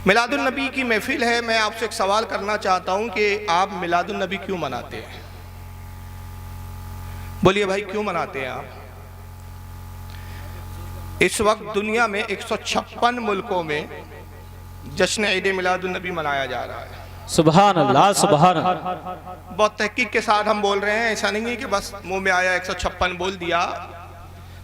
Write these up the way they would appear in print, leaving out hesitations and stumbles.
मिलादुन्नबी की महफिल है। मैं आपसे एक सवाल करना चाहता हूँ कि आप मिलादुन्नबी क्यों मनाते हैं? बोलिए भाई, क्यों मनाते हैं आप? इस वक्त दुनिया में 156 मुल्कों में जश्न ईद मिलादुन्नबी मनाया जा रहा है। सुभान अल्लाह, सुभान अल्लाह। बहुत तहकीक के साथ हम बोल रहे हैं, ऐसा नहीं है कि बस मुंह में आया 156 बोल दिया।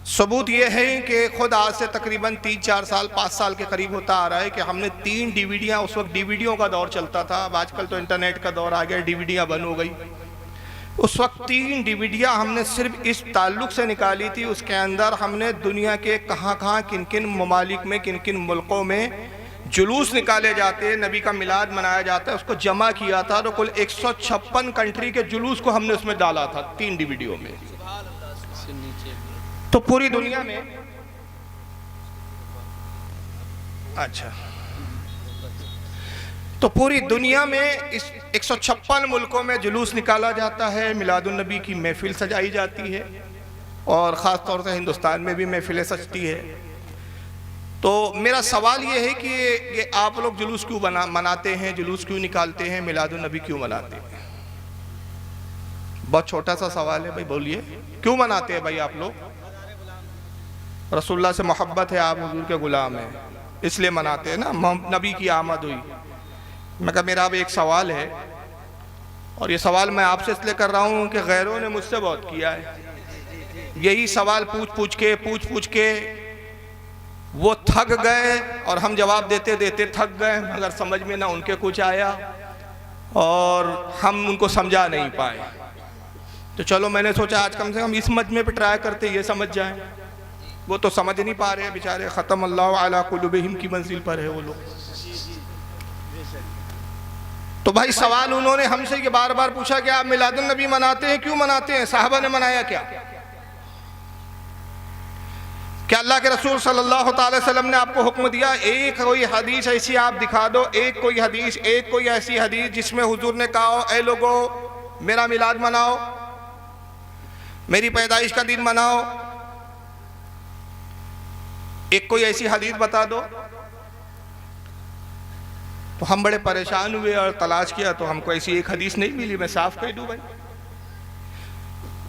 सबूत ये है कि खुद आज से तकरीबन 3-4 साल 5 साल के करीब होता आ रहा है कि हमने 3 डीवीडियाँ, उस वक्त डीवीडियों का दौर चलता था, अब आजकल तो इंटरनेट का दौर आ गया, डीवीडियाँ बंद हो गई। उस वक्त 3 डीवीडियाँ हमने सिर्फ इस ताल्लुक़ से निकाली थी, उसके अंदर हमने दुनिया के कहाँ किन किन ममालिक में, किन किन मुल्कों में जुलूस निकाले जाते हैं, नबी का मिलाद मनाया जाता है, उसको जमा किया था। तो कुल 156 कंट्री के जुलूस को हमने उसमें डाला था 3 डीवीडियो में। तो पूरी दुनिया में तो पूरी दुनिया में इस 156 मुल्कों में जुलूस निकाला जाता है, मिलादुन्नबी की महफिल सजाई जाती है और ख़ास तौर से हिंदुस्तान में भी महफिलें सजती है। तो मेरा सवाल ये है कि ये आप लोग जुलूस क्यों मनाते हैं, जुलूस क्यों निकालते हैं, मिलादुन्नबी क्यों मनाते हैं? बहुत छोटा सा सवाल है भाई, बोलिए क्यों मनाते हैं भाई आप लोग? रसूलुल्लाह से मोहब्बत है, आप हुजूर के गुलाम हैं, इसलिए मनाते हैं ना, नबी की आमद हुई। मैं कहा मेरा अब एक सवाल है, और ये सवाल मैं आपसे इसलिए कर रहा हूँ कि गैरों ने मुझसे बहुत किया है। यही सवाल पूछ पूछ के वो थक गए और हम जवाब देते देते थक गए, मगर समझ में ना उनके कुछ आया और हम उनको समझा नहीं पाए। तो चलो मैंने सोचा आज कम से कम इस मजमे पे ट्राई करते, ये समझ जाएं। वो तो समझ नहीं पा रहे बेचारे, ख़त्म अल्लाह अला कुलूबिहिम की मंजिल पर है वो लोग। तो भाई सवाल उन्होंने हमसे ये बार बार पूछा कि आप मिलादुन्नबी मनाते हैं, क्यों मनाते हैं? साहबा ने मनाया क्या? क्या अल्लाह के रसूल सल्लल्लाहु अलैहि वसल्लम ने आपको हुक्म दिया? एक कोई हदीस ऐसी आप दिखा दो, एक कोई ऐसी हदीस जिसमें हुजूर ने कहा हो, ए लोगो मेरा मिलाद मनाओ, मेरी पैदाइश का दिन मनाओ। एक कोई ऐसी हदीस बता दो। तो हम बड़े परेशान हुए और तलाश किया, तो हमको ऐसी एक हदीस नहीं मिली। मैं साफ कह दूं भाई,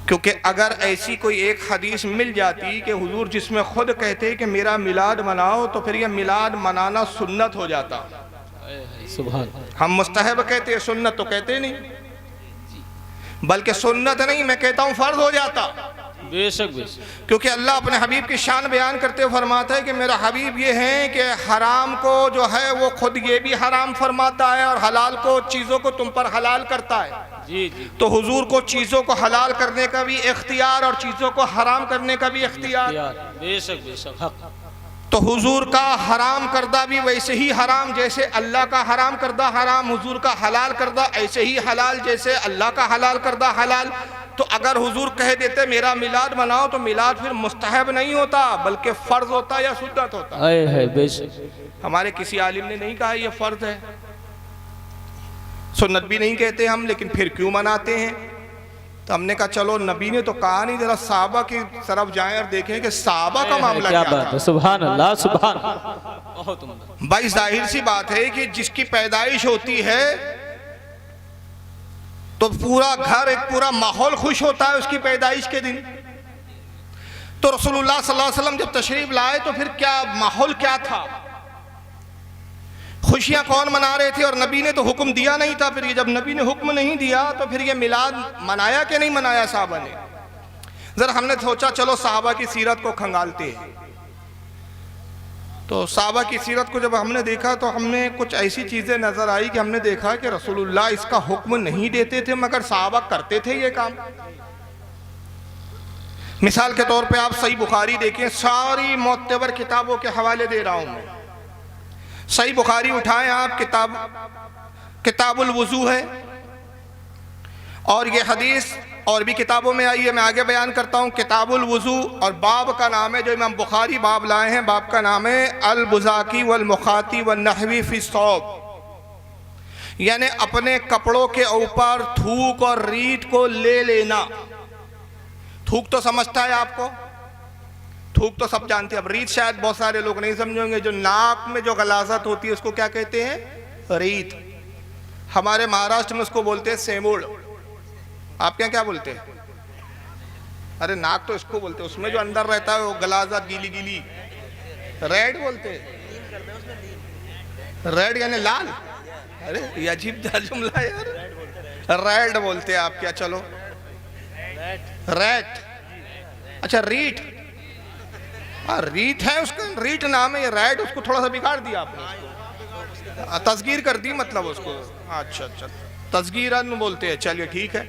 क्योंकि अगर ऐसी कोई एक हदीस मिल जाती कि हुजूर जिसमें खुद कहते कि मेरा मिलाद मनाओ, तो फिर यह मिलाद मनाना सुन्नत हो जाता। सुभान। हम मुस्तहब कहते हैं, सुन्नत तो कहते नहीं, बल्कि सुन्नत नहीं, मैं कहता हूं फर्ज हो जाता। बेशक बेशक। क्योंकि अल्लाह अपने हबीब की शान बयान करते हुए फरमाता है कि मेरा हबीब ये है कि हराम को जो है वो खुद ये भी हराम फरमाता है और हलाल को, चीज़ों को तुम पर हलाल करता है। जी जी। तो हुजूर को चीज़ों को हलाल करने का भी इख्तियार और चीज़ों को हराम करने का भी इख्तियार। बेशक बेशक, हक। तो हुजूर का हराम करदा भी वैसे ही हराम जैसे अल्लाह का हराम करदा हराम, हुजूर का हलाल करदा ऐसे ही हलाल जैसे अल्लाह का हलाल करदा हलाल। तो अगर हुजूर कह देते मेरा मिलाद मनाओ, तो मिलाद फिर मुस्तहब नहीं होता बल्कि फ़र्ज होता या सुन्नत होता। है बेशक। हमारे किसी आलिम ने नहीं कहा ये फ़र्ज है, सुन्नत भी नहीं कहते हम, लेकिन फिर क्यों मनाते हैं? तो हमने कहा चलो नबी ने तो कहा नहीं, जरा साहबा की तरफ जाएं और देखें कि साहबा का मामला क्या था। सुभान अल्लाह, सुभान। भाई जाहिर सी बात है कि जिसकी पैदाइश होती है तो पूरा घर, एक पूरा माहौल खुश होता है उसकी पैदाइश के दिन। तो रसूलुल्लाह सल्लल्लाहु अलैहि वसल्लम जब तशरीफ लाए तो फिर क्या माहौल क्या था, खुशियां कौन मना रहे थे? और नबी ने तो हुक्म दिया नहीं था। फिर ये जब नबी ने हुक्म नहीं दिया तो फिर ये मिलाद मनाया कि नहीं मनाया साहबा ने? जरा हमने सोचा चलो साहबा की सीरत को खंगालते हैं। तो साहबा की सीरत को जब हमने देखा तो हमने कुछ ऐसी चीज़ें नज़र आई कि हमने देखा कि रसूलुल्लाह इसका हुक्म नहीं देते थे, मगर साहबा करते थे ये काम। मिसाल के तौर पे आप सही बुखारी देखें, सारी मोतबर किताबों के हवाले दे रहा हूँ मैं। सही बुखारी उठाएं आप, किताबुल वुज़ू है, और ये हदीस और भी किताबों में आई है, मैं आगे बयान करता हूँ। किताबुल वुज़ू, और बाब का नाम है, जो इमाम बुखारी बाब लाए हैं, बाब का नाम है अल बुज़ाकी वल मुखाती वन नहवी फी सौब, यानी अपने कपड़ों के ऊपर थूक और रीत को ले लेना। थूक तो समझता है आपको, थूक तो सब जानते हैं, अब रीत शायद बहुत सारे लोग नहीं समझेंगे। जो नाक में जो गलाजत होती है उसको क्या कहते हैं? रीत। हमारे महाराष्ट्र में उसको बोलते हैं सेमोड़। आपके यहाँ क्या बोलते हैं? अरे नाक तो इसको बोलते हैं, उसमें जो अंदर रहता है वो गलाजत गीली गीली, रेड बोलते हैं। रेड यानी लाल। अरे ये अजीब जुमला है यार। रेड बोलते हैं आप क्या? चलो रेड। अच्छा रीट, रीत है उसका, रीट नाम है। ये रेड उसको थोड़ा सा बिगाड़ दिया आपने, तस्गीर कर दी मतलब उसको। अच्छा अच्छा, तस्गीरन बोलते हैं। चलिए ठीक है,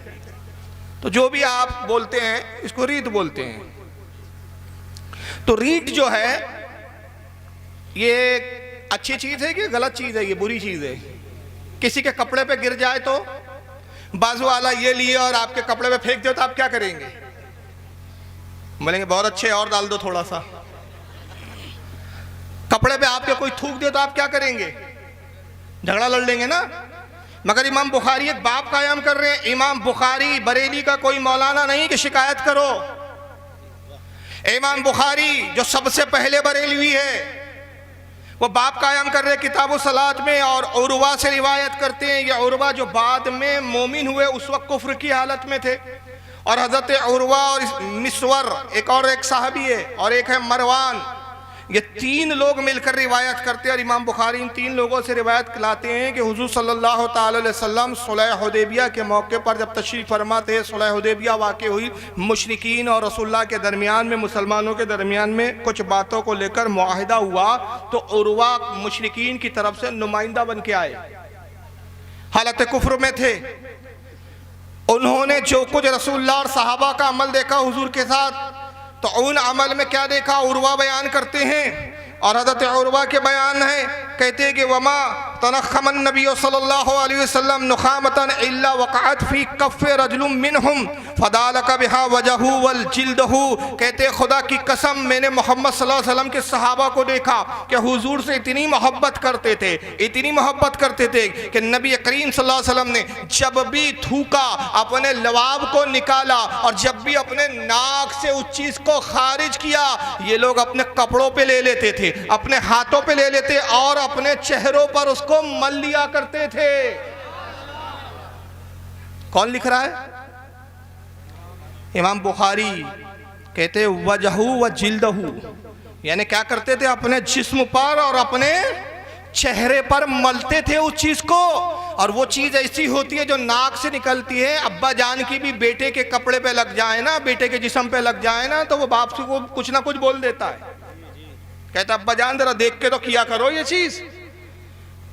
तो जो भी आप बोलते हैं इसको रीत बोलते हैं। तो रीट जो है ये अच्छी चीज है कि गलत चीज है? ये बुरी चीज है। किसी के कपड़े पे गिर जाए तो बाजू वाला ये लिए और आपके कपड़े पे फेंक दे तो आप क्या करेंगे? बोलेंगे बहुत अच्छे, और डाल दो थोड़ा सा। कपड़े पे आपके कोई थूक दे तो आप क्या करेंगे? झगड़ा लड़ लेंगे ना। मगर इमाम बुखारी एक बाब कायम कर रहे हैं। इमाम बुखारी बरेली का कोई मौलाना नहीं कि शिकायत करो। इमाम बुखारी जो सबसे पहले बरेलवी है, वो बाब कायम कर रहे किताबो सलात में, और उर्वा से रिवायत करते हैं। ये उर्वा जो बाद में मोमिन हुए उस वक्त कुफ्र की हालत में थे। और हजरत उर्वा और मिस्वर, एक साहबी है, और एक है मरवान, ये तीन लोग मिलकर रिवायत करते हैं। और इमाम बुखारी इन तीन लोगों से रिवायत लाते हैं कि हुजूर सल्लल्लाहु ताला अलैहि वसल्लम सुलह हुदैबिया के मौके पर जब तशरीफ़ फरमा थे, सुलह हुदैबिया वाक़ हुई, मुशरिकीन और रसूलुल्लाह के दरमियान में, मुसलमानों के दरमियान में कुछ बातों को लेकर मुआहिदा हुआ। तो उर्वा मुशरिकीन की तरफ से नुमाइंदा बन के आए, हालत कुफ्र में थे। उन्होंने जो कुछ रसूलुल्लाह और सहाबा का अमल देखा हुजूर के साथ, तो उन अमल में क्या देखा उर्वा बयान करते हैं। और हज़रत उर्वा के बयान है, कहते हैं कि वमा तनख़मन नबी सल्लल्लाहु अलैहि वसल्लम नुखामतन इल्ला वक़अत फी कफ़्फ़ि रजुलिन मिनहुम फदालक बिहा वजहु वल जिल्दहु। कहते खुदा की कसम मैंने मोहम्मद सल्लल्लाहु अलैहि वसल्लम के सहाबा को देखा कि हुजूर से इतनी मोहब्बत करते थे, इतनी मोहब्बत करते थे कि नबी करीम सल्लल्लाहु अलैहि वसल्लम ने जब भी थूका अपने लवाब को निकाला, और जब भी अपने नाक से उस चीज़ को खारिज किया, ये लोग अपने कपड़ों पे ले लेते थे, अपने हाथों पे ले लेते और अपने चेहरों पर उसको मल लिया करते थे। कौन लिख रहा है? इमाम बुखारी कहते वजहू व जिल्दहू, यानी क्या करते थे? अपने जिस्म पर और अपने चेहरे पर मलते थे उस चीज को। और वो चीज ऐसी होती है जो नाक से निकलती है। अब्बा जान की भी बेटे के कपड़े पे लग जाए ना, बेटे के जिस्म पे लग जाए ना, तो वो बाप से को कुछ ना कुछ बोल देता है, कहता अब्बा जान जरा देख के तो किया करो ये चीज।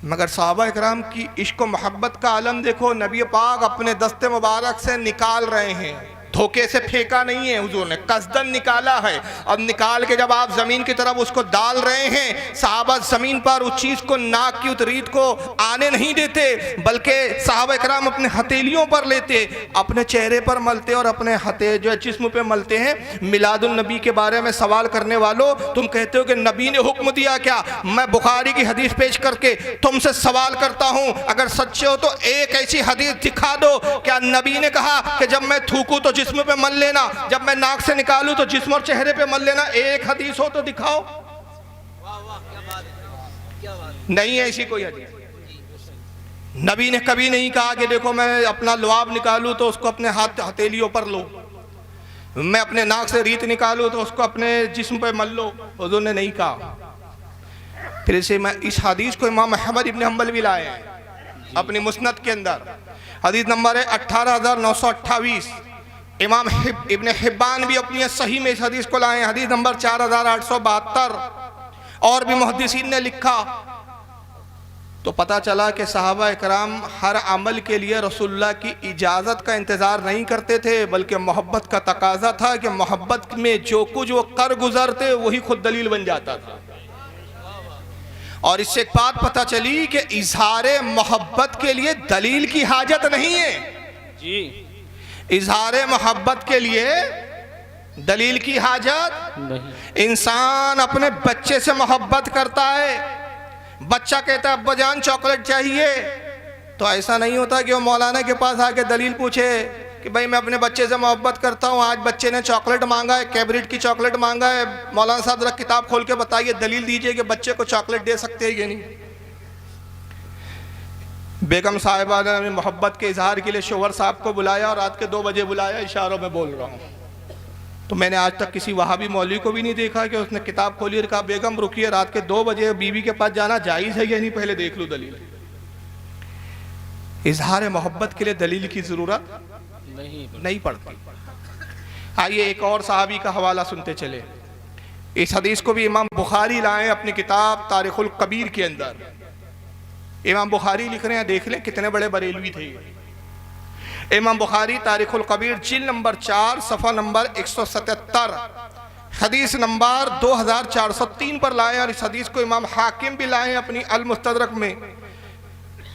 मगर सहाबा इकराम की इश्क व मोहब्बत का आलम देखो। नबी पाक अपने दस्ते मुबारक से निकाल रहे हैं, धोखे से फेंका नहीं है हुजूर ने, कसदन निकाला है। अब निकाल के जब आप जमीन की तरफ उसको डाल रहे हैं, सहाबा जमीन पर उस चीज को, नाक की उस रीत को आने नहीं देते, बल्कि सहाबा इकराम अपने हथेलियों पर लेते, अपने चेहरे पर मलते और अपने हथे जो जिस्म पे मलते हैं। मिलादुल नबी के बारे में सवाल करने वालों, तुम कहते हो कि नबी ने हुक्म दिया क्या? मैं बुखारी की हदीस पेश करके तुमसे सवाल करता हूं, अगर सच्चे हो तो एक ऐसी हदीस दिखा दो, क्या नबी ने कहा कि जब मैं थूकूं तो जिस्म पे मल लेना, जब मैं नाक से निकालूं तो जिस्म और चेहरे पे मल लेना? एक हदीस हो तो दिखाओ। नहीं है ऐसी कोई हदीस। नबी ने कभी नहीं कहा कि देखो मैं अपना लुआब निकालूं तो उसको अपने हाथ हथेलियों पर लो, मैं अपने नाक से रीत निकालूं तो उसको अपने जिस्म पे मल लो। हुजूर ने नहीं कहा। फिर इसे मैं इस हदीस को इमाम अहमद इब्न हंबल भी लाए हैं अपनी मुस्नद के अंदर। हदीस नंबर है 18,928। इमाम इब्न हिब्बान भी अपनी सही में इस हदीस को लाए हैं, हदीस नंबर 4,872। और भी मुहद्दिसीन ने लिखा। तो पता चला कि सहाबा इकराम हर अमल के लिए रसूलुल्लाह की इजाज़त का इंतज़ार नहीं करते थे, बल्कि मोहब्बत का तकाजा था कि मोहब्बत में जो कुछ वो कर गुजरते वही खुद दलील बन जाता था। और इससे एक बात पता चली कि इजहारे मोहब्बत के लिए दलील की हाजत नहीं है जी। इजहारे मोहब्बत के लिए दलील की हाजत नहीं। इंसान अपने बच्चे से मोहब्बत करता है, बच्चा कहता है अब्बा जान चॉकलेट चाहिए, तो ऐसा नहीं होता कि वो मौलाना के पास आके दलील पूछे कि भाई मैं अपने बच्चे से मोहब्बत करता हूँ, आज बच्चे ने चॉकलेट मांगा है, कैबरिट की चॉकलेट मांगा है, मौलाना साहब जरा किताब खोल के बताइए, दलील दीजिए कि बच्चे को चॉकलेट दे सकते हैं कि नहीं। बेगम साहिबा ने मोहब्बत के इजहार के लिए शोहर साहब को बुलाया और रात के 2 बजे बुलाया, इशारों में बोल रहा हूँ। तो मैंने आज तक किसी वहाबी मौलवी को भी नहीं देखा कि उसने किताब खोली और कहा बेगम रुकिए, रात के 2 बजे बीवी के पास जाना जायज़ है या नहीं, पहले देख लूँ दलील। इजहार मोहब्बत के लिए दलील की ज़रूरत नहीं पड़ती। आइए एक और सहाबी का हवाला सुनते चले। इस हदीस को भी इमाम बुखारी लाए अपनी किताब तारिखुल कबीर के अंदर। इमाम बुखारी लिख रहे हैं, देख लें कितने बड़े बरेलवी थे ये। इमाम बुखारी तारिखुल कबीर जिल्द नंबर 4 सफ़ा नंबर 177 हदीस नंबर 2403 पर लाए और इस हदीस को इमाम हाकिम भी लाए अपनी अल मुस्तदरक में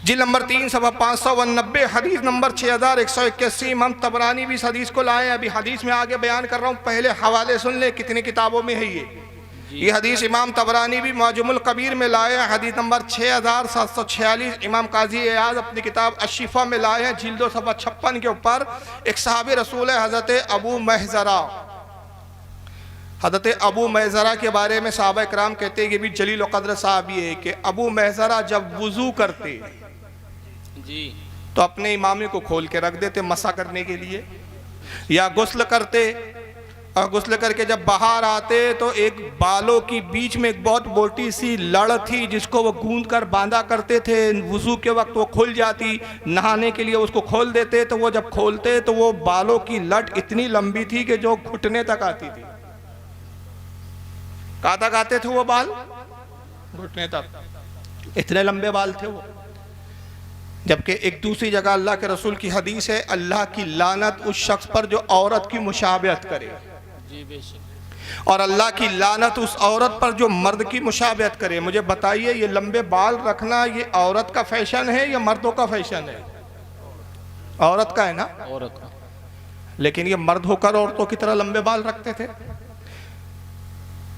जिल्द नंबर 3 सफ़ा 589 हदीस नंबर 6181। इमाम तबरानी भी इस हदीस को लाए। अभी हदीस में आगे बयान कर रहा हूँ, पहले हवाले सुन ले कितनी किताबों में है ये हदीस इमाम तबरानी भी मौजमुल कबीर में लाए हैं, हदीस नंबर 6746। इमाम काजी एयाज अपनी किताब अशिफा में लाए हैं, जिल्द सफ़ा 56 के ऊपर। एक सहाबी रसूल है हज़रत अबू महज़रा। हज़रत अबू महज़रा के बारे में सहाबा इकराम कहते हैं कि भी जलील व क़द्र सहाबी है कि अबू महज़रा जब वुज़ू करते जी तो अपने इमामे को खोल के रख देते मसा करने के लिए, या गुस्ल करते और गुस्ल करके जब बाहर आते तो एक बालों की बीच में एक बहुत मोटी सी लड़ थी जिसको वो गूंद कर बांधा करते थे। वुज़ू के वक्त वो खुल जाती, नहाने के लिए उसको खोल देते, तो वो जब खोलते तो वो बालों की लट इतनी लंबी थी कि जो घुटने तक आती थी। कहाँ तक आते थे वो बाल? घुटने तक, इतने लंबे बाल थे वो। जबकि एक दूसरी जगह अल्लाह के रसूल की हदीस है, अल्लाह की लानत उस शख्स पर जो औरत की मुशाबहत करे, और अल्लाह की लानत उस औरत पर जो मर्द की मुशाबहत करे। मुझे बताइए ये लंबे बाल रखना ये औरत का फैशन है या मर्दों का फैशन है? औरत का है ना, औरत का। लेकिन ये मर्द होकर औरतों की तरह लंबे बाल रखते थे।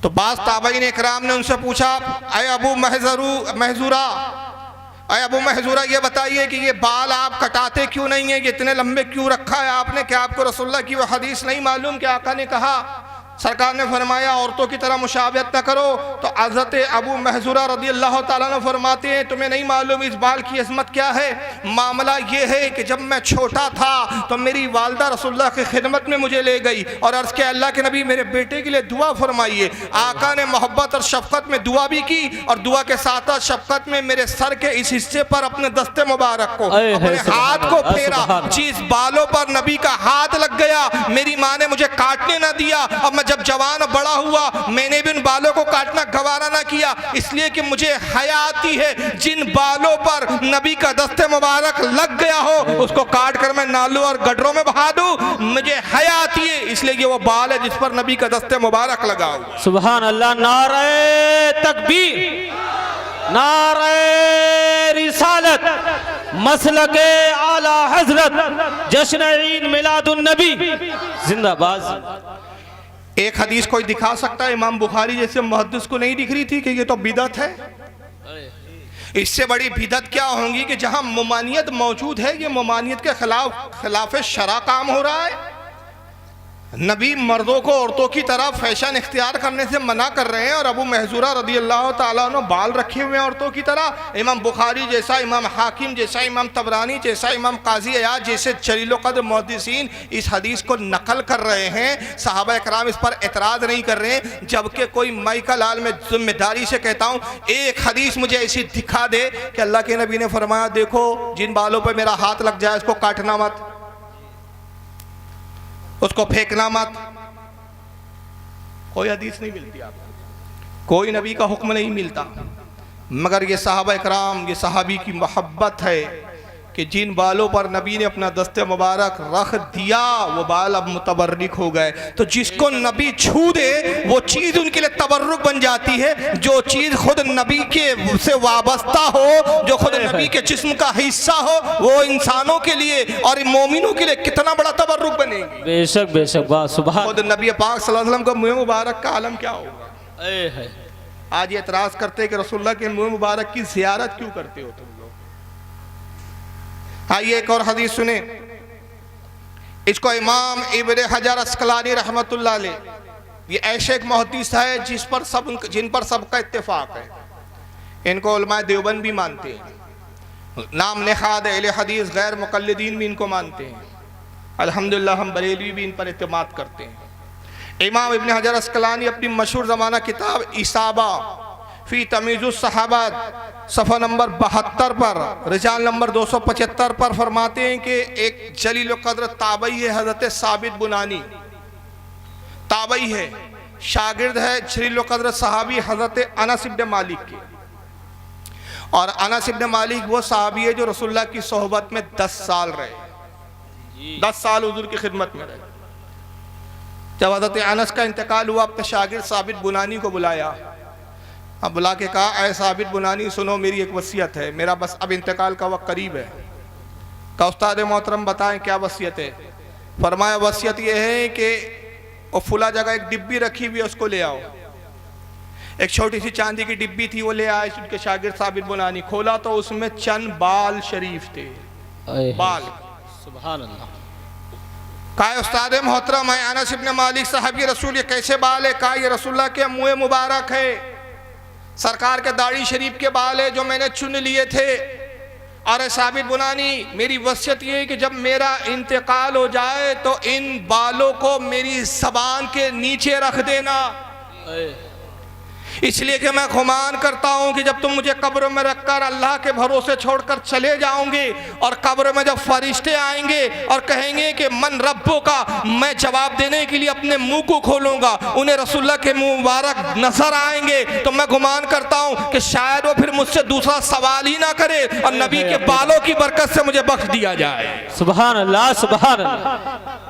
तो बाज़ ताबईन इकराम ने उनसे पूछा, अय अबू महज़ूरा, अय अबू महज़ूरा ये बताइए कि ये बाल आप कटाते क्यों नहीं है, ये इतने लंबे क्यों रखा है आपने? क्या आपको रसूलुल्लाह की वो हदीस नहीं मालूम कि आका ने कहा, सरकार ने फरमाया औरतों की तरह मुशाबहत न करो? तो हज़रत अबू महज़ूरा रज़ियल्लाहु ताला अन्हु फरमाते हैं, तुम्हें नहीं मालूम इस बाल की अज़मत क्या है? मामला ये है कि जब मैं छोटा था तो मेरी वालदा रसूलुल्लाह की खिदमत में मुझे ले गई और अर्ज़ किया अल्लाह के नबी मेरे बेटे के लिए दुआ फरमाइए। आका ने मोहब्बत और शफ़क़त में दुआ भी की और दुआ के साथ साथ शफ़क़त में मेरे सर के इस हिस्से पर अपने दस्ते मुबारक को, अपने हाथ को फेरा। जिस बालों पर नबी का हाथ लग गया मेरी माँ ने मुझे काटने न दिया। अब मैं जब जवान बड़ा हुआ मैंने भी उन बालों को काटना गवारा ना किया, इसलिए कि मुझे हया आती है जिन बालों पर नबी का दस्ते मुबारक लग गया हो उसको काट कर मैं नालों और गडरों में बहा दूं। मुझे हया आती है इसलिए कि वो बाल है जिस पर नबी का दस्ते मुबारक लगा हो। सुभान अल्लाह। नारे तकबीर, नारे रिसालत, मसलके आला हजरत, जश्न ईद मिलादुन नबी जिंदाबाद। एक हदीस कोई दिखा सकता है इमाम बुखारी जैसे मुहद्दिस को नहीं दिख रही थी कि ये तो बिदअत है? इससे बड़ी बिदअत क्या होगी कि जहां मुमानियत मौजूद है ये मुमानियत के खिलाफ शरा काम हो रहा है। नबी मर्दों को औरतों की तरह फैशन इख्तियार करने से मना कर रहे हैं और अबू महज़ूरा रज़ियल्लाहु ताला अन्हु बाल रखे हुए हैं औरतों की तरह। इमाम बुखारी जैसा, इमाम हाकिम जैसा, इमाम तबरानी जैसा, इमाम काजी अयाज जैसे जलील व क़द्र मुहद्दिसीन इस हदीस को नकल कर रहे हैं। सहाबा इकराम इस पर एतराज़ नहीं कर रहे हैं। जबकि कोई मई का लाल में जिम्मेदारी से कहता हूँ एक हदीस मुझे ऐसी दिखा दे कि अल्लाह के नबी ने फरमाया देखो जिन बालों पर मेरा हाथ लग जाए उसको काटना मत, उसको फेंकना मत। कोई हदीस नहीं मिलती आपको, कोई नबी का हुक्म नहीं मिलता। मगर ये सहाबा इकराम, ये सहाबी की मोहब्बत है कि जिन बालों पर नबी ने अपना दस्ते मुबारक रख दिया वो बाल अब मुतबर्रिक हो गए। तो जिसको नबी छू दे वो चीज़ उनके लिए तबर्रुक बन जाती है। जो चीज़ खुद नबी के से वाबस्ता हो, जो खुद नबी के जिस्म का हिस्सा हो, वो इंसानों के लिए और मोमिनों के लिए कितना बड़ा तबर्रुक बनेगी। बेशक बेशक, बात सुभान। खुद नबी पाक सल्लल्लाहु अलैहि वसल्लम का मुँह मुबारक का आलम क्या होगा। आज ये एतराज़ करते हैं कि रसूलुल्लाह के मुँह मुबारक की ज़ियारत क्यों करते हो तुम लोग। आइए एक और हदीस सुने। इसको इमाम इब्न हजर अस्कलानी रहमतुल्लाह अलैह, ये ऐसे एक मुहद्दिस है जिन पर सबका इत्तेफाक है। इनको उलमा देवबंद भी मानते हैं, नाम नेहाद अहले हदीस गैर मुक़ल्लिदीन भी इनको मानते हैं। अल्हम्दुलिल्लाह हम बरेलवी भी इन पर इत्तेमाद करते हैं। इमाम इब्न हजर अस्कलानी अपनी मशहूर ज़माना किताब इसाबा फ़ी तमीज़ुस सहाबा सफ़ा नंबर 72 पर रिजाल नंबर 275 पर फरमाते हैं कि एक जलील क़द्र ताबई है हज़रत साबित बुनानी, ताबई है, शागिर्द है जलील क़द्र सहाबी हज़रत अनस इब्न मालिक के। और अनस इब्न मालिक वो सहाबी है जो रसूलुल्लाह की सोहबत में 10 साल रहे, 10 साल हुजूर की खिदमत में रहे। जब हज़रत अनस का इंतकाल हुआ, अपने शागिर्द साबित बुनानी को बुलाया, अब बुला के कहा, ऐ साबित बुनानी सुनो, मेरी एक वसीयत है, मेरा बस अब इंतकाल का वक्त करीब है। का उस्ताद मोहतरम बताएं क्या वसीयत है? फरमाया वसीयत यह है कि वो फुला जगह एक डिब्बी रखी हुई है, उसको ले आओ। एक छोटी सी चांदी की डिब्बी थी, वो ले आए उनके शागिर्द साबित बुनानी। खोला तो उसमें चंद बाल शरीफ थे, बाल। सुभान अल्लाह। कहा उस्ताद मोहतरम है अनस इब्न मालिक साहब, ये रसूल ये कैसे बाल है? कहा ये रसूलुल्लाह के मुँह मुबारक है, सरकार के दाढ़ी शरीफ के बाल है जो मैंने चुन लिए थे। और साबित बुनानी, मेरी वसीयत ये है कि जब मेरा इंतकाल हो जाए तो इन बालों को मेरी ज़बान के नीचे रख देना, इसलिए कि मैं गुमान करता हूँ कि जब तुम मुझे कब्र में रखकर अल्लाह के भरोसे छोड़कर चले जाओगे और कब्र में जब फरिश्ते आएंगे और कहेंगे कि मन रब्बो का, मैं जवाब देने के लिए अपने मुंह को खोलूंगा, उन्हें रसूलुल्लाह के मुंह मुबारक नजर आएंगे, तो मैं गुमान करता हूँ कि शायद वो फिर मुझसे दूसरा सवाल ही ना करे और नबी के बालों की बरकत से मुझे बख्श दिया जाए। सुभान अल्लाह, सुभान अल्लाह।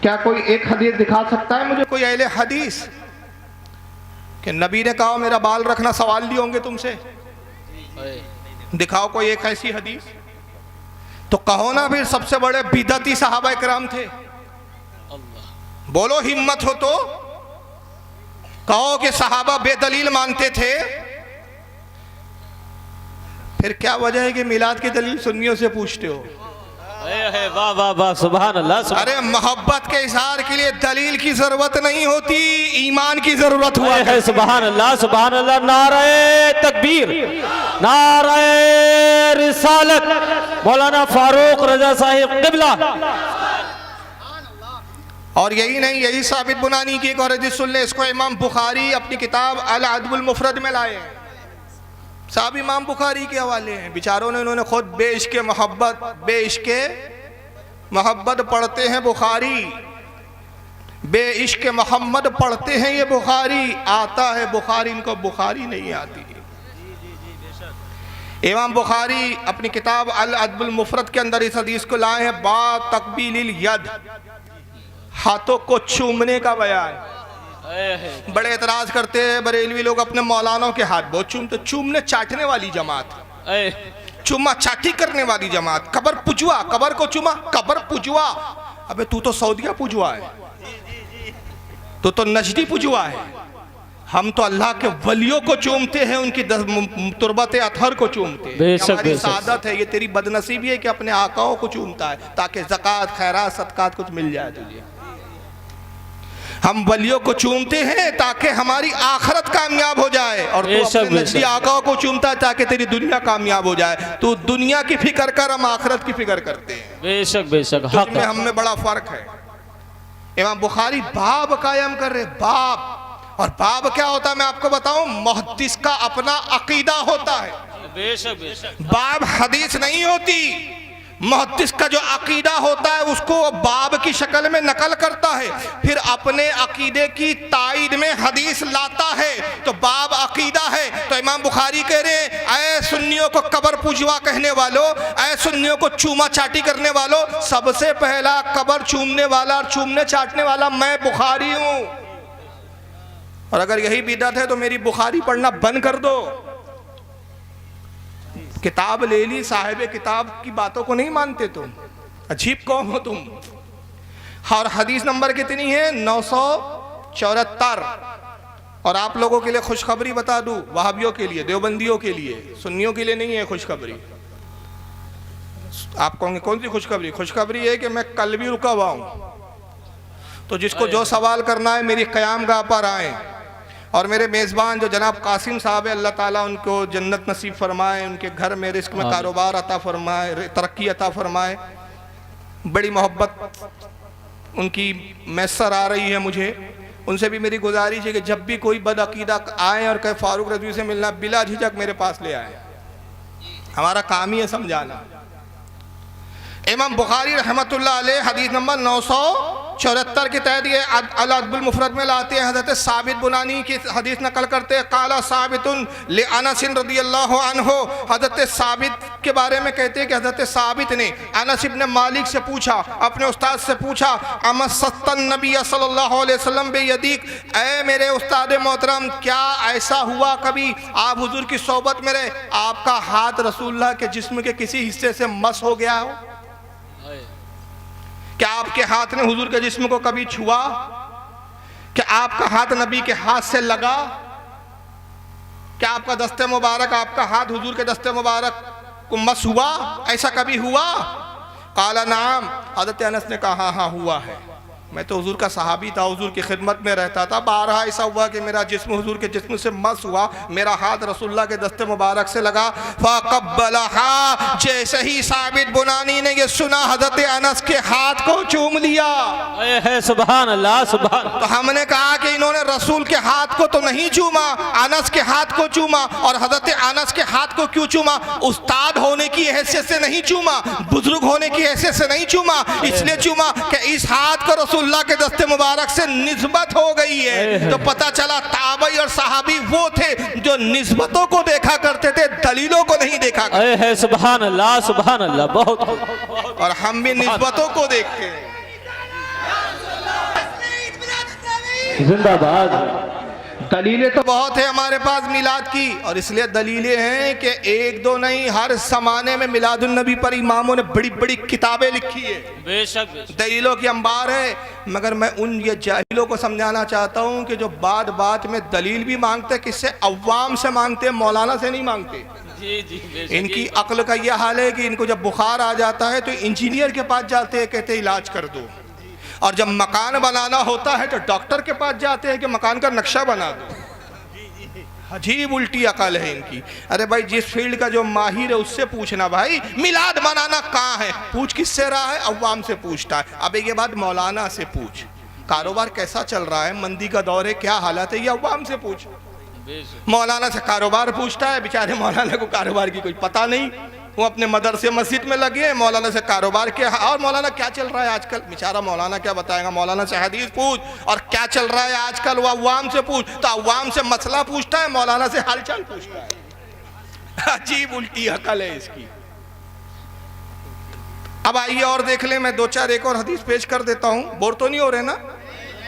क्या कोई एक हदीस दिखा सकता है मुझे, कोई अहले हदीस कि नबी ने कहा मेरा बाल रखना सवाल लिए होंगे तुमसे? दिखाओ कोई एक ऐसी हदीस। तो कहो ना फिर सबसे बड़े बिदअती सहाबा इकराम थे, बोलो हिम्मत हो तो कहो कि सहाबा बेदलील मानते थे। फिर क्या वजह है कि मिलाद की दलील सुन्नियों से पूछते हो? वाह वाह वाह, सुभान अल्लाह। अरे मोहब्बत के इजहार के लिए दलील की जरूरत नहीं होती, ईमान की जरूरत हुआ है। सुभान अल्लाह, सुभान अल्लाह। नारे तकबीर, नारे रिसालत, मौलाना फारूक रजा साहिब क़िबला। और यही नहीं, यही साबित बुनानी की एक और हदीस सुन ले, इसको इमाम बुखारी अपनी किताब अल अदबुल मुफरद में लाए हैं। साहब इमाम बुखारी के हवाले हैं, बेचारों ने, उन्होंने खुद बेइश्क़ मोहब्बत पढ़ते हैं बुखारी, बेइश्क़ मोहम्मद पढ़ते हैं ये बुखारी, आता है बुखारी, इनको बुखारी नहीं आती। इमाम बुखारी अपनी किताब अल अदबुल मुफरद के अंदर इस हदीस को लाए हैं, बा तकबीलिल यद, हाथों को चूमने का बयान। बड़े एतराज करते हैं बरेलवी लोग अपने मौलानों के हाथ बहुत चूमते, चूमने चाटने वाली जमात, चुम्मा चाटी करने वाली जमात, कबर पुजवा, कबर को चुमा, कबर पुजवा। अबे तू तो सऊदिया पुजवा है, तू तो नजदी पुजवा है, हम तो अल्लाह के वलियों को चूमते हैं, उनकी तुरबत अतहर को चूमते हैं। हमारी सादत है, ये तेरी बदनसीबी है कि अपने आकाओं को चूमता है ताकि ज़कात खैरात सदकात कुछ मिल जाए तुझे। हम वलियों को चूमते हैं ताकि हमारी आखिरत कामयाब हो जाए, और तू अपने नजदी आकाओं को चूमता है ताकि तेरी दुनिया कामयाब हो जाए। तू दुनिया की फिक्र कर, हम आखिरत की फिक्र करते हैं। बेशक बेशक, हक में हम में बड़ा फर्क है। इमाम बुखारी बाब कायम कर रहे, बाब। और बाब क्या होता है मैं आपको बताऊं, मुहद्दिस का अपना अकीदा होता है। बेशक बेशक, बाब हदीस नहीं होती, मुहद्दिस का जो अकीदा होता है उसको बाब की शक्ल में नकल करता है, फिर अपने अकीदे की तायीद में हदीस लाता है, तो बाब अकीदा है। तो इमाम बुखारी कह रहे हैं, ऐ सुन्नियों को कबर पुजवा कहने वालों, ऐ सुन्नियों को चूमा चाटी करने वालों, सबसे पहला कबर चूमने वाला और चूमने चाटने वाला मैं बुखारी हूँ। और अगर यही बिदअत है तो मेरी बुखारी पढ़ना बंद कर दो। किताब ले ली, साहिब किताब की बातों को नहीं मानते तुम, अजीब कौम हो तुम। और हदीस नंबर कितनी है? 974। और आप लोगों के लिए खुशखबरी बता दूं, वहाबियों के लिए, देवबंदियों के लिए, सुन्नियों के लिए नहीं है खुशखबरी। आप कहोगे कौन सी खुशखबरी? खुशखबरी है कि मैं कल भी रुका हुआ हूँ, तो जिसको जो सवाल करना है मेरी क़याम गाह पर आए। और मेरे मेज़बान जो जनाब कासिम साहब है, अल्लाह ताला उनको जन्नत नसीब फरमाए, उनके घर में रिस्क में कारोबार अता फरमाए, तरक्की अता फरमाए। बड़ी मोहब्बत उनकी मैसर आ रही है मुझे। उनसे भी मेरी गुजारिश है कि जब भी कोई बदअकीदा आए और कहे फारूक रज़वी से मिलना, बिला झिझक मेरे पास ले आए। हमारा काम ही है समझाना। इमाम बुखारी रहमतुल्लाह अलैह हदीस नंबर 974 के तहत ये अल अदबुल मुफरद में लाते हैं। हज़रत साबित बुनानी की हदीस नकल करते हैं, काला साबितुन लि अनस रज़ियल्लाहु अन्हु। हज़रत साबित के बारे में कहते हैं कि हज़रत साबित ने अनस इब्न मालिक से पूछा, अपने उस्ताद से पूछा, अमस्सतन नबी सल्लल्लाहु अलैहि वसल्लम बेयदीक, ऐ मेरे उस्ताद मोहतरम, क्या ऐसा हुआ कभी आप हुजूर की सोबत में रहे, आपका हाथ रसूलुल्लाह के जिस्म के किसी हिस्से से मस हो गया हो? क्या आपके हाथ ने हुजूर के जिस्म को कभी छुआ? क्या आपका हाथ नबी के हाथ से लगा? क्या आपका दस्ते मुबारक, आपका हाथ हुजूर के दस्ते मुबारक को मस हुआ? ऐसा कभी हुआ? काला नाम। हज़रत अनस ने कहा हाँ हुआ है। मैं तो हुजूर का सहाबी था, हुजूर की खिदमत में रहता था। बारहा ऐसा हुआ कि मेरा जिस्म हुजूर के जिस्म से मस हुआ, मेरा हाथ रसूलुल्लाह के दस्ते मुबारक से लगा। फ़क़ब्बलहा, जैसे ही साबित बुनानी ने ये सुना, हज़रत अनस के हाथ को चूम लिया। है सुभान अल्लाह, सुभान। तो हमने कहा कि इन्होंने रसूल के हाथ को तो नहीं चूमा, अनस के हाथ को चूमा। और हज़रत अनस के हाथ को क्यों चूमा? उस्ताद होने की हैसियत से नहीं चूमा, बुजुर्ग होने की हैसियत से नहीं चूमा। इसलिए चूमा कि इस हाथ को रसूल अल्लाह के दस्ते मुबारक से निस्बत हो गई है। तो पता चला ताबई और सहाबी वो थे जो निस्बतों को देखा करते थे, दलीलों को नहीं देखा करते। है सुभान अल्लाह, सुभान अल्लाह। बहुत। और हम भी निस्बतों को देखते हैं। जिंदाबाद। दलीलें तो बहुत है हमारे पास मिलाद की, और इसलिए दलीलें हैं कि एक दो नहीं, हर ज़माने में मिलादुन नबी पर इमामों ने बड़ी बड़ी किताबें लिखी है। बेशक दलीलों की अंबार है। मगर मैं उन ये जाहिलों को समझाना चाहता हूँ कि जो बात बात में दलील भी मांगते, किससे? अव्वाम से मांगते, मौलाना से नहीं मांगते। जी। इनकी अक्ल का यह हाल है कि इनको जब बुखार आ जाता है तो इंजीनियर के पास जाते हैं, कहते इलाज कर दो। और जब मकान बनाना होता है तो डॉक्टर के पास जाते हैं कि मकान का नक्शा बना दो। अजीब उल्टी अकल है इनकी। अरे भाई, जिस फील्ड का जो माहिर है उससे पूछना। भाई मिलाद बनाना कहाँ है? पूछ किससे रहा है? अव्वाम से पूछता है। अब एक बात मौलाना से पूछ, कारोबार कैसा चल रहा है, मंदी का दौर है, क्या हालत है, ये अव्वाम से पूछ। मौलाना से कारोबार पूछता है, बेचारे मौलाना को कारोबार की कोई पता नहीं, वो अपने मदरसे मस्जिद में लगे हैं। मौलाना से कारोबार क्या, और मौलाना क्या चल रहा है आजकल, बेचारा मौलाना क्या बताएगा। मौलाना से हदीस पूछ, और क्या चल रहा है आजकल वो अव्वाम से पूछ। तो अव्वाम से मसला पूछता है, मौलाना से हालचाल पूछता है। अजीब उल्टी अकल है इसकी। अब आइए और देख लें, मैं दो चार एक और हदीस पेश कर देता हूँ। बोर तो नहीं हो रहे ना?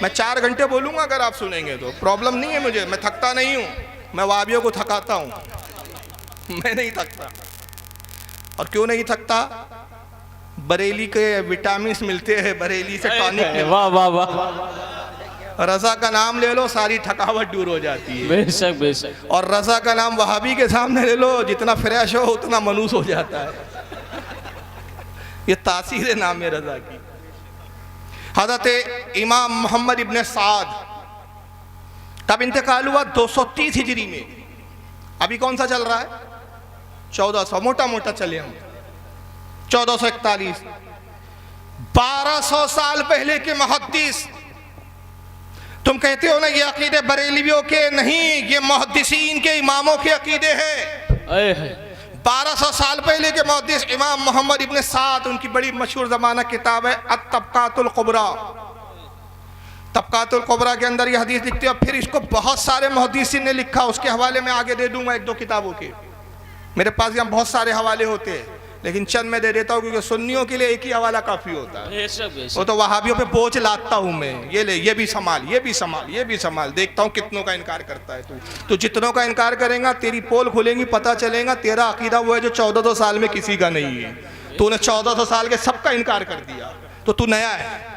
मैं 4 घंटे बोलूँगा, अगर आप सुनेंगे तो प्रॉब्लम नहीं है मुझे, मैं थकता नहीं हूँ। मैं वाबियों को थकाता हूँ, मैं नहीं थकता। और क्यों नहीं थकता? बरेली के विटामिन मिलते हैं, बरेली से टॉनिक। वाह वाह वाह। रजा का नाम ले लो, सारी थकावट दूर हो जाती है। बेशक बेशक। और रजा का नाम वहाबी के सामने ले लो, जितना फ्रेश हो उतना मनूस हो जाता है। ये तासीर नाम है रजा की। हज़रत इमाम मोहम्मद इब्न साद तब इंतकाल हुआ 230 हिजरी में। अभी कौन सा चल रहा है? 1400, मोटा मोटा चले हम। 1441, 1200 साल पहले के मुहद्दिस। तुम कहते हो ना ये अकीदे बरेलियों के नहीं, ये मुहद्दिसीन के, इमामों के अकीदे हैं। 1200 साल पहले के मुहद्दिस इमाम मोहम्मद इब्न साद, उनकी बड़ी मशहूर ज़माना किताब है अत-तबक़ातुल कुबरा। तबक़ातुल कुबरा के अंदर ये हदीस लिखते हैं। फिर इसको बहुत सारे मुहद्दिसीन ने लिखा, उसके हवाले में आगे दे दूंगा 1-2 किताबों के। मेरे पास यहाँ बहुत सारे हवाले होते हैं, लेकिन चंद मैं दे देता हूँ क्योंकि सुन्नियों के लिए एक ही हवाला काफ़ी होता है। वो तो वहाबियों पे बोझ लाता हूँ मैं, ये ले, ये भी संभाल, ये भी संभाल, ये भी संभाल। देखता हूँ कितनों का इनकार करता है तू। जितनों का इनकार करेगा, तेरी पोल खुलेंगी, पता चलेगा तेरा अकीदा वो है जो 1400 साल में किसी का नहीं है। तूने 1400 साल के सबका इनकार कर दिया, तो तू नया है।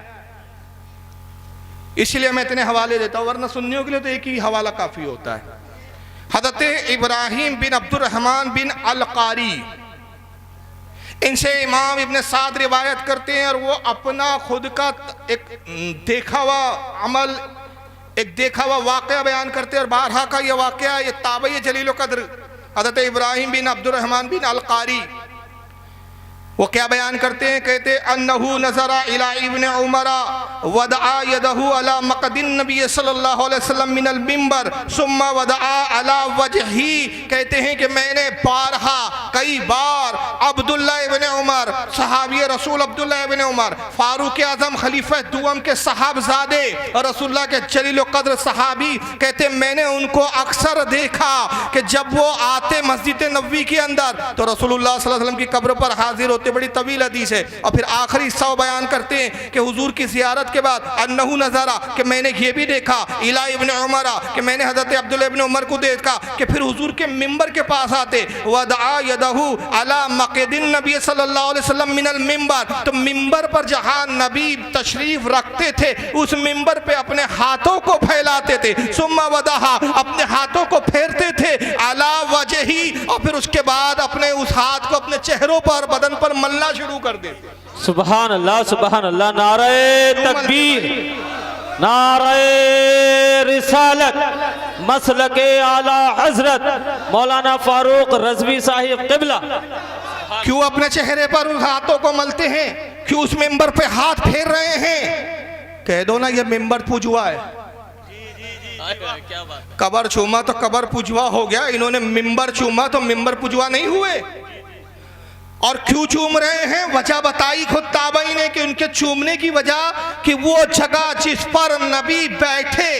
इसलिए मैं इतने हवाले देता हूँ, वरना सुन्नियों के लिए तो एक ही हवाला काफ़ी होता है। हज़रत इब्राहीम बिन अब्दुर्रहमान बिन अलकारी, इनसे इमाम इब्न साद रिवायत करते हैं, और वो अपना खुद का एक देखा हुआ अमल, एक देखा हुआ वाक़या बयान करते हैं। और बारहा का ये वाक़या, ये ताबई जलील क़द्र हज़रत इब्राहीम बिन अब्दुर्रहमान बिन अलकारी, वो क्या बयान करते हैं, कहते अन्नहु नज़रा इला इब्न उमर वदआ यदहु अला मक़दिन नबी सल्लल्लाहु अलैहि वसल्लम मिनल मिंबर सुम्मा वदआ अला वजही। कहते हैं कि मैंने बारहा कई बार अब्दुल्ला इब्न उमर, सहाबी रसूल अब्दुल्ला इब्न उमर, फारूक आज़म खलीफा दुम के साहबजादे और रसूलुल्लाह के जलील क़द्र सहाबी, कहते मैंने उनको अक्सर देखा कि जब वो आते मस्जिद नबवी के अंदर तो रसूलुल्लाह सल्लल्लाहु अलैहि वसल्लम की कब्र पर हाजिर होते। बड़ी तवील हदीस है। और फिर आखिरी हिस्सा बयान करते हैं कि हुजूर की ज़ियारत के बाद अन्नहु नज़रा, कि मैंने ये भी देखा, इला इब्न उमर, कि मैंने हज़रत अब्दुल्ला इब्न उमर को देखा कि फिर हुजूर के मिंबर के पास आते, वदआ यदहु अला मक़दिन नबी सल्लल्लाहु अलैहि वसल्लम मिनल मिंबर, तो मिंबर पर जहाँ नबी तशरीफ रखते थे उस मिंबर पे अपने हाथों को फैलाते थे, सुम्मा वदहा, अपने हाथों को फेरते थे, अला वजही, और फिर उसके बाद अपने उस हाथ को अपने चेहरों पर, बदन पर मलना शुरू कर देते। सुभान अल्लाह, सुभान अल्लाह। नारे तकबीर, नारे रिसालत, मसलके आला हजरत मौलाना फारूक रज़वी साहिब क़िबला। क्यों अपने चेहरे पर उन हाथों को मलते हैं, क्यों उस मिंबर पे हाथ फेर रहे हैं? कह दो ना ये मिंबर पुजवा है। कबर चूमा तो कबर पुजवा हो गया, इन्होंने मिंबर चूमा तो मिंबर पुजवा नहीं हुए। और क्यों चूम रहे हैं, वजह बताई खुद ताबई ने कि उनके चूमने की वजह कि वो जगह जिस पर नबी बैठे,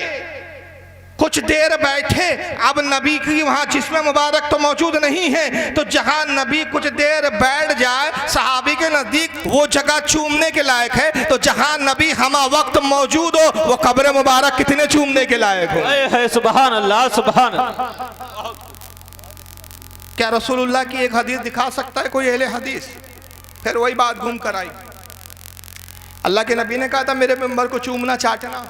कुछ देर बैठे, अब नबी की वहाँ जिस्म मुबारक तो मौजूद नहीं है, तो जहाँ नबी कुछ देर बैठ जाए सहाबी के नज़दीक वो जगह चूमने के लायक है। तो जहाँ नबी हमा वक्त मौजूद हो वो कब्र मुबारक कितने चूमने के लायक हो। सुभान अल्लाह, सुभान अल्लाह। क्या रसूलुल्लाह की एक हदीस दिखा सकता है कोई अहले हदीस? फिर वही बात घूम कर आई। अल्लाह के नबी ने कहा था मेरे मिंबर को चूमना, चाटना,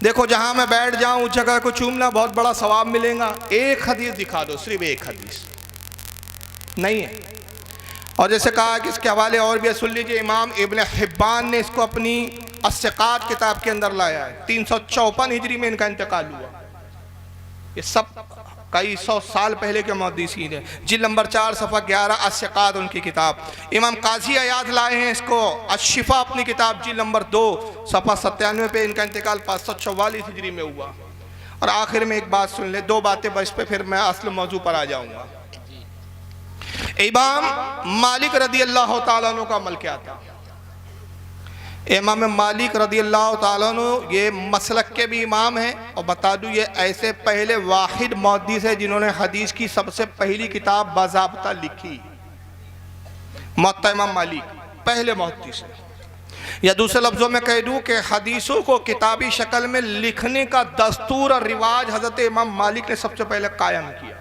देखो जहां मैं बैठ जाऊं उस जगह को चूमना, बहुत बड़ा सवाब मिलेगा। एक हदीस दिखा दो, सिर्फ एक हदीस नहीं है। और जैसे कहा कि इसके हवाले और भी सुन लीजिए, इमाम इब्न हिब्बान ने इसको अपनी अस्सिक़ात किताब के अंदर लाया है। 354 हिजरी में इनका इंतकाल हुआ। ये सब कई सौ साल पहले के मुहद्दिसीन है। जिल्द नंबर 4 सफ़ा 11 अस्सिक़ात उनकी किताब। इमाम काजी अयाद लाए हैं इसको अशिफा अपनी किताब जिल्द नंबर 2 सफ़ा 97 पे। इनका इंतकाल 544 हिजरी में हुआ। और आखिर में एक बात सुन ले, दो बातें बस पे फिर मैं असल मौजू पर आ जाऊँगा। इमाम मालिक रदी अल्लाह तआला अन्हु का अमल क्या था? इमाम मालिक रदी अल्लाह तआला अन्हु ये मसलक के भी इमाम हैं। और बता दूँ ये ऐसे पहले वाहिद मुहद्दिस है जिन्होंने हदीस की सबसे पहली किताब बाज़ाब्ता लिखी। मुअत्ता इमाम मालिक पहले मुहद्दिस है। या दूसरे लफ्ज़ों में कह दूँ कि हदीसों को किताबी शक्ल में लिखने का दस्तूर और रिवाज हज़रत इमाम मालिक ने सबसे पहले कायम किया।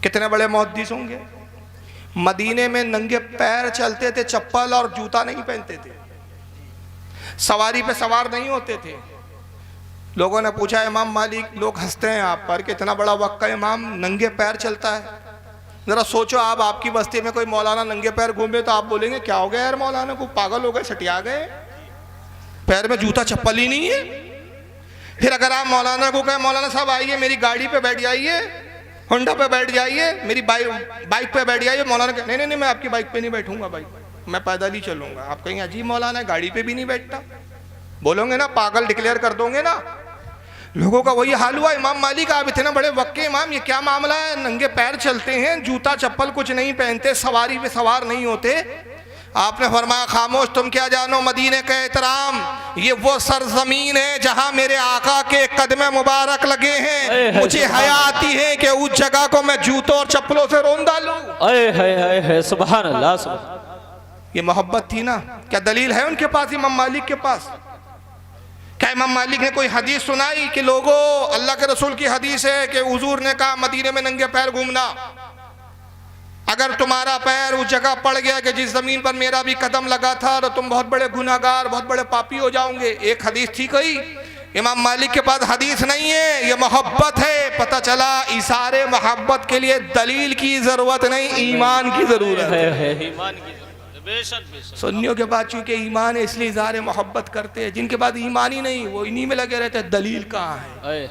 कितने बड़े मुहद्दिस होंगे। मदीने में नंगे पैर चलते थे, चप्पल और जूता नहीं पहनते थे, सवारी पे सवार नहीं होते थे। लोगों ने पूछा इमाम मालिक, लोग हंसते हैं आप पर कि इतना बड़ा वक्त का इमाम नंगे पैर चलता है। ज़रा सोचो आप, आपकी बस्ती में कोई मौलाना नंगे पैर घूमे तो आप बोलेंगे क्या हो गया यार, मौलाना को पागल हो गए, सटिया गए, पैर में जूता चप्पल ही नहीं है। फिर अगर आप मौलाना को कहें मौलाना साहब आइए मेरी गाड़ी पे बैठ जाइए, होंडा पे बैठ जाइए, मेरी बाइक पे बैठ जाइए, मौलाना नहीं नहीं नहीं मैं आपकी बाइक पे नहीं बैठूंगा भाई, मैं पैदल ही चलूंगा। आप कहेंगे अजीब मौलाना है, गाड़ी पे भी नहीं बैठता, बोलोगे ना, पागल डिक्लेयर कर दोगे ना। लोगों का वही हाल हुआ। इमाम मालिक आप इतने बड़े वक्त के इमाम, ये क्या मामला है, नंगे पैर चलते हैं, जूता चप्पल कुछ नहीं पहनते, सवारी पे सवार नहीं होते। आपने फरमाया खामोश, तुम क्या जानो मदीने का एहतराम, ये वो सरजमीन है जहां मेरे आका के कदमे मुबारक लगे हैं। मुझे हया आती है कि उस जगह को मैं जूतों और चप्पलों से रोन डालूं। सुभान अल्लाह। ये मोहब्बत थी ना। क्या दलील है उनके पास, इमाम मालिक के पास? क्या इमाम मालिक ने कोई हदीस सुनाई कि लोगों, अल्लाह के रसूल की हदीस है कि हुजूर ने कहा मदीने में नंगे पैर घूमना, अगर तुम्हारा पैर उस जगह पड़ गया कि जिस ज़मीन पर मेरा भी कदम लगा था, तो तुम बहुत बड़े गुनाहगार, बहुत बड़े पापी हो जाओगे। एक हदीस थी कोई, इमाम मालिक के पास हदीस नहीं है, ये मोहब्बत है। पता चला इशारे मोहब्बत के लिए दलील की ज़रूरत नहीं, ईमान की ज़रूरत है। ईमान की जरूरत, बेशक बेशक। सुन्नियों के बाद चूंकि ईमान है इसलिए इज़हार मोहब्बत करते हैं, जिनके बाद ईमान ही नहीं वो इन्हीं में लगे रहते हैं, दलील कहाँ है।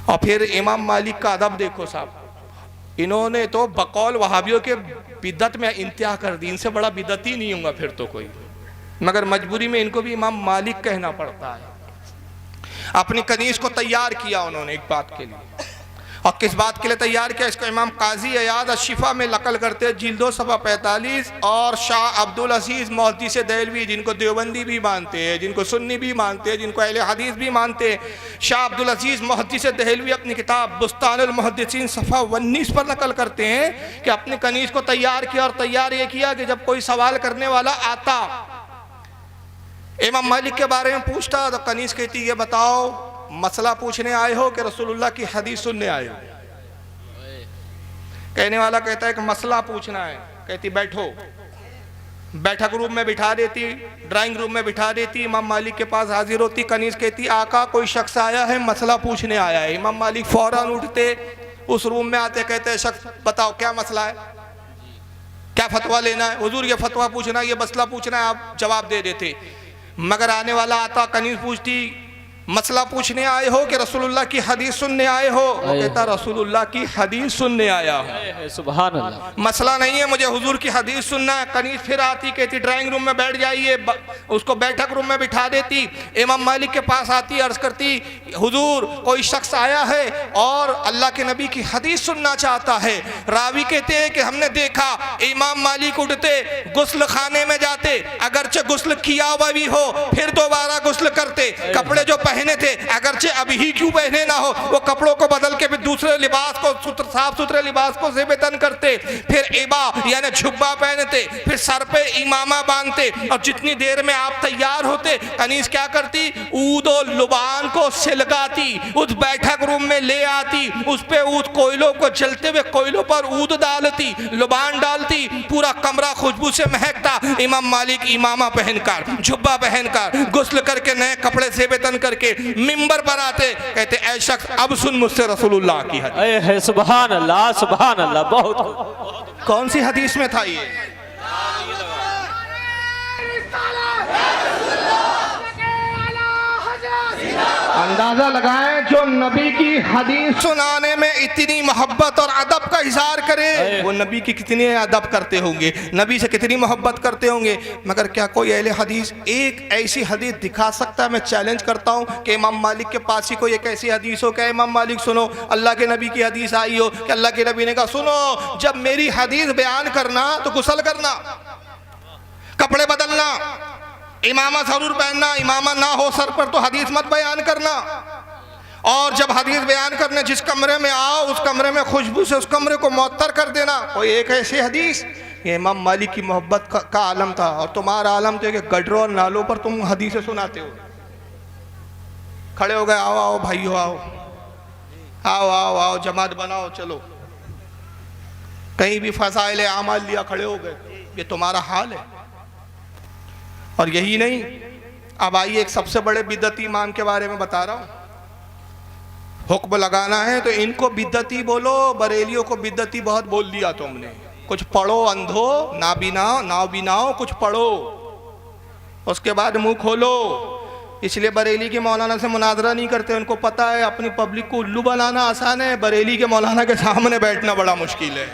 और फिर इमाम मालिक का अदब देखो साहब, इन्होंने तो बकौल वहाबियों के बिदत में इंतहा कर दी, इनसे बड़ा बिदती नहीं होगा फिर तो कोई, मगर मजबूरी में इनको भी इमाम मालिक कहना पड़ता है। अपनी कनीज को तैयार किया उन्होंने एक बात के लिए, और किस बात के लिए तैयार किया इसको इमाम काजी अयाद अशिफा में नकल करते हैं, जिल्दो सफ़ा 45। और शाह अब्दुल अजीज़ मुहद्दिस देहलवी, जिनको देवबंदी भी मानते हैं, जिनको सुन्नी भी मानते हैं, जिनको अहले हदीस भी मानते हैं, शाह अब्दुल अजीज़ मुहद्दिस देहलवी अपनी किताब बुस्तानुल मुहद्दिसीन सफ़ा 19 पर नकल करते हैं कि अपनी कनीज को तैयार किया, और तैयार ये किया कि जब कोई सवाल करने वाला आता, इमाम मालिक के बारे में पूछता, तो कनीज कहती ये बताओ मसला पूछने आए हो कि रसूलुल्लाह की हदीस सुनने आए हो। कहने वाला कहता है कि मसला पूछना है। कहती बैठो, बैठक रूम में बिठा देती, ड्राइंग रूम में बिठा देती, इमाम मालिक के पास हाजिर होती। कनीज कहती आका कोई शख्स आया है, मसला पूछने आया है। इमाम मालिक फौरन उठते, उस रूम में आते, कहते शख्स बताओ क्या मसला है, क्या फतवा लेना है। हुजूर ये फतवा पूछना है, ये मसला पूछना है, आप जवाब दे देते। मगर आने वाला आता, कनीज पूछती मसला पूछने आए हो कि रसूलुल्लाह की हदीस सुनने आए हो। वो कहता रसूलुल्लाह की हदीस सुनने आया हूँ, सुभान अल्लाह, मसला नहीं है, मुझे हुजूर की हदीस सुनना है। कनीज फिर आती, कहती ड्राइंग रूम में बैठ जाइए, उसको बैठक रूम में बिठा देती। इमाम मालिक के पास आती, अर्ज करती हुजूर कोई शख्स आया है और अल्लाह के नबी की हदीस सुनना चाहता है। रावी कहते हैं कि हमने देखा इमाम मालिक उठते, गुस्ल खाने में जाते, अगरचे गुस्ल किया हुआ भी हो फिर दोबारा गुस्ल करते, कपड़े जो पहने थे अगरचे अभी ही क्यों पहने ना हो, वो कपड़ों को बदल के फिर दूसरे लिबास को, साफ सुथरे लिबास को ज़ेबतन करते, फिर इबा यानी झुब्बा पहनते, फिर सर पे इमामा बांधते। और जितनी देर में आप तैयार होते, कनीज क्या करती, ऊद और लुबान को सिलगाती, उस बैठक रूम में ले आती, उस पे ऊद कोयलों को जलते हुए कोयलों पर ऊद डालती, लुबान डालती, पूरा कमरा खुशबू से महकता। इमाम मालिक इमामा पहनकर, झुब्बा पहनकर, गुस्ल करके, नए कपड़े ज़ेबतन करके मिंबर पर आते, कहते ऐ शख्स अब सुन मुझसे रसूलुल्लाह की हदीस। है सुभान अल्लाह, सुभान अल्लाह। बहुत कौन सी हदीस में था ये? अंदाजा लगाएं जो नबी की हदीस सुनाने में इतनी मोहब्बत और अदब का इजहार करे, वो नबी की कितनी अदब करते होंगे, नबी से कितनी मोहब्बत करते होंगे। मगर क्या कोई अहले हदीस एक ऐसी हदीस दिखा सकता है? मैं चैलेंज करता हूँ कि इमाम मालिक के पास ही कोई एक ऐसी हदीस हो, क्या इमाम मालिक सुनो अल्लाह के नबी की हदीस आई हो कि अल्लाह के नबी ने कहा सुनो जब मेरी हदीस बयान करना तो गुस्ल करना, कपड़े बदलना, इमामा जरूर पहनना, इमामा ना हो सर पर तो हदीस मत बयान करना, और जब हदीस बयान करने जिस कमरे में आओ उस कमरे में खुशबू से उस कमरे को मुअत्तर कर देना। कोई एक ऐसी हदीस, ये इमाम मालिक की मोहब्बत का आलम था। और तुम्हारा आलम तो कि गडरों और नालों पर तुम हदीसें सुनाते हो। खड़े हो गए, आओ आओ भाइयों, आओ आओ आओ आओ, जमात बनाओ, चलो। कहीं भी फज़ाइल आमाल लिया, खड़े हो गए, ये तुम्हारा हाल है। और यही नहीं, अब आइए एक सबसे बड़े बिदती इमाम के बारे में बता रहा हूँ। हुक्म लगाना है तो इनको बिदती बोलो, बरेलियों को बिदती बहुत बोल दिया तुमने। कुछ पढ़ो अंधो, ना बिनाओ कुछ पढ़ो, उसके बाद मुंह खोलो। इसलिए बरेली के मौलाना से मुनाजरा नहीं करते, उनको पता है अपनी पब्लिक को उल्लू बनाना आसान है, बरेली के मौलाना के सामने बैठना बड़ा मुश्किल है,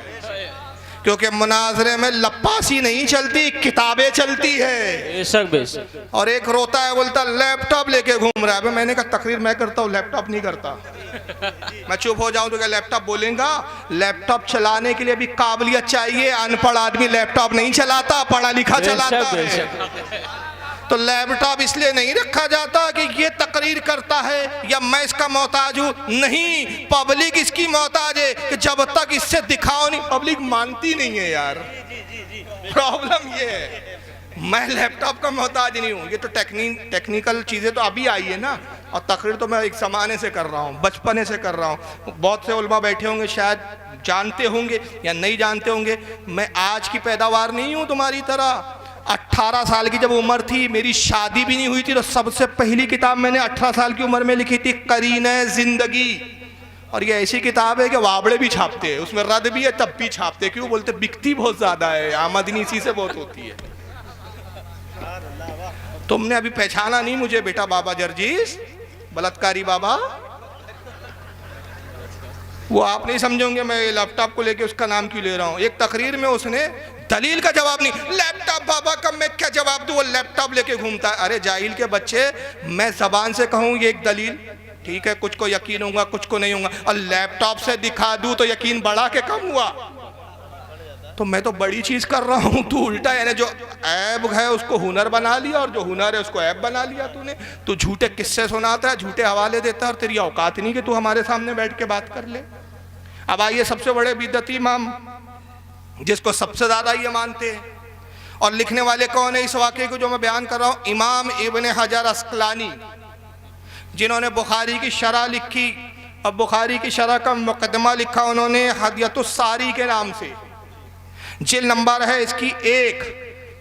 क्योंकि मुनाजरे में लप्पासी नहीं चलती, किताबें चलती है। बेशक बेशक। और एक रोता है, बोलता लैपटॉप लेके घूम रहा है। मैंने कहा तकरीर मैं करता हूँ, लैपटॉप नहीं करता। मैं चुप हो जाऊं तो क्या लैपटॉप बोलेगा? लैपटॉप चलाने के लिए भी काबिलियत चाहिए, अनपढ़ आदमी लैपटॉप नहीं चलाता, पढ़ा लिखा चलाता है। तो लैपटॉप इसलिए नहीं रखा जाता कि ये तकरीर करता है या मैं इसका मोहताज हूँ, नहीं, पब्लिक इसकी मोहताज है कि जब तक इससे दिखाओ नहीं, पब्लिक मानती नहीं है यार। प्रॉब्लम ये है, मैं लैपटॉप का मोहताज नहीं हूँ। ये तो टेक्निकल चीज़ें तो अभी आई है ना, और तकरीर तो मैं एक ज़माने से कर रहा हूँ, बचपने से कर रहा हूँ। बहुत से उलमा बैठे होंगे शायद जानते होंगे या नहीं जानते होंगे, मैं आज की पैदावार नहीं हूँ तुम्हारी तरह। 18 साल की जब उम्र थी, मेरी शादी भी नहीं हुई थी, तो सबसे पहली किताब मैंने 18 साल की उम्र में लिखी थी, करीने जिंदगी। और ये ऐसी किताब है कि वाबड़े भी छापते हैं, उसमें रद भी है तब भी छापते। क्यों बोलते? बिकती बहुत ज़्यादा है, आमदनी इसी से बहुत होती है। तुमने अभी पहचाना नहीं मुझे बेटा, बाबा जर्जीस बलात्कारी बाबा, वो आप नहीं समझोगे मैं लैपटॉप को लेके उसका नाम क्यों ले रहा हूँ। एक तकरीर में उसने दलील का जवाब नहीं, लैपटॉप बाबा का मैं क्या जवाब दूँ, वो लैपटॉप लेके घूमता है। अरे जाहिल के बच्चे, मैं जबान से कहूँ ये एक दलील ठीक है, कुछ को यकीन होगा कुछ को नहीं होगा, और लैपटॉप से दिखा दूँ तो यकीन बढ़ा के कम हुआ। तो मैं तो बड़ी चीज कर रहा हूँ, तू उल्टा, यानी जो ऐब है उसको हुनर बना लिया और जो हुनर है उसको ऐब बना लिया तूने। तू झूठे किस्से सुनाता है, झूठे हवाले देता है, और तेरी औकात नहीं कि तू हमारे सामने बैठ के बात कर ले। अब आइए सबसे बड़े बिदअती इमाम, जिसको सबसे ज़्यादा ये मानते हैं, और लिखने वाले कौन है इस वाक़े को जो मैं बयान कर रहा हूँ? इमाम इब्न हजर अस्कलानी, जिन्होंने बुखारी की शरह लिखी। अब बुखारी की शरह का मुकदमा लिखा उन्होंने हदियतुस सारी के नाम से। जिल नंबर है इसकी 1,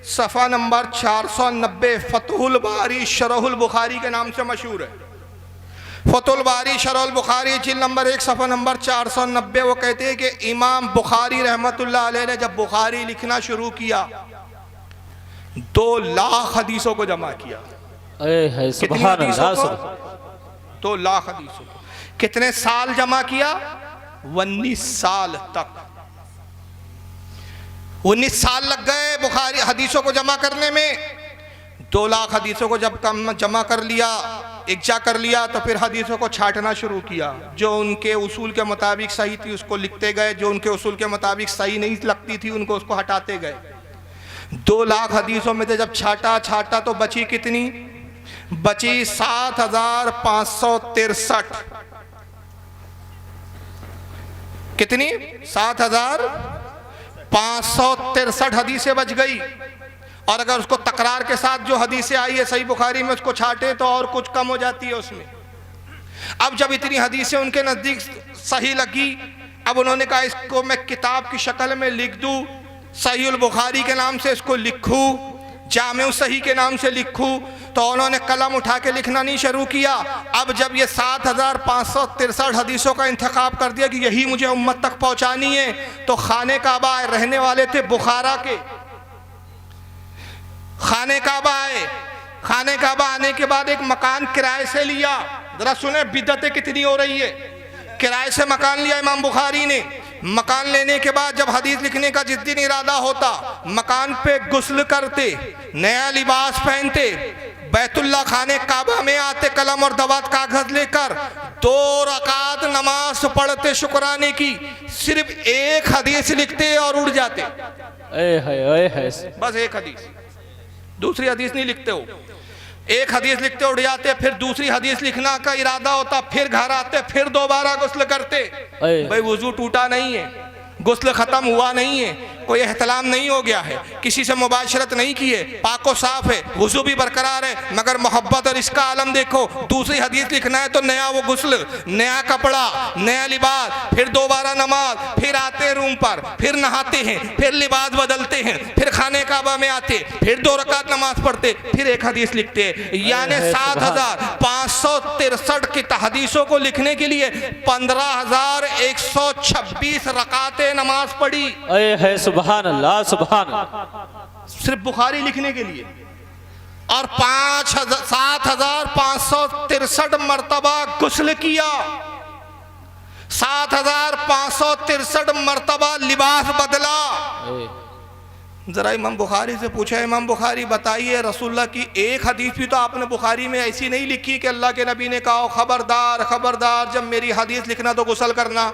सफ़ा नंबर 490, फतहुल बारी शरहुल बुखारी के नाम से मशहूर है। फतहुल बारी शरहुल बुखारी, जिल नंबर 1, सफ़ा नंबर 490। वो कहते हैं कि इमाम बुखारी रहमतुल्लाह अलैह ने जब बुखारी लिखना शुरू किया, 2 लाख हदीसों को जमा किया। सुभान अल्लाह, 2 लाख हदीसों को कितने साल जमा किया? 19 साल तक। 19 साल लग गए बुखारी हदीसों को जमा करने में। 2 लाख हदीसों को जब कम जमा कर लिया, इकट्ठा कर लिया, तो फिर हदीसों को छांटना शुरू किया। जो उनके उसूल के मुताबिक सही थी उसको लिखते गए, जो उनके उसूल के मुताबिक सही नहीं लगती थी उनको उसको हटाते गए। 2 लाख हदीसों में से जब छाटा तो बची कितनी? बची 7,563। कितनी? 7,563 हदीसें बच गई। और अगर उसको तकरार के साथ जो हदीसें आई है सही बुखारी में उसको छाटे तो और कुछ कम हो जाती है उसमें। अब जब इतनी हदीसें उनके नज़दीक सही लगी, अब उन्होंने कहा इसको मैं किताब की शक्ल में लिख दूँ, सहीहुल बुखारी के नाम से इसको लिखूँ, जामे सही के नाम से लिखूँ। तो उन्होंने कलम उठा के लिखना नहीं शुरू किया। अब जब ये 7,563 हदीसों का इंतखाब कर दिया कि यही मुझे उम्मत तक पहुँचानी है, तो खाने काबा रहने वाले थे बुखारा के, खाने काबा आए। खाने काबा आने के बाद एक मकान किराए से लिया। जरा सुने बिदअतें कितनी हो रही है। किराए से मकान लिया इमाम बुखारी ने। मकान लेने के बाद जब हदीस लिखने का जिस दिन इरादा होता, मकान पे गुस्ल करते, नया लिबास पहनते, बैतुल्ला खाने काबा में आते, कलम और दवात कागज लेकर 2 रकात नमाज पढ़ते शुक्राने की, सिर्फ एक हदीस लिखते और उड़ जाते। बस एक हदीस, दूसरी हदीस नहीं लिखते हो। एक हदीस लिखते उड़ जाते, फिर दूसरी हदीस लिखना का इरादा होता, फिर घर आते, फिर दोबारा गुस्ल करते। भाई वुजू टूटा नहीं है, गुस्ल खत्म हुआ नहीं है, कोई एहतलाम नहीं हो गया है, किसी से मुबाशरत नहीं की है, पाको साफ है, वुजू भी बरकरार है, मगर मोहब्बत और इसका आलम देखो। दूसरी हदीस लिखना है तो नया वो गुस्ल, नया कपड़ा, नया लिबास, फिर दोबारा नमाज, फिर आते रूम पर, फिर नहाते हैं, फिर लिबास बदलते हैं, फिर खाने काबा में आते, फिर 2 रकात नमाज पढ़ते, फिर एक हदीस लिखते हैं। यानी 7,563 की हदीसों को लिखने के लिए 15,126 रकातें नमाज पढ़ी। सुभान अल्लाह, सुभान, सिर्फ बुखारी लिखने के लिए। और 7,563 मरतबा गुस्ल किया, 7,563 मरतबा लिबास बदला। जरा इमाम बुखारी से पूछा, इमाम बुखारी बताइए रसूलुल्लाह की एक हदीस भी तो आपने बुखारी में ऐसी नहीं लिखी कि अल्लाह के नबी ने कहा खबरदार खबरदार जब मेरी हदीस लिखना तो गुस्ल करना।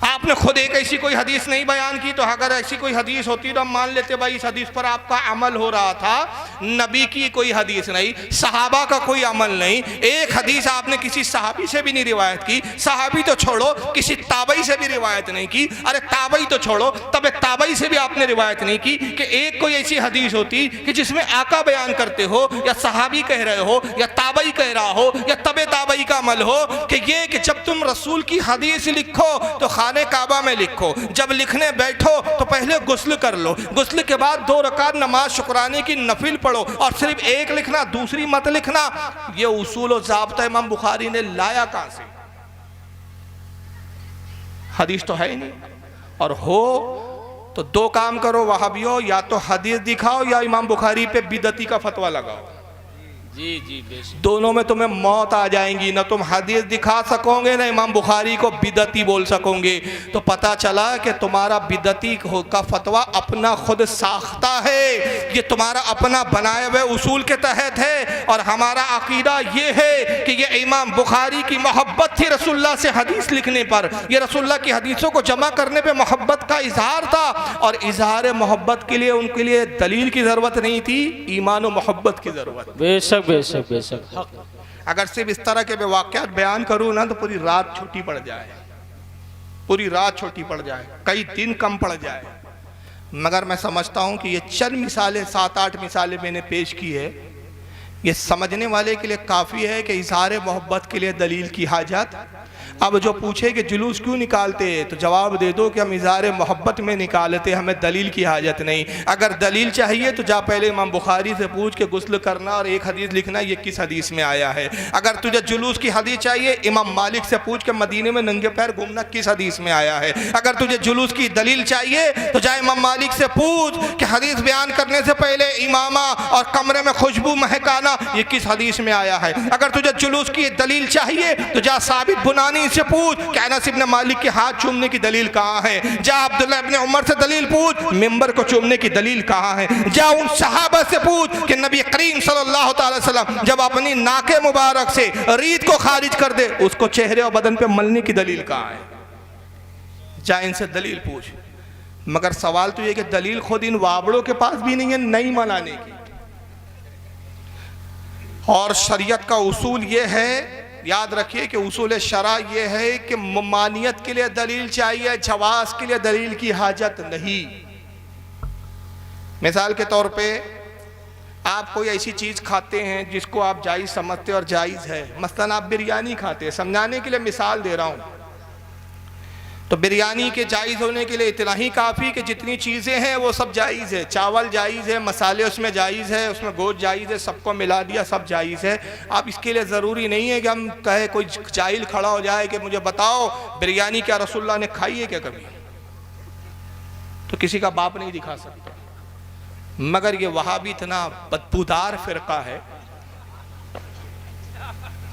आपने खुद एक ऐसी कोई हदीस नहीं बयान की, तो अगर ऐसी कोई हदीस होती तो हम मान लेते भाई इस हदीस पर आपका अमल हो रहा था। नबी की कोई हदीस नहीं, सहाबा का कोई अमल नहीं, एक हदीस आपने किसी सहाबी से भी नहीं रिवायत की, सहाबी तो छोड़ो किसी ताबई से भी रिवायत नहीं की, अरे ताबई तो छोड़ो तब ताबई से भी आपने रिवायत नहीं की कि एक कोई ऐसी हदीस होती कि जिसमें आका बयान करते हो या सहाबी कह रहे हो या ताबई कह रहा हो या तबे ताबई का अमल हो कि ये कि जब तुम रसूल की हदीस लिखो तो खाने काबा में लिखो, जब लिखने बैठो तो पहले गुस्ल कर लो, गुस्ल के बाद 2 रकात नमाज शुक्राने की नफिल पढ़ो, और सिर्फ एक लिखना दूसरी मत लिखना। ये उसूल और ज़ाब्ता इमाम बुखारी ने लाया कहां से? हदीस तो है ही नहीं, और हो तो 2 काम करो वहाबियो, या तो हदीस दिखाओ या इमाम बुखारी पे बिदती का फतवा लगाओ। जी जी बेशक। दोनों में तुम्हें मौत आ जाएंगी, ना तुम हदीस दिखा सकोगे ना इमाम बुखारी को बिदती बोल सकोगे। तो पता चला कि तुम्हारा बिदती का फतवा अपना खुद साख्ता है, ये तुम्हारा अपना बनाए हुए उसूल के तहत है, और हमारा अकीदा ये है कि ये इमाम बुखारी की मोहब्बत थी रसूलुल्लाह से हदीस लिखने पर, ये रसूलुल्लाह की हदीसों को जमा करने पर मोहब्बत का इजहार था, और इजहार मोहब्बत के लिए उनके लिए दलील की ज़रूरत नहीं थी, ईमान और मोहब्बत की ज़रूरत। बेशक बेशक बेशक हक। अगर सिर्फ इस तरह के वाक़यात बयान करूँ ना तो पूरी रात छोटी पड़ जाए, पूरी रात छोटी पड़ जाए, कई दिन कम पड़ जाए। मगर मैं समझता हूँ कि ये चंद मिसालें, 7-8 मिसालें मैंने पेश की है, ये समझने वाले के लिए काफ़ी है कि इज़हार मोहब्बत के लिए दलील की हाजत। अब जो पूछे कि जुलूस क्यों निकालते, तो जवाब दे दो कि हम इज़हार मोहब्बत में निकालते, हमें दलील की हाजत नहीं। अगर दलील चाहिए तो जा पहले इमाम बुखारी से पूछ के गुस्ल करना और एक हदीस लिखना ये किस हदीस में आया है। अगर तुझे जुलूस की हदीस चाहिए इमाम मालिक से पूछ के मदीने में नंगे पैर घूमना किस हदीस में आया है। अगर तुझे जुलूस की दलील चाहिए तो जा इमाम मालिक से पूछ कि हदीस बयान करने से पहले इमामा और कमरे में खुशबू महकाना ये किस हदीस में आया है। अगर तुझे जुलूस की दलील चाहिए तो जा साबित बुनानी से पूछ कि अनस इब्न मालिक के हाथ चूमने की दलील कहाँ है। जा अब्दुल्लाह इब्न उमर से दलील पूछ मिंबर को चूमने की दलील कहाँ है। जा उन सहाबा से पूछ कि नबी करीम सल्लल्लाहु अलैहि वसल्लम जब अपनी नाके मुबारक से रीत को खारिज कर दे उसको चेहरे और बदन पे मलने की दलील कहाँ है। जा इनसे दलील पूछ। मगर सवाल तो ये कि दलील खुद इन वाबड़ों के पास भी नहीं है नहीं मनाने की। और शरीयत का उसूल ये है, याद रखिए कि उसूल शरा ये है कि ममानियत के लिए दलील चाहिए, जवाज के लिए दलील की हाजत नहीं। मिसाल के तौर पे आप कोई ऐसी चीज़ खाते हैं जिसको आप जायज़ समझते और जायज़ है, मसलन आप बिरयानी खाते हैं, समझाने के लिए मिसाल दे रहा हूँ, तो बिरयानी के जायज़ होने के लिए इतना ही काफ़ी कि जितनी चीज़ें हैं वो सब जायज़ है। चावल जायज़ है, मसाले उसमें जायज़ है, उसमें गोश्त जायज़ है, सबको मिला दिया सब जायज़ है। अब इसके लिए ज़रूरी नहीं है कि हम कहे कोई जाहिल खड़ा हो जाए कि मुझे बताओ बिरयानी क्या रसूलुल्लाह ने खाई है क्या कभी, तो किसी का बाप नहीं दिखा सकता। मगर ये वहाबी इतना बदबूदार फ़िरका है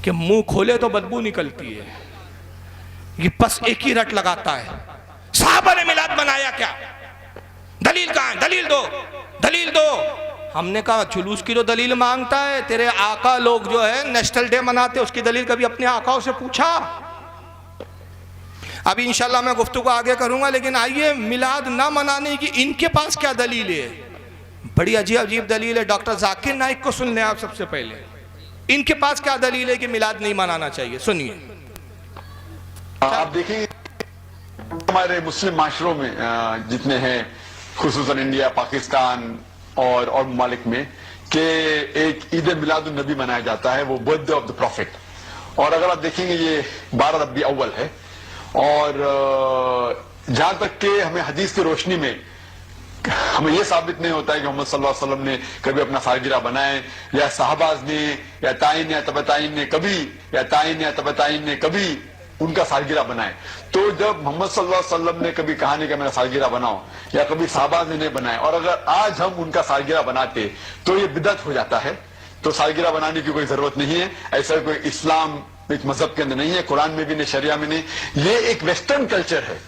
कि मुँह खोले तो बदबू निकलती है, ये बस एक ही रट लगाता है। साहबा ने मिलाद बनाया क्या, दलील कहाँ है, दलील दो दलील दो। हमने कहा जुलूस की जो दलील मांगता है, तेरे आका लोग जो है नेशनल डे मनाते उसकी दलील कभी अपने आकाओं से पूछा। अभी इंशाल्लाह मैं गुफ्तगू आगे करूंगा, लेकिन आइए मिलाद ना मनाने की इनके पास क्या दलील है। बड़ी अजीब अजीब दलील है। डॉक्टर जाकिर नाइक को सुन लें आप सबसे पहले, इनके पास क्या दलील है कि मिलाद नहीं मनाना चाहिए, सुनिए। आप देखेंगे हमारे मुस्लिम माशरों में जितने हैं, खुसूसन इंडिया, पाकिस्तान और ममालिक में, कि एक ईद मिलादुन नबी मनाया जाता है, वो बर्थडे ऑफ द प्रॉफिट। और अगर आप देखेंगे ये 12 रबी अव्वल है, और जहां तक कि हमें हदीस की रोशनी में हमें यह साबित नहीं होता है कि मोहम्मद सल्लल्लाहु अलैहि वसल्लम ने कभी अपना सालगिरह बनाए, या साहबाज ने या ताइन या तबताइन ने कभी, या ताइन या तबताइन ने कभी उनका सालगिरह बनाए। तो जब मोहम्मद सल्लल्लाहु अलैहि वसल्लम ने कभी कहा नहीं कि मेरा सालगिरह बनाओ, या कभी साहबा ने नहीं बनाए, और अगर आज हम उनका सालगिरह बनाते तो ये बिदअत हो जाता है। तो सालगिरह बनाने की कोई जरूरत नहीं है, ऐसा कोई इस्लाम एक मजहब के अंदर नहीं है, कुरान में भी नहीं, शरिया में नहीं। ये एक वेस्टर्न कल्चर है,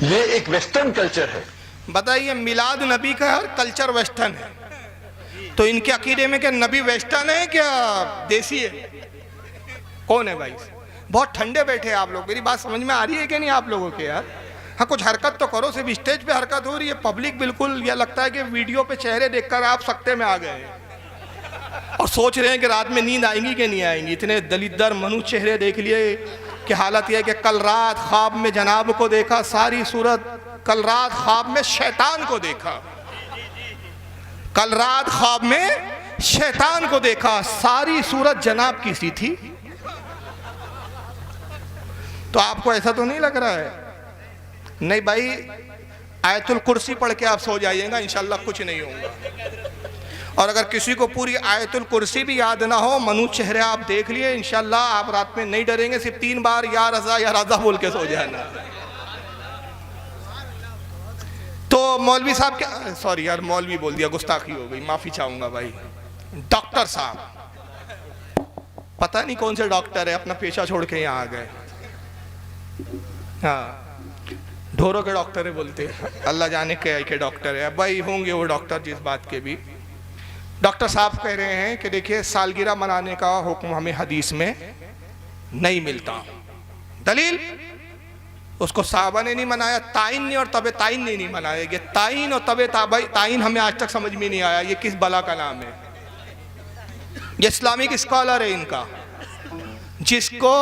ये एक वेस्टर्न कल्चर है। बताइए, मिलाद नबी का हर कल्चर वेस्टर्न है, तो इनके अकीदे में क्या नबी वेस्टर्न है क्या देसी है? कौन है भाई? बहुत ठंडे बैठे आप लोग, मेरी बात समझ में आ रही है कि नहीं आप लोगों के यार? हाँ कुछ हरकत तो करो, सिर्फ स्टेज पे हरकत हो रही है, पब्लिक बिल्कुल यह लगता है कि वीडियो पे चेहरे देखकर आप सकते में आ गए और सोच रहे हैं कि रात में नींद आएंगी कि नहीं आएंगी। इतने दलिद्दर मनुष्य चेहरे देख लिए कि हालत यह है कि कल रात ख्वाब में जनाब को देखा, सारी सूरत, कल रात ख्वाब में शैतान को देखा, कल रात ख्वाब में शैतान को देखा, सारी सूरत जनाब की सी थी। तो आपको ऐसा तो नहीं लग रहा है? नहीं भाई, आयतुल कुर्सी पढ़ के आप सो जाइएगा, इंशाल्लाह कुछ नहीं होगा। और अगर किसी को पूरी आयतुल कुर्सी भी याद ना हो, मनु चेहरे आप देख लिए, इंशाल्लाह आप रात में नहीं डरेंगे, सिर्फ 3 बार या रज़ा बोल के सो जाना। तो मौलवी साहब क्या, सॉरी यार मौलवी बोल दिया, गुस्ताखी हो गई, माफी चाहूंगा भाई। डॉक्टर साहब, पता नहीं कौन से डॉक्टर है, अपना पेशा छोड़ के यहाँ आ गए। हाँ, ढोरों के डॉक्टर है बोलते, अल्लाह जाने के डॉक्टर है भाई, होंगे वो डॉक्टर जिस बात के भी। डॉक्टर साहब कह रहे हैं कि देखिए सालगिरह मनाने का हुक्म हमें हदीस में नहीं मिलता। दलील, उसको साहबा ने नहीं मनाया, ताइन ने और तबे ताइन ने नहीं मनाया। ये ताइन और तबे ताइन हमें आज तक समझ में नहीं आया ये किस बला का नाम है। ये इस्लामिक स्कॉलर है इनका, जिसको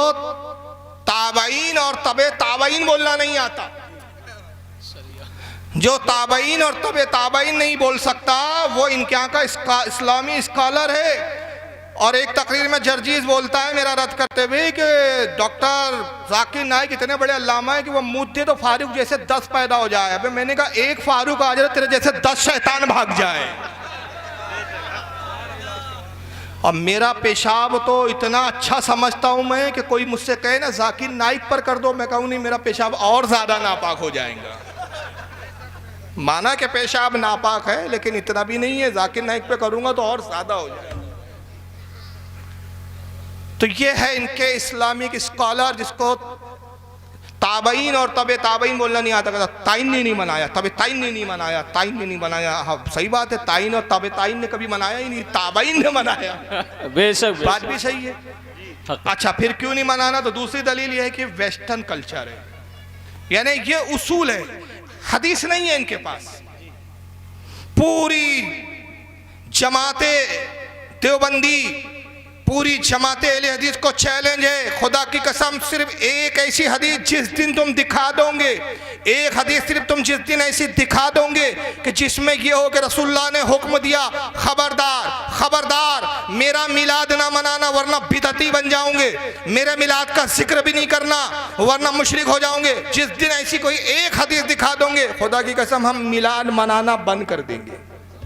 ताबईन और तबे ताबईन बोलना नहीं आता, जो ताबईन और तबे ताबईन नहीं बोल सकता, वो इनके यहाँ का इस्लामी स्कॉलर है। और एक तकरीर में जर्जीज बोलता है मेरा रद्द करते हुए कि डॉक्टर जाकिर नाइक इतने बड़े अल्लामा है कि वो मुद्दे तो फारूक जैसे 10 पैदा हो जाए। अबे मैंने कहा एक फारूक आ जाए तेरे जैसे 10 शैतान भाग जाए। और मेरा पेशाब तो इतना अच्छा समझता हूं मैं कि कोई मुझसे कहे ना जाकिर नाइक पर कर दो, मैं कहूँ नहीं, मेरा पेशाब और ज्यादा नापाक हो जाएगा। माना कि पेशाब नापाक है, लेकिन इतना भी नहीं है, जाकिर नाइक पे करूंगा तो और ज्यादा हो जाएगा। तो ये है इनके इस्लामिक स्कॉलर, जिसको ताबईन और तबे ताबईन बोलना नहीं आता, कहता ताइन ने नहीं मनाया, तबे ताइन ने नहीं मनाया, ताइन ने नहीं मनाया। हाँ सही बात है, ताइन और तबे ताइन ने कभी मनाया ही नहीं, ताबईन ने मनाया। बेशक बात भी सही है। अच्छा, फिर क्यों नहीं मनाना? तो दूसरी दलील यह है कि वेस्टर्न कल्चर है, यानी ये उसूल है, हदीस नहीं है इनके पास। पूरी जमाते देवबंदी, पूरी जमाते अहले हदीस को चैलेंज है, खुदा की कसम सिर्फ एक ऐसी हदीस जिस दिन तुम दिखा दोगे, एक हदीस सिर्फ तुम जिस दिन ऐसी दिखा दोगे कि जिसमें ये हो कि रसूलुल्लाह ने हुक्म दिया, खबरदार खबरदार मेरा मिलाद ना मनाना वरना बिदअती बन जाओगे, मेरे मिलाद का जिक्र भी नहीं करना वरना मुशरिक हो जाओगे। जिस दिन ऐसी कोई एक हदीस दिखा दोगे, खुदा की कसम हम मिलाद मनाना बंद कर देंगे।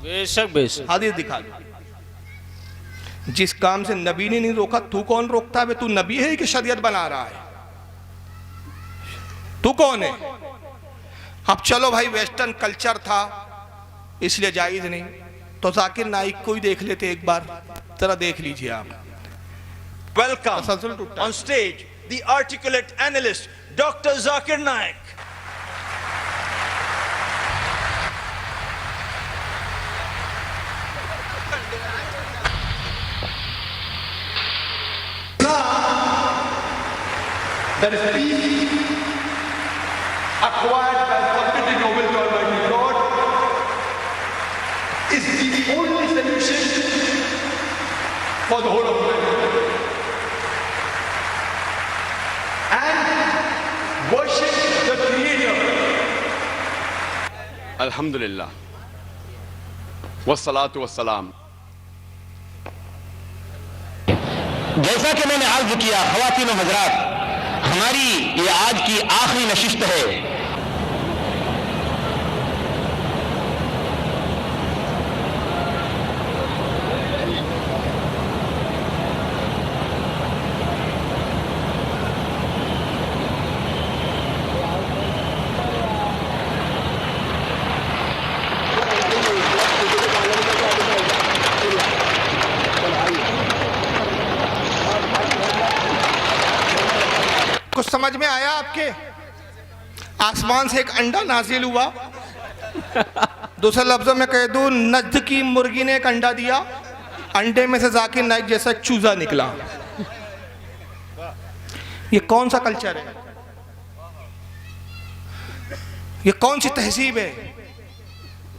बेशक बेशक हदीस दिखा दो। जिस काम से नबी ने नहीं रोका, तू कौन रोकता है? तू नबी है कि शरीयत बना रहा है? तू कौन है? अब चलो भाई, वेस्टर्न कल्चर था इसलिए जायज नहीं, तो जाकिर नाइक को ही देख लेते एक बार, जरा देख लीजिए आप। Welcome on stage the articulate analyst Dr. Zakir Naik. That is peace acquired by submitting your will to Almighty God is the only solution for the whole of humanity. And worship the Creator. Alhamdulillah. Wassalatu wassalam. जैसा कि मैंने अर्ज किया, ख़वातीन व हज़रात, हमारी ये आज की आखिरी नशिस्त है। कुछ समझ में आया आपके? आसमान से एक अंडा नाजिल हुआ, दूसरे लफ्जों में कह दूं नज्द की मुर्गी ने एक अंडा दिया, अंडे में से जाकिर नाइक जैसा एक चूजा निकला। ये कौन सा कल्चर है? ये कौन सी तहजीब है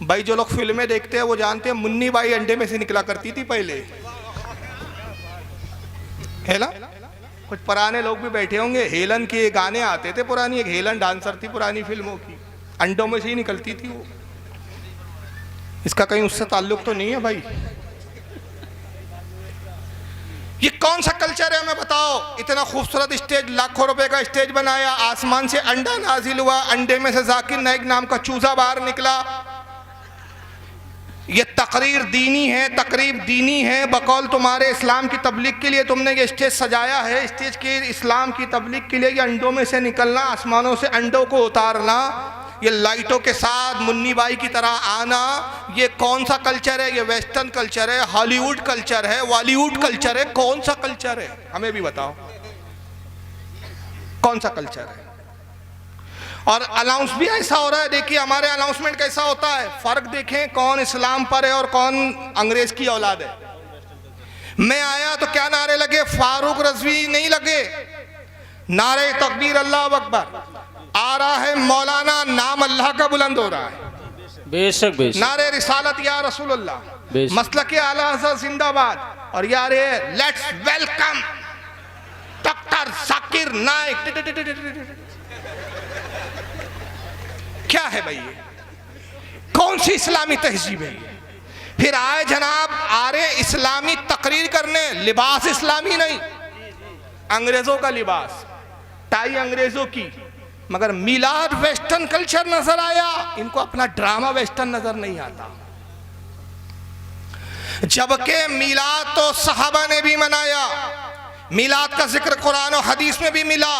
भाई? जो लोग फिल्में देखते हैं वो जानते हैं मुन्नी बाई अंडे में से निकला करती थी पहले, है ना? कुछ पुराने लोग भी बैठे होंगे, हेलन के गाने आते थे पुरानी, एक हेलन डांसर थी पुरानी फिल्मों की, अंडों में से ही निकलती थी वो। इसका कहीं उससे ताल्लुक तो नहीं है भाई? ये कौन सा कल्चर है हमें बताओ? इतना खूबसूरत स्टेज, लाखों रुपए का स्टेज बनाया, आसमान से अंडा नाजिल हुआ, अंडे में से जाकिर नाइक नाम का चूजा बाहर निकला। ये तकरीर दीनी है, तकरीब दीनी है, बकौल तुम्हारे इस्लाम की तबलीग के लिए तुमने ये स्टेज सजाया है। स्टेज के इस्लाम की तबलीग के लिए ये अंडों में से निकलना, आसमानों से अंडों को उतारना, ये लाइटों के साथ मुन्नी बाई की तरह आना, ये कौन सा कल्चर है? ये वेस्टर्न कल्चर है, हॉलीवुड कल्चर है, बॉलीवुड कल्चर है? कौन सा कल्चर है? हमें भी बताओ कौन सा कल्चर है? और अनाउंस भी ऐसा हो रहा है। देखिए हमारे अनाउंसमेंट कैसा होता है, फर्क देखें कौन इस्लाम पर है और कौन अंग्रेज की औलाद है। मैं आया तो क्या नारे लगे? फारूक रजवी नहीं लगे, नारे तकबीर अल्लाह अकबर। आ रहा है मौलाना, नाम अल्लाह का बुलंद हो रहा है। बेशक बेशक। नारे रिसालत या रसूलुल्लाह, मसलक आला हज़रत जिंदाबाद। और यार let's welcome doctor Zakir Naik. क्या है भाई ये? कौन सी इस्लामी तहजीब है ये? फिर आए जनाब आ रहे इस्लामी तकरीर करने, लिबास इस्लामी नहीं, अंग्रेजों का लिबास, टाई अंग्रेजों की, मगर मिलाद वेस्टर्न कल्चर नजर आया। इनको अपना ड्रामा वेस्टर्न नजर नहीं आता। जबकि मिलाद तो सहाबा ने भी मनाया, मिलाद का जिक्र कुरान और हदीस में भी मिला,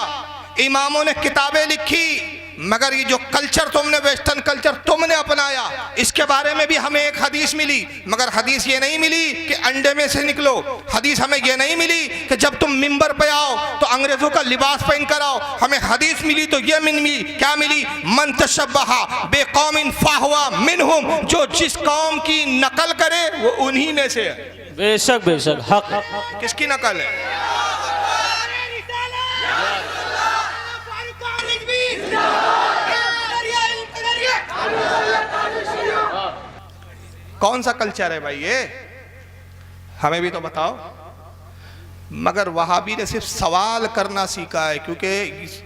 इमामों ने किताबें लिखी, मगर ये जो कल्चर तुमने, वेस्टर्न कल्चर तुमने अपनाया, इसके बारे में भी हमें एक हदीस मिली, मगर हदीस ये नहीं मिली कि अंडे में से निकलो। हदीस हमें ये नहीं मिली कि जब तुम मिंबर पे आओ तो अंग्रेजों का लिबास पहन कर आओ। हमें हदीस मिली तो ये मिली, क्या मिली? मन तशब्बहा बेकौमिन फाहुवा मिनहुम, जो जिस कौम की नकल करे वो उन्हीं में से है। बेशक बेशक, हक। किसकी नकल है? कौन सा कल्चर है भाई ये? हमें भी तो बताओ। मगर वहाबी ने सिर्फ सवाल करना सीखा है, क्योंकि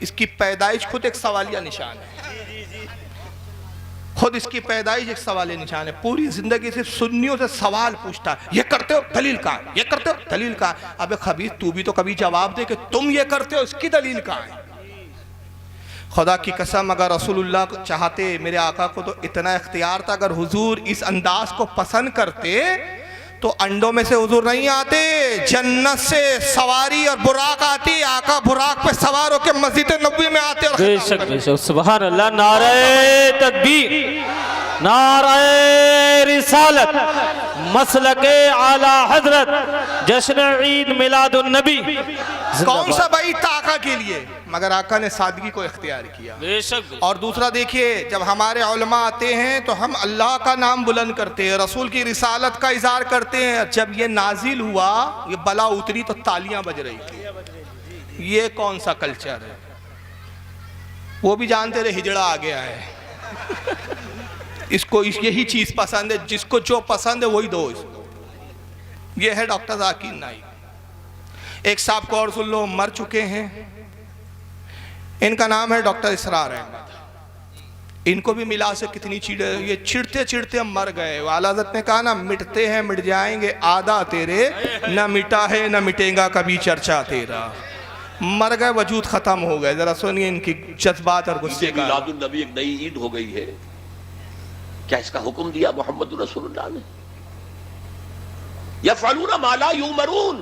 इसकी पैदाइश खुद एक सवालिया निशान है। खुद इसकी पैदाइश एक सवालिया निशान है। पूरी जिंदगी सिर्फ सुन्नियों से सवाल पूछता है, ये करते हो दलील का, ये करते हो दलील का। अबे खबीर तू भी तो कभी जवाब दे कि तुम ये करते हो, इसकी दलील का है। खुदा की कसम अगर रसूलुल्लाह चाहते, मेरे आका को तो इतना इख्तियार था, अगर हुजूर इस अंदाज को पसंद करते तो अंडों में से हुजूर नहीं आते, जन्नत से सवारी और बुराक आती, आका बुराक पे सवार होकर मस्जिद नबवी में आते। और बेशक बेशक, सुभान अल्लाह। नारे तकबीर, नारे रिसालत, मसलके आला हजरत, जश्न ईद मिलादुन नबी। कौन सा भाई आका के लिए, मगर आका ने सादगी को इख्तियार किया। बेशक। और दूसरा देखिए, जब हमारे उलमा आते हैं तो हम अल्लाह का नाम बुलंद करते हैं, रसूल की रिसालत का इज़हार करते हैं। जब ये नाजिल हुआ, ये बला उतरी तो तालियां बज रही थी। ये कौन सा कल्चर है? वो भी जानते रहे हिजड़ा आ गया है। इसको यही चीज पसंद है, जिसको जो पसंद है वही दो इसको। ये है डॉक्टर जाकिर नाइक। एक साहब को और सुन लो, मर चुके हैं, इनका नाम है डॉक्टर इसरार अहमद। इनको भी मिला से कितनी चीड़े, ये चिढ़ते चिढ़ते हम मर गए। आला हज़रत ने कहा ना, मिटते हैं मिट जाएंगे आदा तेरे, न मिटा है न मिटेगा कभी चर्चा तेरा। मर गए, वजूद खत्म हो गए। जरा सुनिए इनकी जज्बात और गुस्से का। मिलादुन नबी एक नई ईद हो गई है, क्या इसका हुक्म दिया मोहम्मद रसूलुल्लाह ने? यफ़अलूना मा ला युमरून,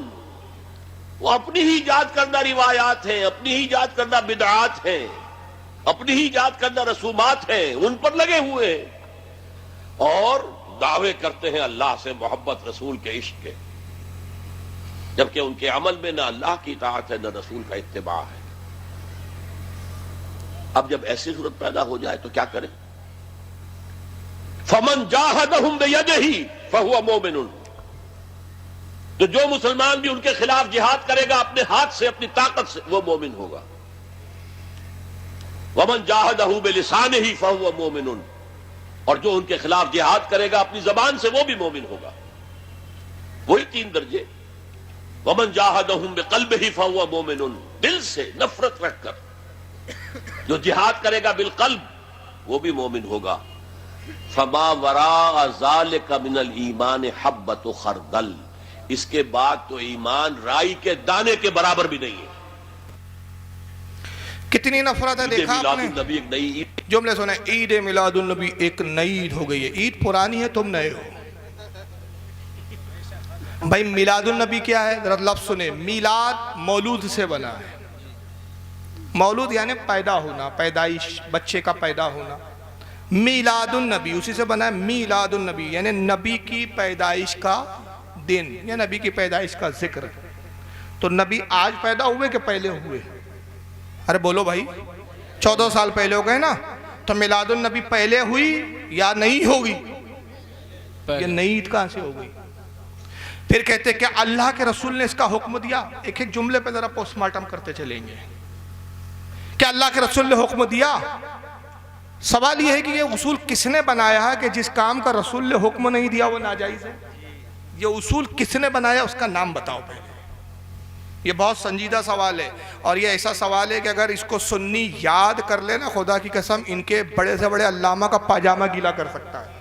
वो अपनी ही इजाद करना रिवायात हैं, अपनी ही इजाद करना बिदआत हैं, अपनी ही इजाद करना रसूमात हैं, उन पर लगे हुए हैं और दावे करते हैं अल्लाह से मोहब्बत, रसूल के इश्क के, जबकि उनके अमल में न अल्लाह की इताअत है न रसूल का इत्तिबा है। अब जब ऐसी सूरत पैदा हो जाए तो क्या करें? फमन जाहदहुम बियदिही फहुवा मोमिनुन, तो जो मुसलमान भी उनके खिलाफ जिहाद करेगा अपने हाथ से, अपनी ताकत से, वो मोमिन होगा। वमन जाहदहु बिलिसानिही फहुव मोमिनुन, और जो उनके खिलाफ जिहाद करेगा अपनी जबान से वो भी मोमिन होगा। वही 3 दर्जे। वमन जाहदहुम बिक़ल्बिही फहुव मोमिनुन, दिल से नफरत रखकर जो जिहाद करेगा बिलक़ल्ब वो भी मोमिन होगा। फमा वरा ज़ालिका मिनल ईमान हब्बतु खरदल, इसके बाद तो ईमान राई के दाने के बराबर भी नहीं है। कितनी नफरत है देखा आपने। नबी एक नई ईद, जुमले सुने, ईद मिलादुन नबी एक नई ईद हो गई है। ईद पुरानी है, तुम नए हो भाई। मिलादुन नबी क्या है, जरा लफ्ज सुने। मिलाद मौलूद से बना है। मौलूद यानी पैदा होना, पैदाइश, बच्चे का पैदा होना। मिलादुन नबी उसी से बना है। मिलादुन नबी यानी नबी की पैदाइश का दिन या नबी की पैदाइश का जिक्र। तो नबी आज पैदा हुए कि पहले हुए? अरे बोलो भाई, 14 साल पहले हो गए ना। तो मिलादुन नबी पहले हुई या नहीं होगी? ये नई ईद कहां से हो गई? फिर कहते कि अल्लाह के रसूल ने इसका हुक्म दिया। एक एक जुमले पे जरा पोस्टमार्टम करते चलेंगे। क्या अल्लाह के रसूल ने हुक्म दिया? सवाल यह है कि ये उसूल किसने बनाया है कि जिस काम का रसूल ने हुक्म नहीं दिया वो नाजायज है? ये उसूल किसने बनाया, उसका नाम बताओ पहले। ये बहुत संजीदा सवाल है, और ये ऐसा सवाल है कि अगर इसको सुन्नी याद कर ले ना, खुदा की कसम इनके बड़े से बड़े अल्लामा का पाजामा गीला कर सकता है।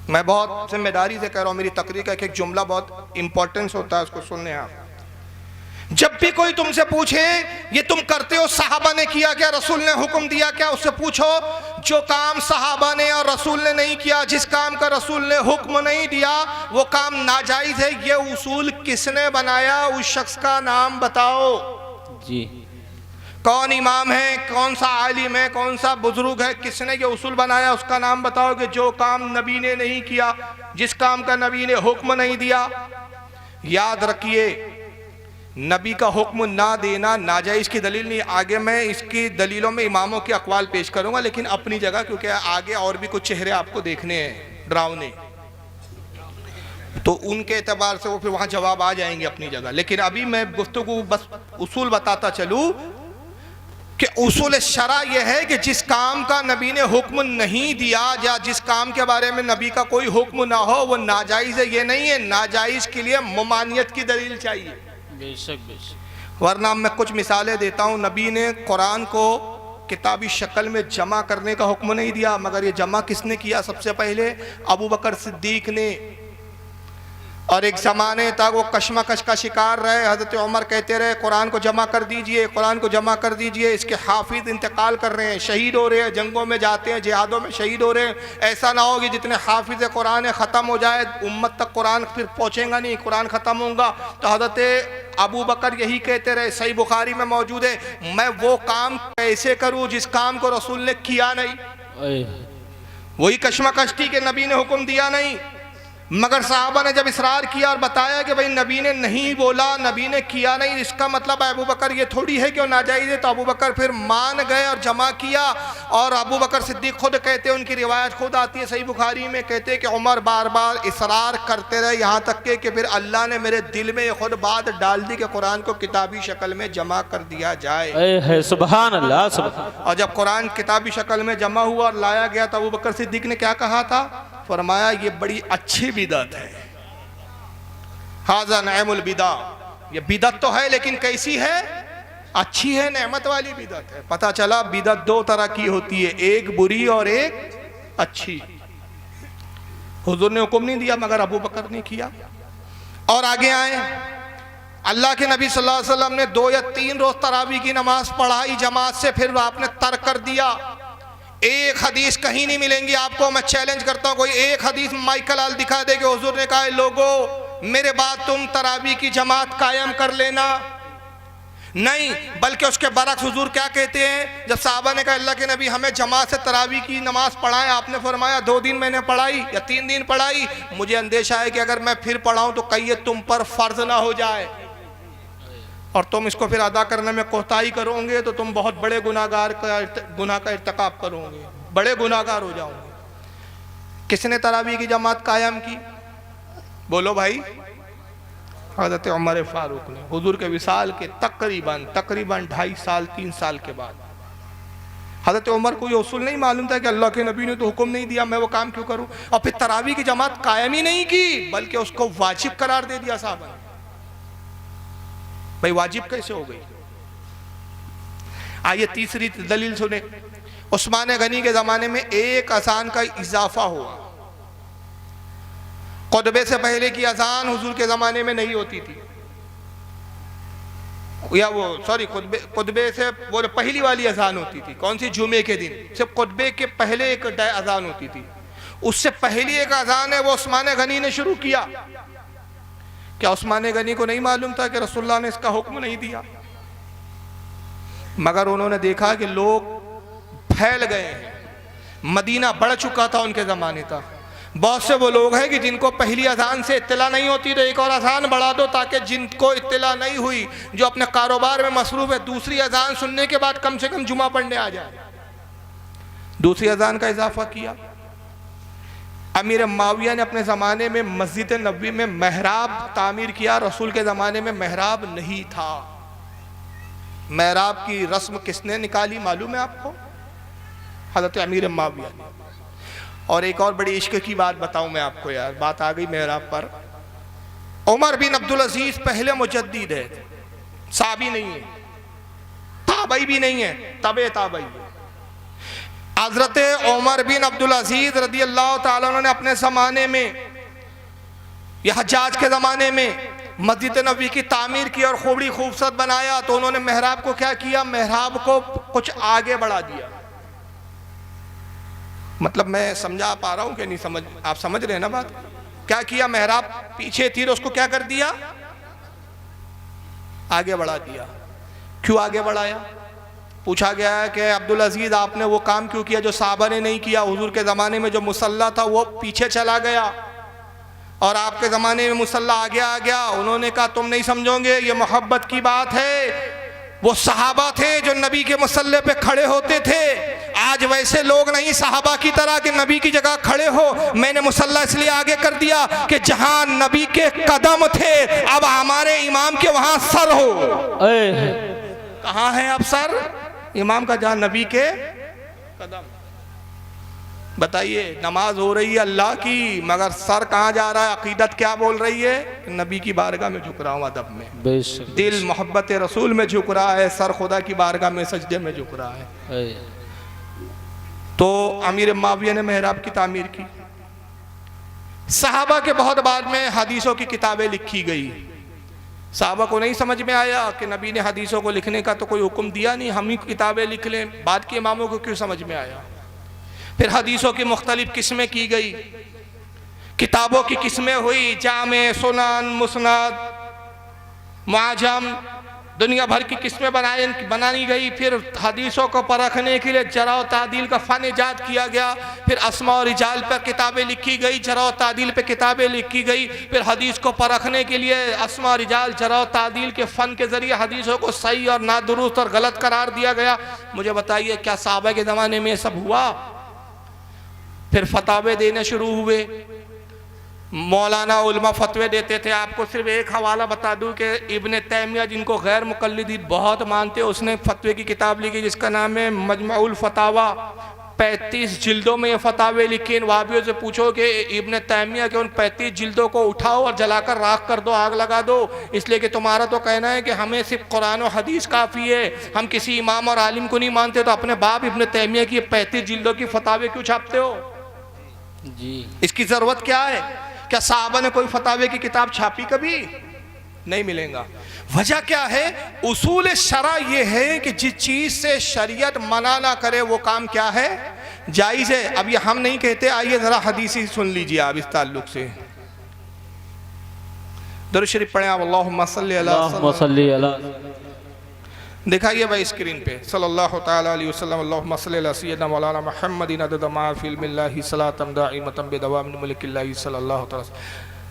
मैं बहुत जिम्मेदारी से कह रहा हूँ, मेरी तकरीर का एक एक जुमला बहुत इंपॉर्टेंस होता है, उसको सुनने आप। जब भी कोई तुमसे पूछे ये तुम करते हो, सहाबा ने किया क्या, रसूल ने हुक्म दिया क्या, उससे पूछो जो काम सहाबा ने और रसूल ने नहीं किया, जिस काम का रसूल ने हुक्म नहीं दिया वो काम नाजायज है। ये उसूल किसने बनाया, उस शख्स का नाम बताओ जी। कौन इमाम है, कौन सा आलिम है, कौन सा बुजुर्ग है, किसने ये उसूल बनाया, उसका नाम बताओ कि जो काम नबी ने नहीं किया, जिस काम का नबी ने हुक्म नहीं दिया। याद रखिए, नबी का हुक्म ना देना नाजायज़ की दलील नहीं। आगे मैं इसकी दलीलों में इमामों के अक़वाल पेश करूंगा, लेकिन अपनी जगह, क्योंकि आगे और भी कुछ चेहरे आपको देखने हैं डरावने, तो उनके एतबार से वो फिर वहाँ जवाब आ जाएंगे अपनी जगह। लेकिन अभी मैं गुफ्तगू बस उसूल बताता चलूँ कि उसूल शरा यह है कि जिस काम का नबी ने हुक्म नहीं दिया या जिस काम के बारे में नबी का कोई हुक्म ना हो वो नाजायज़ है। ये नहीं है, नाजायज़ के लिए ममानियत की दलील चाहिए। बेशक बेशक। वरना मैं कुछ मिसालें देता हूँ। नबी ने कुरान को किताबी शक्ल में जमा करने का हुक्म नहीं दिया, मगर ये जमा किसने किया? सबसे पहले अबू बकर सिद्दीक ने। और एक ज़माने तक वो कशमकश का शिकार रहे। हज़रत उमर कहते रहे कुरान को जमा कर दीजिए, कुरान को जमा कर दीजिए। इसके हाफिज़ इंतकाल कर रहे हैं, शहीद हो रहे हैं, जंगों में जाते हैं, जिहादों में शहीद हो रहे हैं। ऐसा ना हो कि जितने हाफिज़ कुरान ख़त्म हो जाए उम्मत तक कुरान फिर पहुँचेगा नहीं, कुरान ख़त्म होगा। तो हज़रत अबू बकर यही कहते रहे, सही बुखारी में मौजूद है, मैं वो काम कैसे करूँ जिस काम को रसूल ने किया नहीं। वही कशमकश थी कि नबी ने हुक्म दिया नहीं, मगर साहबा ने जब इसरार किया और बताया कि भाई नबी ने नहीं बोला, नबी ने किया नहीं, इसका मतलब अबू बकर ये थोड़ी है कि वो नाजायज़ है। तो अबू बकर फिर मान गए और जमा किया। और अबू बकर सिद्दीक खुद कहते हैं, उनकी रिवायत खुद आती है सही बुखारी में, कहते हैं कि उमर बार बार इसरार करते रहे, यहाँ तक कि फिर अल्लाह ने मेरे दिल में खुद बात डाल दी कि कुरान को किताबी शक्ल में जमा कर दिया जाए। सुभान अल्लाह, सुभान। और जब कुरान किताबी शक्ल में जमा हुआ और लाया गया तो अबू बकर सिद्दीक ने क्या कहा था? फरमाया ये बड़ी अच्छी बिदअत है, हाज़ा नअमुल बिदा। ये बिदअत तो है लेकिन कैसी है? अच्छी है, नेमत वाली बिदअत है। पता चला बिदअत दो तरह की होती है, एक बुरी और एक अच्छी। हुजूर ने हुक्म नहीं दिया मगर अबू बकर ने किया। और आगे आए, अल्लाह के नबी सल्लल्लाहु अलैहि वसल्लम ने 2 या 3 रोज तरावी की नमाज पढ़ाई जमात से, फिर आपने तर्क कर दिया। एक हदीस कहीं नहीं मिलेंगी आपको, मैं चैलेंज करता हूँ, कोई एक हदीस माइकल आल दिखा दे कि हुजूर ने कहा लोगों मेरे बाद तुम तरावी की जमात कायम कर लेना। नहीं, बल्कि उसके बरक्स हुजूर क्या कहते हैं, जब साहबा ने कहा अल्लाह के नबी हमें जमात से तरावी की नमाज पढ़ाएं, आपने फरमाया 2 दिन मैंने पढ़ाई या 3 दिन पढ़ाई, मुझे अंदेशा है कि अगर मैं फिर पढ़ाऊँ तो कहीं ये तुम पर फर्ज ना हो जाए और तुम इसको फिर अदा करने में कोताही करोगे तो तुम बहुत बड़े गुनाह का इर्तिकाब करोगे, बड़े गुनाहगार हो जाओगे। किसने तरावी की जमात कायम की? बोलो भाई। हज़रत उमर फारूक ने, हुजूर के विसाल के तकरीबन 2.5 साल 3 साल के बाद। हज़रत उमर को ये उसूल नहीं मालूम था कि अल्लाह के नबी ने तो हुक्म नहीं दिया, मैं वो काम क्यों करूं? और फिर तरावी की जमात कायम ही नहीं की, बल्कि उसको वाजिब करार दे दिया साहब ने। भाई वाजिब कैसे हो गई? आइए तीसरी दलील सुने। उस्मान गनी के ज़माने में एक अजान का इजाफा हुआ। खुतबे से पहले की अजान हुजूर के ज़माने में नहीं होती थी, या वो सॉरी खुतबे से वो पहली वाली अजान होती थी। कौन सी? जुमे के दिन सिर्फ खुतबे के पहले एक अजान होती थी। उससे पहली एक अजान है वो उस्मान गनी ने शुरू किया। क्या उस्मान गनी को नहीं मालूम था कि रसूलुल्लाह ने इसका हुक्म नहीं दिया? मगर उन्होंने देखा कि लोग फैल गए हैं, मदीना बढ़ चुका था उनके ज़माने तक। बहुत से वो लोग हैं कि जिनको पहली अजान से इत्तला नहीं होती, तो एक और अजान बढ़ा दो ताकि जिनको इत्तला नहीं हुई, जो अपने कारोबार में मसरूफ़ है, दूसरी अजान सुनने के बाद कम से कम जुमा पढ़ने आ जाए। दूसरी अजान का इजाफा किया। अमीर माविया ने अपने ज़माने में मस्जिद नबवी में महराब तामीर किया। रसूल के ज़माने में महराब नहीं था। महराब की रस्म किसने निकाली मालूम है आपको? हज़रत अमीर माविया ने। और एक और बड़ी इश्क की बात बताऊं मैं आपको, यार बात आ गई महराब पर। उमर बिन अब्दुल अजीज पहले मुजद्दिद है, साबी नहीं है, ताबई भी नहीं है, तबे ताबई है। हजरत उमर बिन अब्दुल अजीज रदी अल्लाह ताला अन्हु ने अपने ज़माने में या हज्जाज के ज़माने में मस्जिद नबवी की तामीर की और खूबड़ी खूबसूरत बनाया। तो उन्होंने महराब को क्या किया? महराब को कुछ आगे बढ़ा दिया। मतलब मैं समझा पा रहा हूं कि नहीं समझ? आप समझ रहे हैं ना बात? क्या किया? महराब पीछे थी, उसको क्या कर दिया? आगे बढ़ा दिया। क्यों आगे बढ़ाया? पूछा गया है कि अब्दुल अजीज आपने वो काम क्यों किया जो साहबा ने नहीं किया? हुजूर के ज़माने में जो मुसल्ला था वो पीछे चला गया और आपके ज़माने में मुसल्ला आगे आ गया। उन्होंने कहा तुम नहीं समझोगे, ये मोहब्बत की बात है। वो सहाबा थे जो नबी के मुसल्ले पे खड़े होते थे। आज वैसे लोग नहीं सहाबा की तरह कि नबी की जगह खड़े हो। मैंने मुसल्ला इसलिए आगे कर दिया कि जहां नबी के कदम थे अब हमारे इमाम के वहां सर हो। कहाँ है अब सर? इमाम का जहां नबी के कदम। बताइए, नमाज हो रही है अल्लाह की, मगर सर कहाँ जा रहा है? अकीदत क्या बोल रही है? नबी की बारगाह में झुक रहा हूँ अदब में। दिल मोहब्बत रसूल में झुक रहा है, सर खुदा की बारगाह में सजदे में झुक रहा है। तो अमीर माविया ने महराब की तामीर की। सहाबा के बहुत बाद में हदीसों की किताबें लिखी गई। सहाबा को नहीं समझ में आया कि नबी ने हदीसों को लिखने का तो कोई हुक्म दिया नहीं, हम ही किताबें लिख लें। बाद के इमामों को क्यों समझ में आया? फिर हदीसों की मुख्तलिफ किस्में की गई, किताबों की किस्में हुई, जामे, सुनान, मुस्नद, मुआजम, दुनिया भर की किस्में बनाई गई। फिर हदीसों को परखने के लिए जरा तादील का फ़न ईजाद किया गया। फिर अस्मा और रिजाल पर किताबें लिखी गई, जरा तादील पर किताबें लिखी गई। फिर हदीस को परखने के लिए अस्मा और रिजाल, जरा तादील के फ़न के ज़रिए हदीसों को सही और नादुरुस्त और गलत करार दिया गया। मुझे बताइए, क्या सहाबा के ज़माने में ये सब हुआ? फिर फतावे देने शुरू हुए। मौलाना उलमा फतवे देते थे। आपको सिर्फ एक हवाला बता दूं कि इब्न तैमिया, जिनको गैर मुकल्लिदीन बहुत मानते, उसने फतवे की किताब लिखी जिसका नाम है मजमुउल फतावा। 35 जिल्दों में ये फतावे लिखे। वहाबियों से पूछो कि इब्न तैमिया के उन 35 जिल्दों को उठाओ और जलाकर राख कर दो, आग लगा दो, इसलिए कि तुम्हारा तो कहना है कि हमें सिर्फ कुरान और हदीस काफ़ी है, हम किसी इमाम और आलिम को नहीं मानते। तो अपने बाप इब्न तैमिया की 35 जिल्दों की फतावे क्यों छापते हो जी? इसकी ज़रूरत क्या है? क्या साहबा ने कोई फतावे की किताब छापी? कभी नहीं मिलेगा। वजह क्या है? उसूल शरा ये है कि जिस चीज़ से शरीयत मना ना करे वो काम क्या है? जायज़ है। अब ये हम नहीं कहते। आइए ज़रा हदीस ही सुन लीजिए आप इस ताल्लुक से। दुरूद शरीफ पढ़ें आप। अल्लाहुम्मा सल्ली अला। दिखाइए भाई स्क्रीन पे। सल्लल्लाहु तआला अलैहि वसल्लम। अल्लाहुम्मा सल्ली अला सय्यिदना मौलाना मुहम्मदिन अदद मा फी इल्मिल्लाहि सलातम दाइमतम बिदवामिन मुल्किल्लाहि सल्लल्लाहु तआला।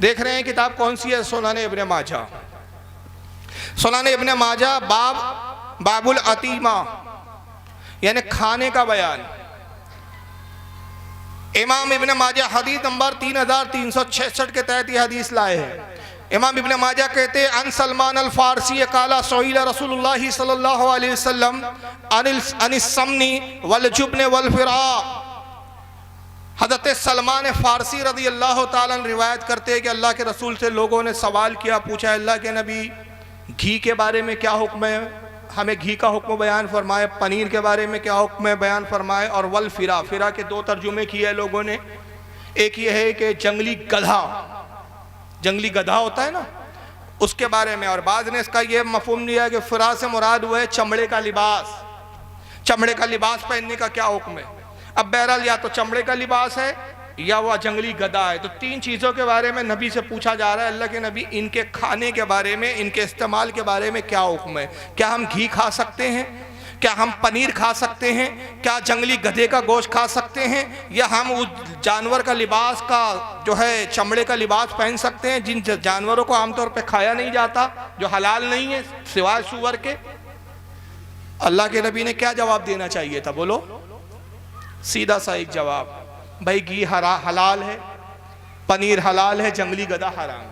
देख रहे हैं किताब कौन सी है? सुनान इब्न माजा। सुनान इब्न माजा बाबुल अतीमा, यानी खाने का बयान। इमाम इब्न माजा हदीस नंबर 3366 के तहत ये हदीस लाए हैं। इमाम इब्न माजा कहते हैं अन सलमान अल फारसी काला सोइला रसूलुल्लाह सल्लल्लाहु अलैहि वसल्लम अनिस समनी वल जुब्न वल फिरा। हज़रत सलमान फ़ारसी रज़ी अल्लाह ताला अन्हु रिवायत करते हैं कि अल्लाह के रसूल से लोगों ने सवाल किया, पूछा अल्लाह के नबी घी के बारे में क्या हुक्म है, हमें घी का हुक्म बयान फरमाए, पनीर के बारे में क्या हुक्म है बयान फरमाए, और वल फिरा, फिरा के दो तर्जुमे किए हैं लोगों ने। एक ये है कि जंगली गधा होता है ना, उसके बारे में, और बाद ने इसका ये मफहूम दिया कि फिरा से मुराद हुआ है चमड़े का लिबास, चमड़े का लिबास पहनने का क्या हुक्म है। अब बहरहाल या तो चमड़े का लिबास है या वह जंगली गधा है, तो तीन चीज़ों के बारे में नबी से पूछा जा रहा है, अल्लाह के नबी इनके खाने के बारे में, इनके इस्तेमाल के बारे में क्या हुक्म है। क्या हम घी खा सकते हैं, क्या हम पनीर खा सकते हैं, क्या जंगली गधे का गोश्त खा सकते हैं, या हम उस जानवर का लिबास का जो है चमड़े का लिबास पहन सकते हैं जिन जानवरों को आमतौर पर खाया नहीं जाता, जो हलाल नहीं है सिवाय सूअर के। अल्लाह के नबी ने क्या जवाब देना चाहिए था, बोलो? सीधा सा एक जवाब, भाई घी हलाल है, पनीर हलाल है, जंगली गधा हराम।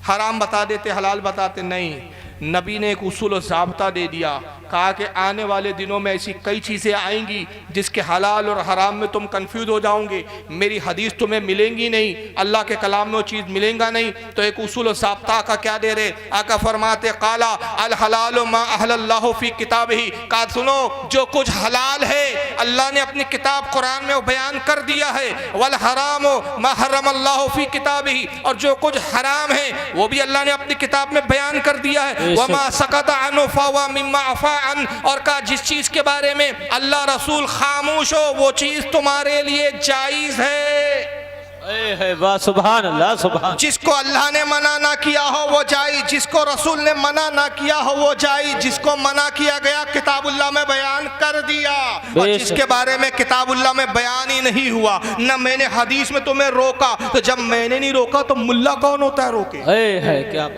हराम बता देते, हलाल बताते नहीं। नबी ने एक उसूल और ज़ाब्ता दे दिया, कहा कि आने वाले दिनों में ऐसी कई चीज़ें आएंगी जिसके हलाल और हराम में तुम कंफ्यूज हो जाओगे, मेरी हदीस तुम्हें मिलेंगी नहीं, अल्लाह के कलाम में वो चीज़ मिलेगा नहीं। तो एक उसूल और ज़ाब्ता का क्या दे रहे, आका फरमाते काला अल हलाल मा अहलल्लाहु फी किताब ही, कहा सुनो जो कुछ हलाल है अल्लाह ने अपनी किताब कुरान में बयान कर दिया है, वल हराम मा हर्रमल्लाहु फी किताब ही, और जो कुछ हराम है वो भी अल्लाह ने अपनी किताब में बयान कर दिया है। वमा सकता अनु फवा मिम्मा अफा अन, और कहा जिस चीज के बारे में अल्लाह रसूल खामोश हो वो चीज तुम्हारे लिए जायज है। वाह सुभान अल्लाह, सुभान। जिसको अल्लाह ने मना ना किया हो वो जायज, जिसको रसूल ने मना ना किया हो वो जायज, जिसको मना किया गया किताबुल्लाह में बयान कर दिया, और जिसके बारे में किताबुल्लाह में बयान ही नहीं हुआ, ना मैंने हदीस में तुम्हें रोका, तो जब मैंने नहीं रोका तो मुल्ला कौन होता है रोके? है क्या?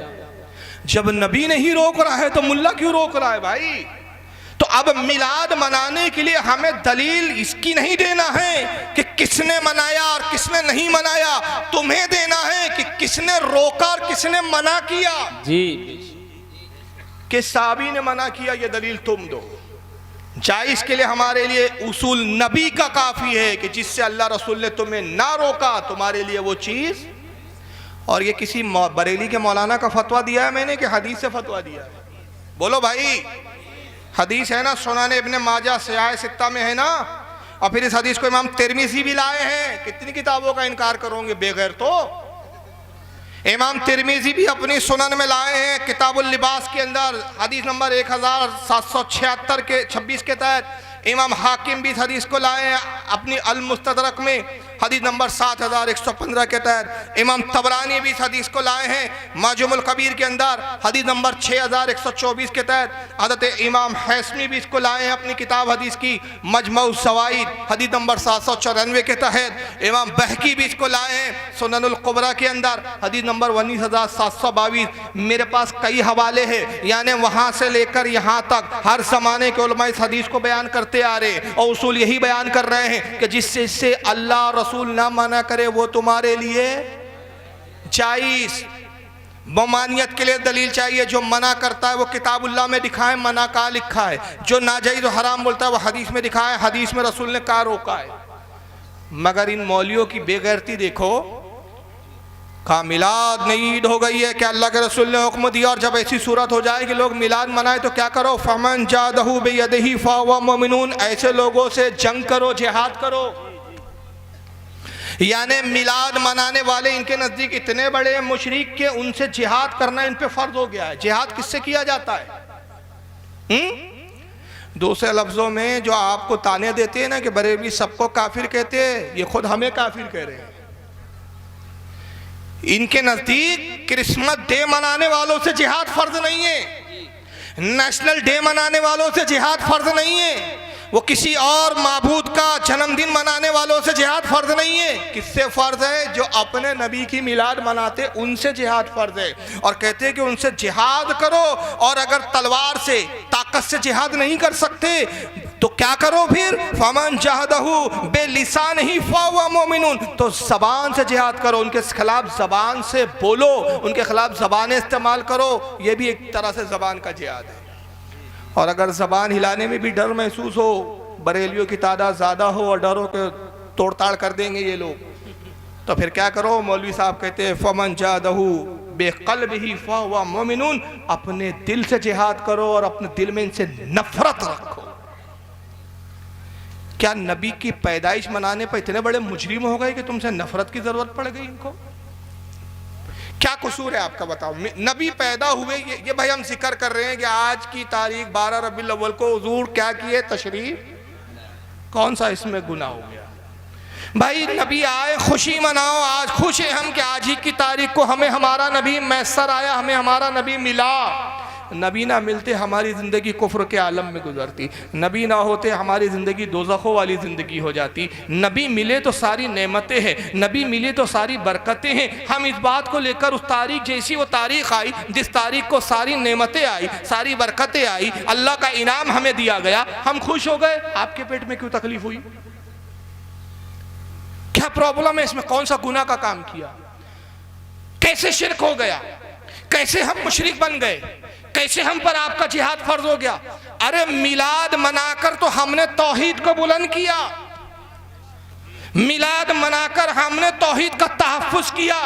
जब नबी नहीं रोक रहा है तो मुल्ला क्यों रोक रहा है भाई? तो अब मिलाद मनाने के लिए हमें दलील इसकी नहीं देना है कि किसने मनाया और किसने नहीं मनाया, तुम्हें देना है कि किसने रोका और किसने मना किया। जी, कि साहबी ने मना किया, ये दलील तुम दो। जायज के लिए हमारे लिए उसूल नबी का काफी है कि जिससे अल्लाह रसूल ने तुम्हें ना रोका तुम्हारे लिए वो चीज। और ये किसी बरेली के मौलाना का फतवा दिया है मैंने कि हदीस से फतवा दिया है? बोलो भाई, हदीस है ना, सुनाने इब्ने माजा सियाह सित्ता में है ना, और फिर इस हदीस को इमाम तिरमिज़ी भी लाए हैं। कितनी किताबों का इनकार करोगे बेगैर? तो इमाम तिरमिज़ी भी अपनी सुनन में लाए हैं, किताबुल लिबास के अंदर हदीस नंबर 1776 के 26 के तहत। इमाम हाकिम भी इस हदीस को लाए हैं अपनी अल मुस्तदरक में हदीस नंबर 7115 के तहत। इमाम तबरानी भी इस हदीस को लाए हैं माजुमुल कबीर के अंदर हदीस नंबर 6124 के तहत। हज़रत इमाम हैसमी भी इसको लाए हैं अपनी किताब हदीस की मजमऊ ज़वाइद हदीस नंबर 794 के तहत। इमाम बहकी भी इसको लाए हैं सुननुल कुबरा के अंदर हदीस नंबर 19722। मेरे पास कई हवाले हैं, यानी वहाँ से लेकर यहाँ तक हर ज़माने के उलमा इस हदीस को बयान करते आ रहे, और उसूल यही बयान कर रहे हैं कि जिससे अल्लाह रसूल ना मना करे वो तुम्हारे लिए जायज। ममानियत के लिए दलील चाहिए, जो मना करता है वो किताबुल्लाह में दिखाए मना का लिखा है, जो नाजायज और हराम बोलता है वो हदीस में दिखाए हदीस में रसूल ने का रोका है। मगर इन मौलियों की बेगैरती देखो, कहा मिलाद नहीं ईद हो गई है कि अल्लाह के रसूल ने हुक्म दिया, और जब ऐसी सूरत हो जाए कि लोग मिलाद मनाए तो क्या करो, फमन जादहू बियदिही फहुवा मुमिनून, ऐसे लोगों से जंग करो, जिहाद करो। यानी मिलाद मनाने वाले इनके नज़दीक इतने बड़े मुशरिक के उनसे जिहाद करना इन पे फर्ज हो गया है। जिहाद किससे किया जाता है? दूसरे लफ्ज़ों में जो आपको ताने देते हैं ना कि बरेलवी सबको काफिर कहते हैं, ये खुद हमें काफिर कह रहे हैं। इनके नज़दीक क्रिसमस डे मनाने वालों से जिहाद फर्ज नहीं है, नेशनल डे मनाने वालों से जिहाद फर्ज नहीं है, वो किसी और माबूद का जन्मदिन मनाने वालों से जिहाद फर्ज नहीं है। किससे फर्ज है? जो अपने नबी की मिलाद मनाते उनसे जिहाद फर्ज है, और कहते हैं कि उनसे जिहाद करो, और अगर तलवार से ताकत से जिहाद नहीं कर सकते, तो क्या करो फिर, फमन जहदहू बेलिसान ही फावा मोमिनून, तो जबान से जिहाद करो, उनके खिलाफ जबान से बोलो, उनके खिलाफ जबान इस्तेमाल करो, ये भी एक तरह से जबान का जिहाद है। और अगर जबान हिलाने में भी डर महसूस हो, बरेलियों की तादाद ज़्यादा हो और डरों के तोड़ताड़ कर देंगे ये लोग, तो फिर क्या करो, मौलवी साहब कहते हैं फमन जादहू बेक़ल्बिही फहुवा मोमिनून, अपने दिल से जिहाद करो और अपने दिल में इनसे नफरत रखो। क्या नबी की पैदाइश मनाने पर इतने बड़े मुजरिम हो गए कि तुमसे नफरत की जरूरत पड़ गई इनको? क्या कसूर है आपका, बताओ। नबी पैदा हुए, ये भाई हम जिक्र कर रहे हैं कि आज की तारीख 12 रबीउल अव्वल को हुजूर क्या किए, तशरीफ, कौन सा इसमें गुनाह हो गया? भाई नबी आए, खुशी मनाओ, आज खुश हैं हम कि आज ही की तारीख को हमें हमारा नबी मैसर आया, हमें हमारा नबी मिला। नबी ना मिलते हमारी ज़िंदगी कुफ्र के आलम में गुजरती, नबी ना होते हमारी ज़िंदगी दोज़खों वाली ज़िंदगी हो जाती। नबी मिले तो सारी नेमतें हैं, नबी मिले तो सारी बरकतें हैं। हम इस बात को लेकर उस तारीख, जैसी वो तारीख आई जिस तारीख को सारी नेमतें आई, सारी बरकतें आई, अल्लाह का इनाम हमें दिया गया, हम खुश हो गए। आपके पेट में क्यों तकलीफ हुई? क्या प्रॉब्लम है इसमें? कौन सा गुनाह का काम किया? कैसे शिरक हो गया? कैसे हम मुशरिक बन गए? कैसे हम पर आपका जिहाद फर्ज हो गया? अरे मिलाद मनाकर तो हमने तौहीद को बुलंद किया, मिलाद मनाकर हमने तौहीद का तहफ्फुज किया,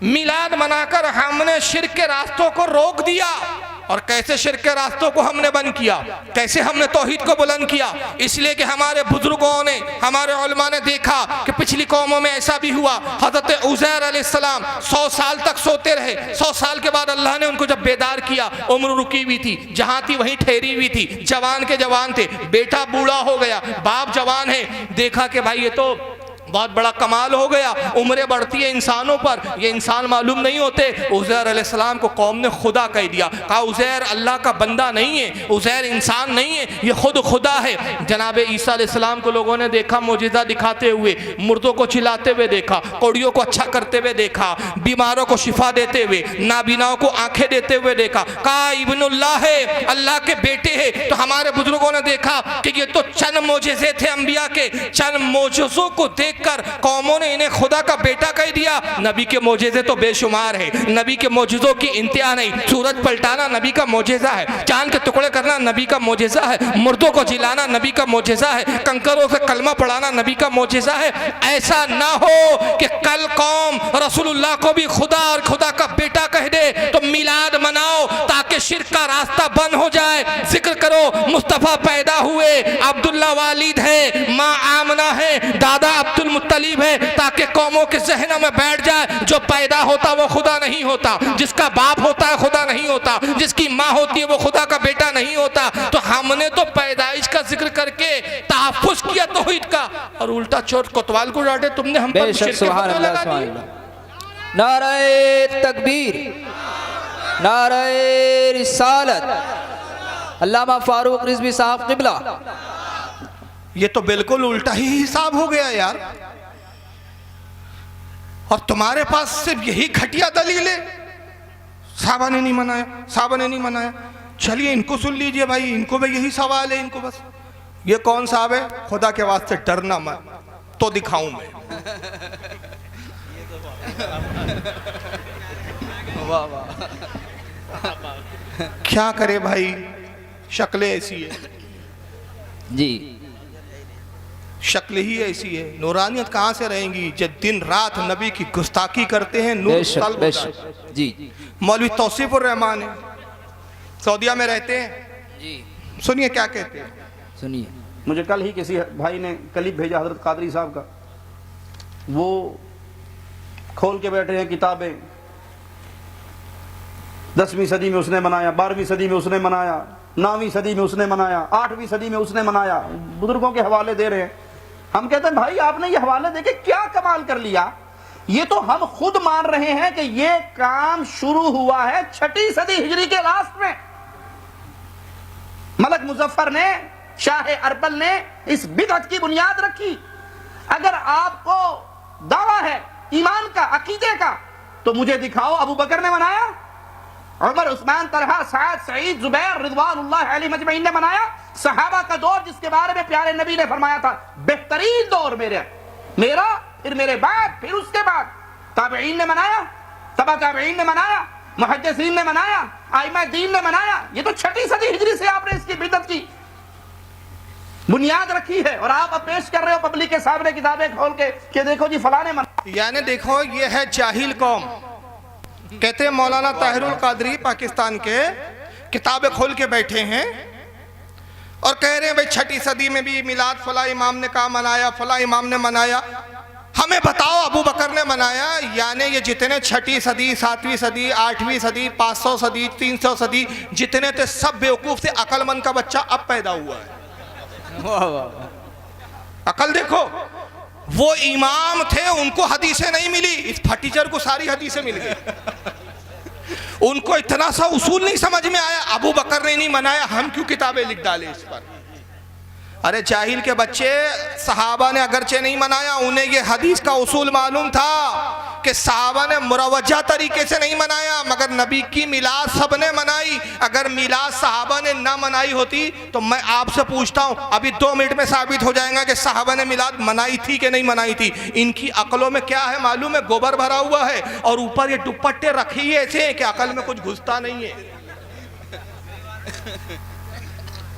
मिलाद मनाकर हमने शिर्क के रास्तों को रोक दिया। और कैसे शिर्क के रास्तों को हमने बंद किया, कैसे हमने तौहीद को बुलंद किया? इसलिए कि हमारे बुजुर्गों ने, हमारे उलमा ने देखा कि पिछली कौमों में ऐसा भी हुआ। हज़रत उज़ैर अलैहिस्सलाम 100 साल तक सोते रहे, 100 साल के बाद अल्लाह ने उनको जब बेदार किया, उम्र रुकी हुई थी, जहाँ थी वहीं ठहरी हुई थी, जवान के जवान थे, बेटा बूढ़ा हो गया, बाप जवान है, देखा कि भाई ये तो बहुत बड़ा कमाल हो गया, उम्रें बढ़ती है इंसानों पर, ये इंसान मालूम नहीं होते। उज़ैर अलैहिस्सलाम को कौम ने खुदा कह दिया, कहा उज़ैर अल्लाह का बंदा नहीं है, उज़ैर इंसान नहीं है, ये खुद खुदा है। जनाब ईसा अलैहिस्सलाम को लोगों ने देखा मोजिज़ा दिखाते हुए, मुर्दों को चिल्लाते हुए देखा, कौड़ियों को अच्छा करते हुए देखा, बीमारों को शिफा देते हुए, नाबीनाओं को आंखें देते हुए देखा, कहा इब्नुल्लाह है, अल्लाह के बेटे है। तो हमारे बुजुर्गों ने देखा कि ये तो चंद मोजिज़े थे अंबिया के, चंद मोजिज़ों को देख कर कौमों ने इन्हें खुदा का बेटा कह दिया। नबी के मोजेज़े तो बेशुमार है, नबी के मोजेज़ों की इंतहा नहीं। सूरज पलटाना नबी का मोजेज़ा है, चांद के टुकड़े करना नबी का मोजेज़ा है, मुर्दों को जिलाना नबी का मोजेज़ा है, कंकरों से कलमा पढ़ाना नबी का मोजेज़ा है। ऐसा ना हो कि कल कौम रसूलुल्लाह को भी खुदा और खुदा का बेटा कह दे। तो मिलाद मनाओ ताकि शिर्क का रास्ता बंद हो जाए। जिक्र करो मुस्तफ़ा पैदा हुए, अब्दुल्ला वालिद है, माँ आमना है, दादा अब्दुल मुत्तलिब है, ताकि कौमों के ज़हनों में बैठ जाए जो पैदा होता वो खुदा नहीं होता, जिसका बाप होता है खुदा नहीं होता, जिसकी माँ होती है वो खुदा का बेटा नहीं होता। तो हमने तो पैदाइश का जिक्र करके तहफ्फुज़ किया तौहीद का, और उल्टा चोट कोतवाल को डांटे तुमने हम पर शिर्क के फतवे लगा दिए। नारे तकबीर, नारे रिसालत, अल्लामा फारूक रिज़वी साहब क़िबला। ये तो बिल्कुल उल्टा ही हिसाब हो गया यार, और तुम्हारे पास सिर्फ यही घटिया दलील है। साहबा ने नहीं मनाया, साहबा ने नहीं मनाया। चलिए इनको सुन लीजिए भाई, इनको भी यही सवाल है, इनको बस ये कौन साहब है, खुदा के वास्ते डरना मत, तो दिखाऊं मैं। वाह वाह, क्या करे भाई, शक्लें ऐसी है जी, शक्ल ही ऐसी है। नूरानियत कहाँ से रहेंगी जब दिन रात नबी की गुस्ताखी करते हैं। नूर तलब होता है। जी, मौलवी तौसीफुर रहमान है, सऊदीया में रहते हैं जी, सुनिए क्या कहते हैं। सुनिए। मुझे कल ही किसी भाई ने क्लिप भेजा हजरत कादरी साहब का, वो खोल के बैठे हैं किताबें, 10वीं सदी में उसने मनाया, 12वीं सदी में उसने मनाया, 9वीं सदी में उसने मनाया, 8वीं सदी में उसने मनाया, बुजुर्गों के हवाले दे रहे हैं। हम कहते हैं भाई आपने ये हवाले देके क्या कमाल कर लिया। ये तो हम खुद मान रहे हैं कि ये काम शुरू हुआ है 6वीं सदी हिजरी के लास्ट में। मलक मुजफ्फर ने, शाह अरबल ने इस बिदअत की बुनियाद रखी। अगर आपको दावा है ईमान का, अकीदे का, तो मुझे दिखाओ अबू बकर ने मनाया, उमर, उस्मान, तलहा, साद, सईद, जुबैर रिज़वानुल्लाह अलैहिम अजमईन ने मनाया। सहाबा का दौर जिसके बारे में प्यारे नबी ने फरमाया था बेहतरीन दौर मेरा, फिर मेरे बाद, फिर उसके बाद ताबईन ने मनाया, तबा ताबईन ने मनाया, मुहद्दिसीन ने मनाया, आइमा दीन ने मनाया। ये तो 6वीं सदी हिजरी से आपने इसकी बिदअत की बुनियाद रखी है और आप अब पेश कर रहे हो पब्लिक के सामने किताबें खोल के कि देखो जी फलाने मना। यानी देखो ये है जाहिल कौम। कहते हैं मौलाना ताहिरुल कादरी पाकिस्तान के किताबें खोल के बैठे हैं और कह रहे हैं भाई 6वीं सदी में भी मिलाद फला इमाम ने कहा मनाया, फला इमाम ने मनाया। हमें बताओ अबू बकर ने मनाया? यानी ये जितने 6वीं सदी, 7वीं सदी, 8वीं सदी, 500 सदी, 300 सदी जितने थे सब बेवकूफ थे। अकलमंद का बच्चा अब पैदा हुआ है। अकल देखो, वो इमाम थे उनको हदीसें नहीं मिली, इस फटीचर को सारी हदीसें मिल गई। उनको इतना सा उसूल नहीं समझ में आया, अबू बकर ने नहीं मनाया, हम क्यों किताबें लिख डाले इस पर। अरे जाहिल के बच्चे, सहाबा ने अगरचे नहीं मनाया, उन्हें ये हदीस का उसूल मालूम था कि सहाबा ने मुरवजा तरीके से नहीं मनाया, मगर नबी की मिलाद सबने मनाई। अगर मिलाद सहाबा ने ना मनाई होती तो मैं आपसे पूछता हूँ, अभी 2 मिनट में साबित हो जाएगा कि सहाबा ने मिलाद मनाई थी कि नहीं मनाई थी। इनकी अकलों में क्या है मालूम है? गोबर भरा हुआ है और ऊपर ये दुपट्टे रखे ही ऐसे कि अकल में कुछ घुसता नहीं है।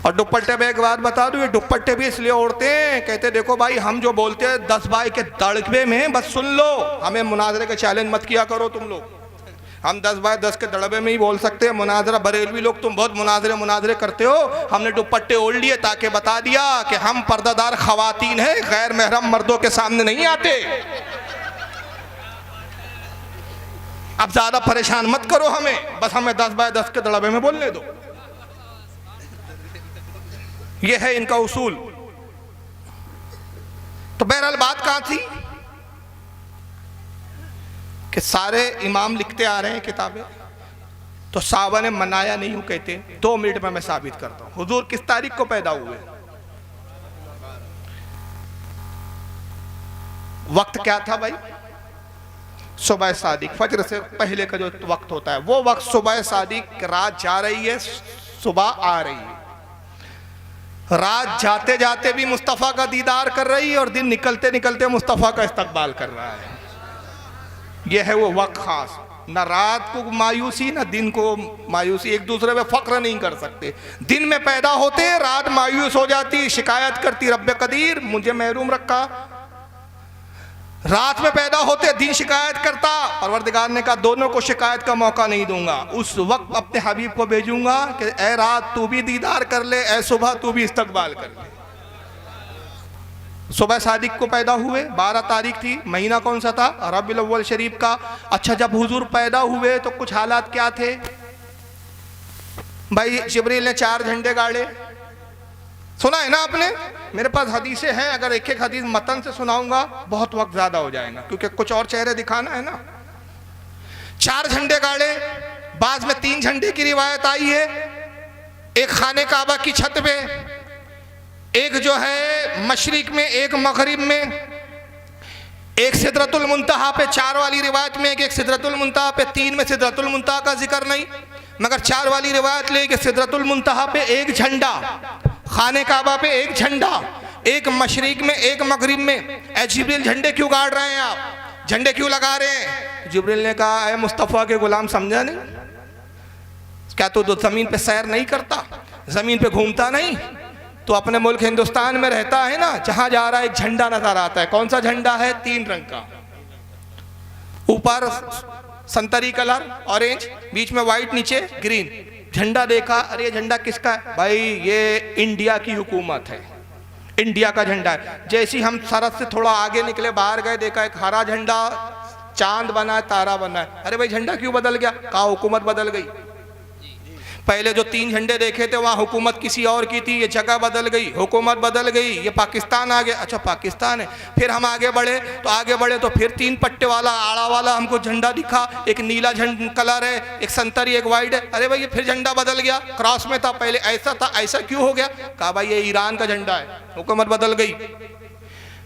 और दुपट्टे में एक बात बता दूं, ये दुपट्टे भी इसलिए ओढ़ते हैं, कहते देखो भाई हम जो बोलते हैं 10 भाई के दड़बे में बस सुन लो, हमें मुनाजरे के चैलेंज मत किया करो तुम लोग। हम 10 बाय 10 के दड़बे में ही बोल सकते हैं। मुनाजरा बरेलवी लोग तुम बहुत मुनाजरे करते हो, हमने दुपट्टे ओढ़ लिए ताकि बता दिया कि हम पर्दादार खवातीन हैं, गैर महरम मर्दों के सामने नहीं आते। अब ज्यादा परेशान मत करो हमें, बस हमें 10 बाय 10 के दड़बे में बोलने दो। यह है इनका उसूल। तो बहरहाल बात कहां थी कि सारे इमाम लिखते आ रहे हैं किताबें, तो साहबा ने मनाया नहीं हूं कहते। 2 मिनट में मैं साबित करता हूं। हुजूर किस तारीख को पैदा हुए, वक्त क्या था भाई? सुबह सादिक, फजर से पहले का जो वक्त होता है वो वक्त सुबह सादिक। रात जा रही है, सुबह आ रही है। रात जाते जाते भी मुस्तफ़ा का दीदार कर रही है और दिन निकलते निकलते मुस्तफ़ा का इस्तकबाल कर रहा है। यह है वो वक्त खास। न रात को मायूसी न दिन को मायूसी, एक दूसरे पे फक्र नहीं कर सकते। दिन में पैदा होते रात मायूस हो जाती, शिकायत करती रब्बे कदीर मुझे महरूम रखा। रात में पैदा होते दिन शिकायत करता, परवरदिगार ने कहा दोनों को शिकायत का मौका नहीं दूंगा। उस वक्त अपने हबीब को भेजूंगा कि ए रात तू भी दीदार कर ले, ए सुबह तू भी इस्तकबाल कर ले। सुबह सादिक को पैदा हुए, 12 तारीख थी, महीना कौन सा था? रबीउल अव्वल शरीफ का। अच्छा, जब हुजूर पैदा हुए तो कुछ हालात क्या थे भाई? जिब्रील ने 4 झंडे गाड़े, सुना है ना आपने? मेरे पास हदीसें हैं, अगर एक एक हदीस मतन से सुनाऊंगा बहुत वक्त ज्यादा हो जाएगा, क्योंकि कुछ और चेहरे दिखाना है ना। 4 झंडे गाड़े, बाद में 3 झंडे की रिवायत आई है। एक खाने काबा की छत पे, एक जो है मशरिक में, एक मगरिब में, एक सिदरतुल मुंतहा पे। 4 वाली रिवायत में एक सिदरतुल मुंतहा पे, 3 में सिदरतुल मुंतहा का जिक्र नहीं, मगर 4 वाली रिवायत ले कि सिदरतुल मुंतहा पे एक झंडा, खाने काबा पे एक झंडा, एक मशरिक में एक मगरिब में। ऐ जिब्रील झंडे क्यों गाड़ रहे हैं आप, झंडे क्यों लगा रहे हैं? जिब्रील ने कहा ऐ मुस्तफ़ा के गुलाम, समझा नहीं क्या तू तो जमीन पे सैर नहीं करता, जमीन पे घूमता नहीं? तो अपने मुल्क हिंदुस्तान में रहता है ना, जहां जा रहा है एक झंडा नजर आता है। कौन सा झंडा है? 3 रंग का, ऊपर संतरी कलर ऑरेंज, बीच में व्हाइट, नीचे ग्रीन। झंडा देखा, अरे ये झंडा किसका है? भाई ये इंडिया की हुकूमत है, इंडिया का झंडा है। जैसे हम सरहद से थोड़ा आगे निकले, बाहर गए, देखा एक हरा झंडा, चांद बना है, तारा बना है। अरे भाई झंडा क्यों बदल गया? कहा हुकूमत बदल गई। पहले जो 3 झंडे देखे थे वहाँ हुकूमत किसी और की थी, ये जगह बदल गई, हुकूमत बदल गई, ये पाकिस्तान आ गया। अच्छा पाकिस्तान है। फिर हम आगे बढ़े तो फिर 3 पट्टे वाला आड़ा वाला हमको झंडा दिखा, एक नीला कलर है, एक संतरी, एक वाइट है। अरे भाई ये फिर झंडा बदल गया, क्रॉस में था, पहले ऐसा था, ऐसा क्यों हो गया? कहा भाई ये ईरान का झंडा है, हुकूमत बदल गई।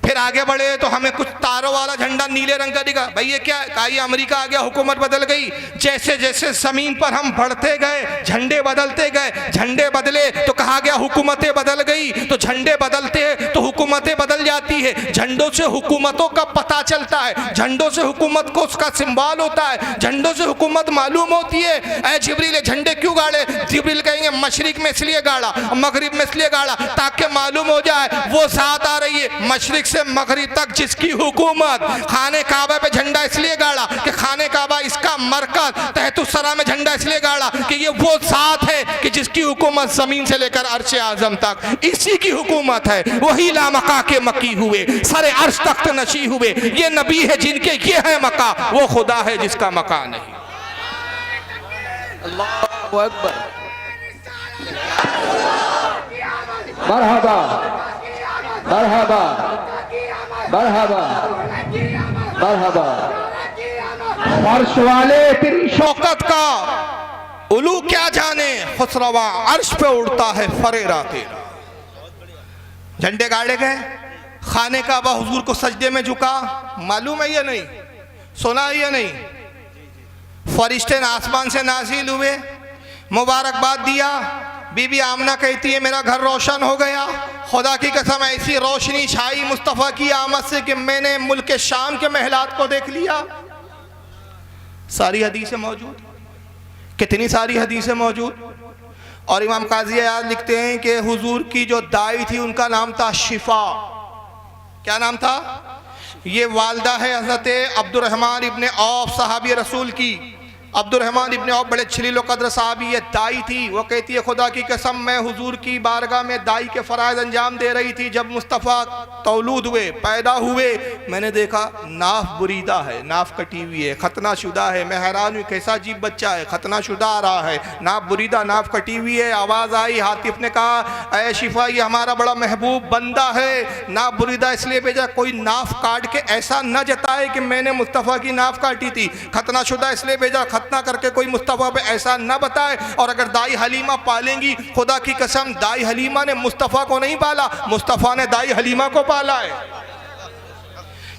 फिर आगे बढ़े तो हमें कुछ तारों वाला झंडा नीले रंग का दिखा। भाई ये क्या है? कहा ये अमेरिका आ गया, हुकूमत बदल गई। जैसे जैसे जमीन पर हम बढ़ते गए, झंडे बदलते गए, झंडे बदले तो कहा गया हुकूमतें बदल गई। तो झंडे बदलते हैं तो हुकूमतें बदल जाती है। झंडों से हुकूमतों का पता चलता है, झंडों से हुकूमत को उसका सिंबल होता है, झंडों से हुकूमत मालूम होती है। ऐ जिब्रील झंडे क्यों गाड़े? जिब्रील कहेंगे मशरिक में इसलिए गाड़ा, मगरिब में इसलिए गाड़ा ताकि मालूम हो जाए वो ज़ात आ रही है मशरिक से मगरिब तक जिसकी हुकूमत। खाने काबा पे झंडा इसलिए गाड़ा कि खाने काबा इसका मरकज। तहतुस्सरा में झंडा इसलिए गाड़ा कि ये वो ज़ात है कि जिसकी हुकूमत ज़मीन से लेकर अर्श आज़म तक इसी की हुकूमत है। वही लामका के मकी हुए, सरे अर्श तख्त नशी हुए। ये नबी है जिनके ये है मका, वो खुदा है जिसका मका नहीं। अल्लाहु अकबर। मरहबा मरहबा मरहबा मरहबा। अर्श वाले तेरी शौकत का उलू क्या जाने, खुसरवा अर्श पे उड़ता है फरेरा तेरा। झंडे गाड़े गए, खाने का बा हुजूर को सजदे में झुका। मालूम है या नहीं? सुना है या नहीं? फरिश्ते आसमान से नाजिल हुए, मुबारकबाद दिया। बीबी आमना कहती है मेरा घर रोशन हो गया। खुदा की कसम ऐसी रोशनी छाई मुस्तफ़ा की आमद से कि मैंने मुल्क शाम के महलात को देख लिया। सारी हदीसें मौजूद, कितनी सारी हदीसें मौजूद। और इमाम काजी अयाज लिखते हैं कि हुजूर की जो दाई थी उनका नाम था शिफा। क्या नाम था? ये वालदा है हज़रत अब्दुर्रहमान इब्ने औफ सहाबी रसूल की। अब्दुर्रहमान इब्ने औफ बड़े जलील क़द्र साहबी, ये दाई थी। वो कहती है खुदा की कसम मैं हुजूर की बारगाह में दाई के फ़राइज़ अंजाम दे रही थी। जब मुस्तफ़ा तौलूद हुए, पैदा हुए, मैंने देखा नाफ बुरीदा है, नाफ कटी हुई है, खतना शुदा है। मैं हैरान हुई कैसा अजीब बच्चा है, खतना शुदा आ रहा है, नाफ बुरीदा, नाफ कटी हुई है। आवाज़ आई, हातिफ ने कहा ऐ शिफा ये हमारा बड़ा महबूब बंदा है, नाफ बुरीदा इसलिए भेजा कोई नाफ काट के ऐसा न जताए कि मैंने मुस्तफ़ा की नाफ काटी थी। खतना शुदा इसलिए भेजा खतना करके कोई मुस्तफ़ा पे ऐसा न बताए। और अगर दाई हलीमा पालेंगी, खुदा की कसम दाई हलीमा ने मुस्तफ़ा को नहीं पाला, मुस्तफ़ा ने दाई हलीमा को पाला है।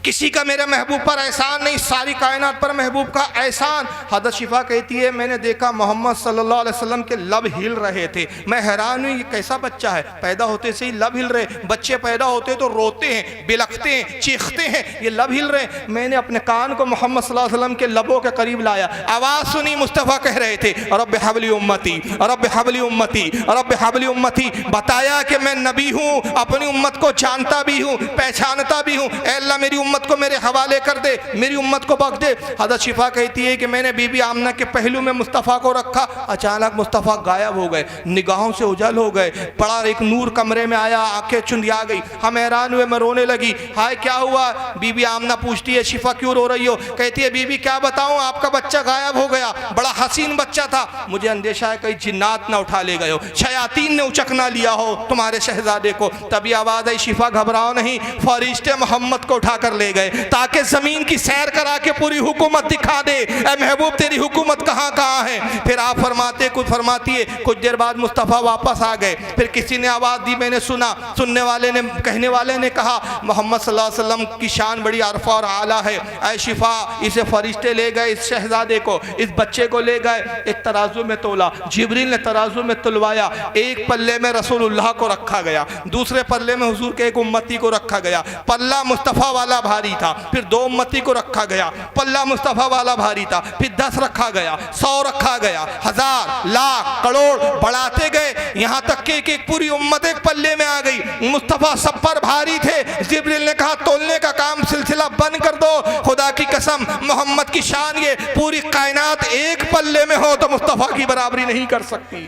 किसी का मेरे महबूब पर एहसान नहीं, सारी कायनात पर महबूब का एहसान। हज़रत शिफा कहती है मैंने देखा मोहम्मद सल्लल्लाहु अलैहि वसल्लम के लब हिल रहे थे। मैं हैरान हुई ये कैसा बच्चा है, पैदा होते से ही लब हिल रहे। बच्चे पैदा होते तो रोते हैं, बिलखते हैं, चीखते हैं, ये लब हिल रहे। मैंने अपने कान को मोहम्मद सल्लल्लाहु अलैहि वसल्लम के लबों के करीब लाया, आवाज़ सुनी, मुस्तफ़ा कह रहे थे रब्ब हबली उम्मती, रब्ब हबली उम्मती, रब्ब हबली उम्मती। बताया कि मैं नबी हूँ, अपनी उम्मत को जानता भी हूँ, पहचानता भी हूँ। ऐ अल्लाह मेरी उम्मत को मेरे हवाले कर दे, मेरी उम्मत को बख्श दे। हज़रत शिफा कहती है कि मैंने बीबी आमना के पहलू में मुस्तफ़ा को रखा, अचानक मुस्तफ़ा गायब हो गए, निगाहों से उजल हो गए। बड़ा एक नूर कमरे में आया, आंखें चुंधिया गई। हम हैरान हुए, मैं रोने लगी। हाय क्या हुआ? बीबी आमना पूछती है शिफा क्यों रो रही हो? कहती है बीबी क्या बताऊं आपका बच्चा गायब हो गया, बड़ा हसीन बच्चा था, मुझे अंदेशा है कहीं जिन्नात ना उठा ले गए हो, शयातीन ने उचकना लिया हो तुम्हारे शहजादे को। तभी आवाज़ आई शिफा घबराओ नहीं, फरिश्ते मोहम्मद को उठा कर ले गए ताकि ज़मीन की सैर करा के पूरी हुकूमत दिखा दे। ऐ महबूब तेरी हुकूमत कहाँ कहाँ है? फिर आप फरमाते कुछ फरमाती है। कुछ देर बाद मुस्तफ़ा वापस आ गए। फिर किसी ने आवाज़ दी, मैंने सुना, सुनने वाले ने, कहने वाले ने कहा मोहम्मद सल्लल्लाहु अलैहि वसल्लम की शान बड़ी अरफा और आला है। ऐ शिफा इसे फरिश्ते ले गए, इस शहजादे को, इस बच्चे को ले गए, एक तराजू में तोला, जिब्रील ने तराजू में तुलवाया। एक पल्ले में रसूलुल्लाह को रखा गया, दूसरे पल्ले में हुजूर के एक उम्मती को रखा गया। पल्ला मुस्तफ़ा वाला भारी था, फिर 2 उम्मती को रखा गया। पल्ला मुस्तफ़ा वाला भारी था, फिर 10 रखा गया, 100 रखा गया, 1000 लाख करोड़ बढ़ाते गए, यहाँ तक कि एक पूरी उम्मत एक पल्ले में आ गई। मुस्तफ़ा सब पर भारी थे। जिब्रील ने कहा तोलने का काम सिलसिला बंद कर दो। खुदा की कसम मोहम्मद की शान ये पूरी कायनात एक पल्ले में हो तो मुस्तफ़ा की बराबरी नहीं कर सकती।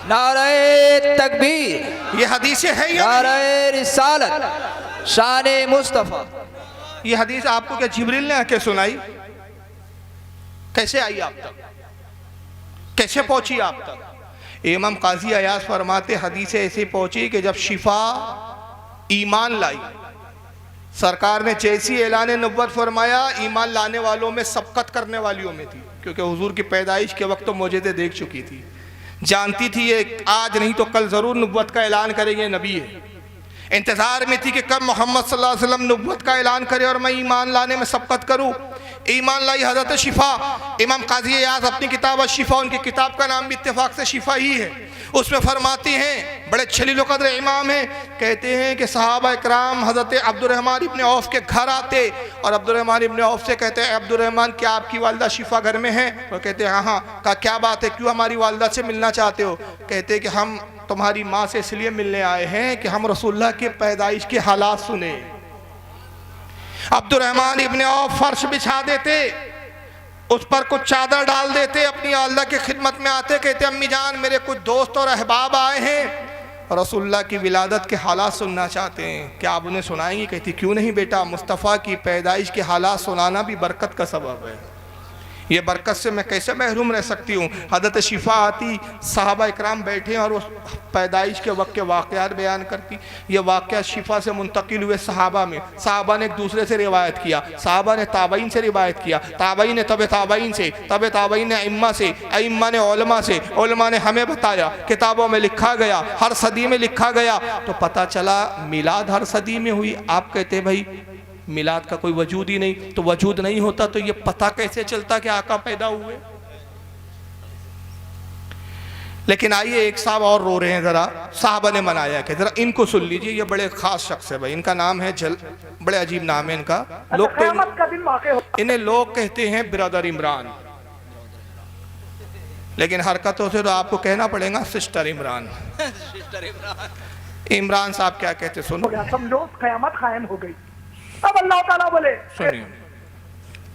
नारे तकबीर, ये हदीसें है या नारे रिसालत, शान मुस्तफ़ा। ये हदीस आपको क्या जिब्रील ने आके सुनाई? कैसे आई आप तक, कैसे पहुंची आप तक? इमाम काजी अयाज फरमाते हदीस ऐसे पहुंची कि जब शिफा ईमान लाई, सरकार ने जैसी ऐलान नबुव्वत फरमाया, ईमान लाने वालों में सबकत करने वालियों में थी, क्योंकि हुजूर की पैदाइश के वक्त तो मौजूदे देख चुकी थी, जानती थी ये आज नहीं तो कल ज़रूर नबुव्वत का ऐलान करेंगे, नबी है। इंतज़ार में थी कि कब मोहम्मद सल्लल्लाहु अलैहि वसल्लम नबुव्वत का ऐलान करे और मैं ईमान लाने में सबकत करूँ। ईमान लाई हज़रत शिफा। इमाम काज़ी इयाज़ अपनी किताब शिफा, उनकी किताब का नाम भी इत्तेफाक से शिफा ही है, उसमें फरमाती हैं, बड़े जलील क़द्र इमाम हैं, कहते हैं कि सहाबा इकराम हज़रत अब्दुर्रहमान इब्न औफ़ के घर आते और अब्दुर्रहमान इब्न औफ़ से कहते हैं, अब्दुर्रहमान क्या आपकी वालिदा शिफा घर में है? वो कहते हैं हाँ हाँ। कहा क्या बात है, क्यों हमारी वालिदा से मिलना चाहते हो? कहते हैं कि हम तुम्हारी माँ से इसलिए मिलने आए हैं कि हम रसूलुल्लाह के पैदाइश के हालात सुने। अब्दुर्रहमान इब्न औफ़ फर्श बिछा देते, उस पर कुछ चादर डाल देते, अपनी वालिदा की खिदमत में आते, कहते अम्मी जान मेरे कुछ दोस्त और अहबाब आए हैं, रसूलुल्लाह की विलादत के हालात सुनना चाहते हैं, क्या आप उन्हें सुनाएंगी? कहती क्यों नहीं बेटा, मुस्तफ़ा की पैदाइश के हालात सुनाना भी बरकत का सबब है, ये बरकत से मैं कैसे महरूम रह सकती हूँ। हज़रत शिफा आती, सहाबा इकराम बैठे और उस पैदाइश के वक्त के वाक़यात बयान करती। ये वाक़या शिफा से मुंतकिल हुए सहाबा में, सहाबा ने एक दूसरे से रिवायत किया, सहाबा ने ताबईन से रिवायत किया, ताबईन ने तब ताबईन से, तब ताबईन ने अइम्मा से, अइम्मा ने उलमा से, उलमा ने हमें बताया, किताबों में लिखा गया, हर सदी में लिखा गया, तो पता चला मिलाद हर सदी में हुई। आप कहते भाई मिलाद का कोई वजूद ही नहीं, तो वजूद नहीं होता तो ये पता कैसे चलता कि आका पैदा हुए? लेकिन आइए, एक साहब और रो रहे हैं, जरा साहबा ने मनाया कि जरा इनको सुन लीजिए, ये बड़े खास शख्स है भाई, इनका नाम है बड़े अजीब नाम है इनका, लोग तो इन्हें लोग कहते हैं बिरादर इमरान, लेकिन हरकतों से तो आपको कहना पड़ेगा सिस्टर इमरान। इमरान साहब क्या कहते सुनो। समझो क़यामत कायम हो गई। अब अल्लाह ताला बोले,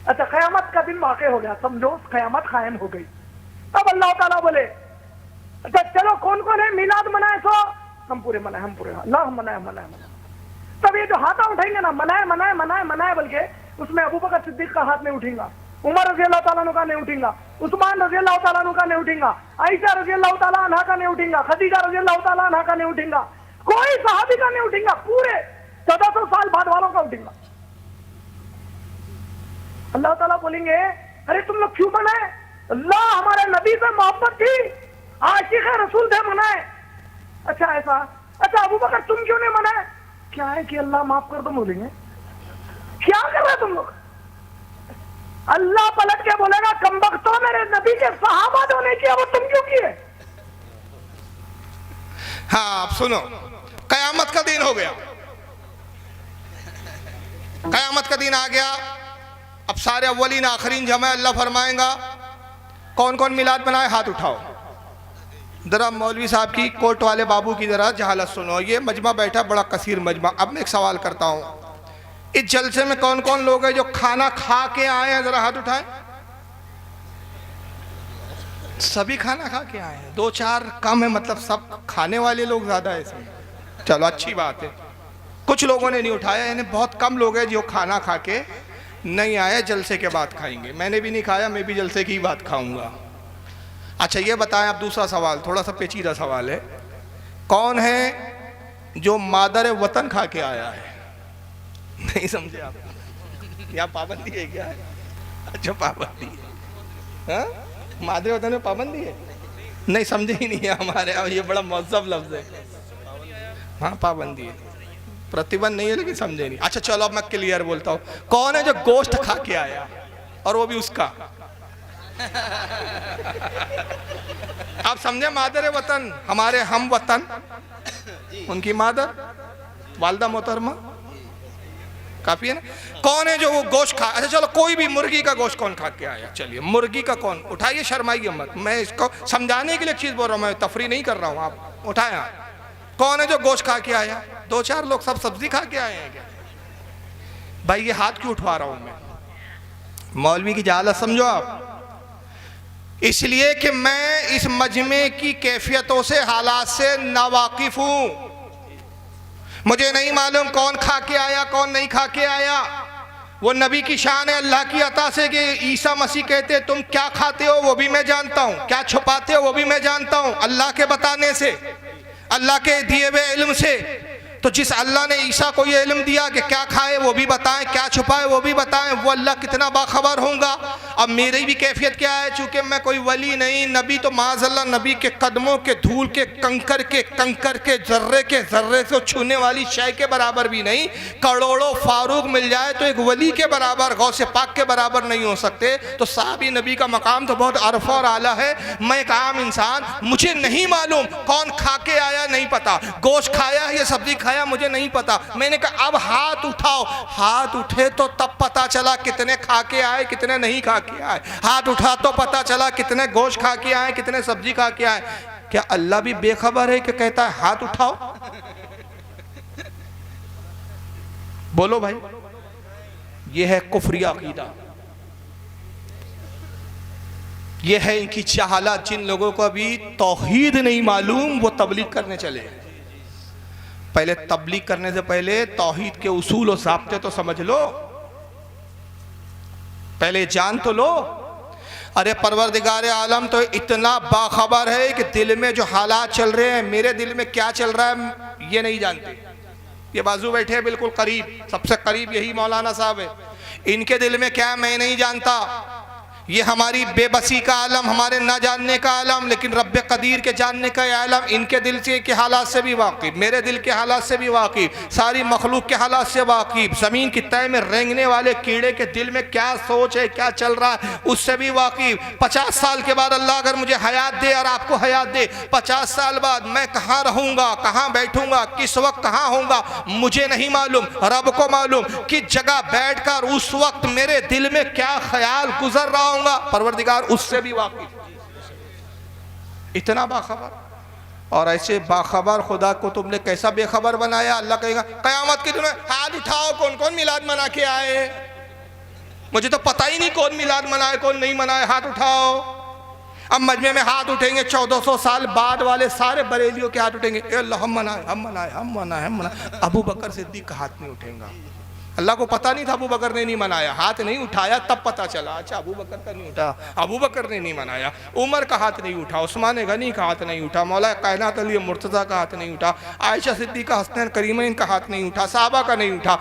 अच्छा क़यामत का दिन वाक़े हो गया, समझो क़यामत कायम हो गई। अब अल्लाह ताला बोले, अच्छा चलो कौन कौन है मिलाद मनाए? सो हम पूरे मनाए, हम पूरे अल्लाह मनाए मनाए मनाए। तब ये जो हाथा उठाएंगे ना, मनाए मनाए मनाए मनाए, बल्कि उसमें अबू बकर सिद्दीक का हाथ नहीं उठेगा, उमर रज़ी अल्लाह ताला अन्हु का नहीं उठेगा, उस्मान रज़ी अल्लाह ताला अन्हु का नहीं उठेगा, आयशा रज़ी अल्लाह ताला अन्हा का नहीं उठेगा, खदीजा रज़ी अल्लाह ताला अन्हा का नहीं उठेगा, कोई सहाबी का नहीं उठेगा, पूरे 1400 साल बाद वालों का उठेगा। अल्लाह ताला बोलेंगे अरे तुम लोग क्यों मनाए? अल्लाह हमारे नबी से मोहब्बत थी, आशिक रसूल थे, मनाए। अच्छा ऐसा, अच्छा अबू बकर तुम क्यों नहीं मनाए? क्या है कि अल्लाह माफ कर दो, बोलेंगे क्या कर रहे तुम लोग? अल्लाह पलट के बोलेगा कमबख्तो, मेरे नबी के सहाबा जो नहीं किया वो तुम क्यों किए? हाँ आप सुनो, कयामत का दिन हो गया, कयामत का दिन आ गया, अब सारे अव्वलीन आखरीन जमा, अल्लाह फरमाएगा कौन कौन मिलाद बनाए हाथ उठाओ। जरा मौलवी साहब की, कोर्ट वाले बाबू की जरा जहालत सुनो, ये मजमा बैठा बड़ा कसीर मजमा। अब मैं एक सवाल करता हूँ, इस जलसे में कौन कौन लोग हैं जो खाना खा के आए हैं? जरा हाथ उठाएं। सभी खाना खा के आए हैं? दो चार कम है, मतलब सब खाने वाले लोग ज्यादा है इसमें, चलो अच्छी बात है। कुछ लोगों ने नहीं उठाया, यानी बहुत कम लोग हैं जो खाना खा के नहीं आए, जलसे के बाद खाएंगे। मैंने भी नहीं खाया, मैं भी जलसे की ही बात खाऊंगा। अच्छा ये बताएं, अब दूसरा सवाल थोड़ा सा पेचीदा सवाल है, कौन है जो मादर वतन खा के आया है? नहीं समझे आप? क्या पाबंदी है क्या? अच्छा पाबंदी है, हाँ? मादर वतन में पाबंदी है? नहीं समझे ही नहीं है हमारे यहाँ, ये बड़ा मज़हब लफ्ज़ है। हाँ पाबंदी है, प्रतिबंध नहीं है, लेकिन समझे नहीं। अच्छा चलो अब मैं क्लियर बोलता हूँ, कौन है जो गोश्त खा के आया और वो भी उसका? आप समझे? मादर वतन, हमारे हम वतन, उनकी मादर वालदा मोहतरमा, काफी है ना? कौन है जो वो गोश्त खा? अच्छा चलो कोई भी मुर्गी का गोश्त कौन खा के आया? चलिए मुर्गी का कौन? उठाइए, शर्माइए मत, मैं इसको समझाने के लिए चीज बोल रहा हूँ, मैं तफरी नहीं कर रहा हूँ। आप उठाए, कौन है जो गोश्त खा के आया? दो चार लोग, सब सब्जी खा के आए हैं क्या? भाई ये हाथ क्यों उठवा रहा हूं मैं? मौलवी की जहालत समझो आप, इसलिए कि मैं इस मजमे की कैफियतों से, हालात से नावाकिफ हूं। मुझे नहीं मालूम कौन खा के आया कौन नहीं खा के आया, वो नबी की शान है, अल्लाह की अता से कि ईसा मसीह कहते तुम क्या खाते हो वो भी मैं जानता हूं, क्या छुपाते हो वो भी मैं जानता हूं, अल्लाह के बताने से, अल्लाह के दिए हुए इल्म से। तो जिस अल्लाह ने ईसा को ये इल्म दिया कि क्या खाए वो भी बताएं, क्या छुपाए वो भी बताएं, वो अल्लाह कितना बाखबर होगा। अब मेरी भी कैफियत क्या है, चूँकि मैं कोई वली नहीं, नबी तो माज़अल्लाह नबी के कदमों के धूल के कंकर के ज़र्रे से छूने वाली शय के बराबर भी नहीं। करोड़ों फारूक मिल जाए तो एक वली के बराबर, गौसे पाक के बराबर नहीं हो सकते। तो साहबी नबी का मकाम तो बहुत अरफा और आला है। मैं एक आम इंसान, मुझे नहीं मालूम कौन खा के आया, नहीं पता, गोश्त खाया या सब्जी खाया मुझे नहीं पता। मैंने कहा अब हाथ उठाओ। हाथ उठे तो तब पता चला कितने खा के आए कितने नहीं खा के आए। हाथ उठा तो पता चला कितने गोश्त खा के आए कितने सब्जी खा के आए। क्या अल्लाह भी बेखबर है कि कहता है हाथ उठाओ? बोलो भाई, ये है कुफरिया अकीदा, ये है इनकी जहालत। जिन लोगों को अभी तौहीद नहीं मालूम वो तबलीग करने चले। पहले तबलीग करने से पहले तौहीद के उसूल और ज़ाब्ते तो समझ लो, पहले जान तो लो। अरे परवरदिगार आलम तो इतना बाखबर है कि दिल में जो हालात चल रहे हैं, मेरे दिल में क्या चल रहा है ये नहीं जानते। ये बाजू बैठे हैं बिल्कुल करीब, सबसे करीब यही मौलाना साहब है। इनके दिल में क्या है मैं नहीं जानता। ये हमारी बेबसी का आलम, हमारे ना जानने का आलम, लेकिन रब कदीर के जानने का आलम। इनके दिल से के हालात से भी वाकिफ, मेरे दिल के हालात से भी वाकिफ, सारी मखलूक के हालात से वाकिफ, ज़मीन की तय में रेंगने वाले कीड़े के दिल में क्या सोच है क्या चल रहा है उससे भी वाकिफ। 50 साल के बाद अल्लाह अगर मुझे हयात दे और आपको हयात दे, 50 साल बाद मैं कहाँ रहूँगा, कहाँ बैठूँगा, किस वक्त कहाँ होऊंगा मुझे नहीं मालूम, रब को मालूम। किस जगह बैठ कर उस वक्त मेरे दिल में क्या ख्याल गुजर रहा परवरदिगार उससे भी वाकिफ, इतना बाखबर। और ऐसे बाखबर खुदा को तुमने कैसा बेखबर बनाया? अल्लाह कहेगा कयामत के दिन हाथ उठाओ, कौन कौन मिलाद मना के आए? मुझे तो पता ही नहीं कौन मिलाद मनाए कौन नहीं मनाए, हाथ उठाओ। अब मजमे में हाथ उठेंगे 1400 साल बाद वाले सारे बरेलियों के हाथ उठेंगे, अल्लाह हम मनाए हम मनाए हम मनाए हम मनाए। अबू बकर सिद्दीक का हाथ नहीं उठेगा। अल्लाह को पता नहीं था अबू बकर ने नहीं मनाया, हाथ नहीं उठाया, तब पता चला अच्छा अबू बकर का नहीं उठा, अबू बकर ने नहीं मनाया। उमर का हाथ नहीं उठा, उस्मान गनी का हाथ नहीं उठा, मौला कायनात अली मुर्तज़ा का हाथ नहीं उठा, आयशा सिद्दीक़ा हसनैन करीमैन का हाथ नहीं उठा, साहबा का नहीं उठा।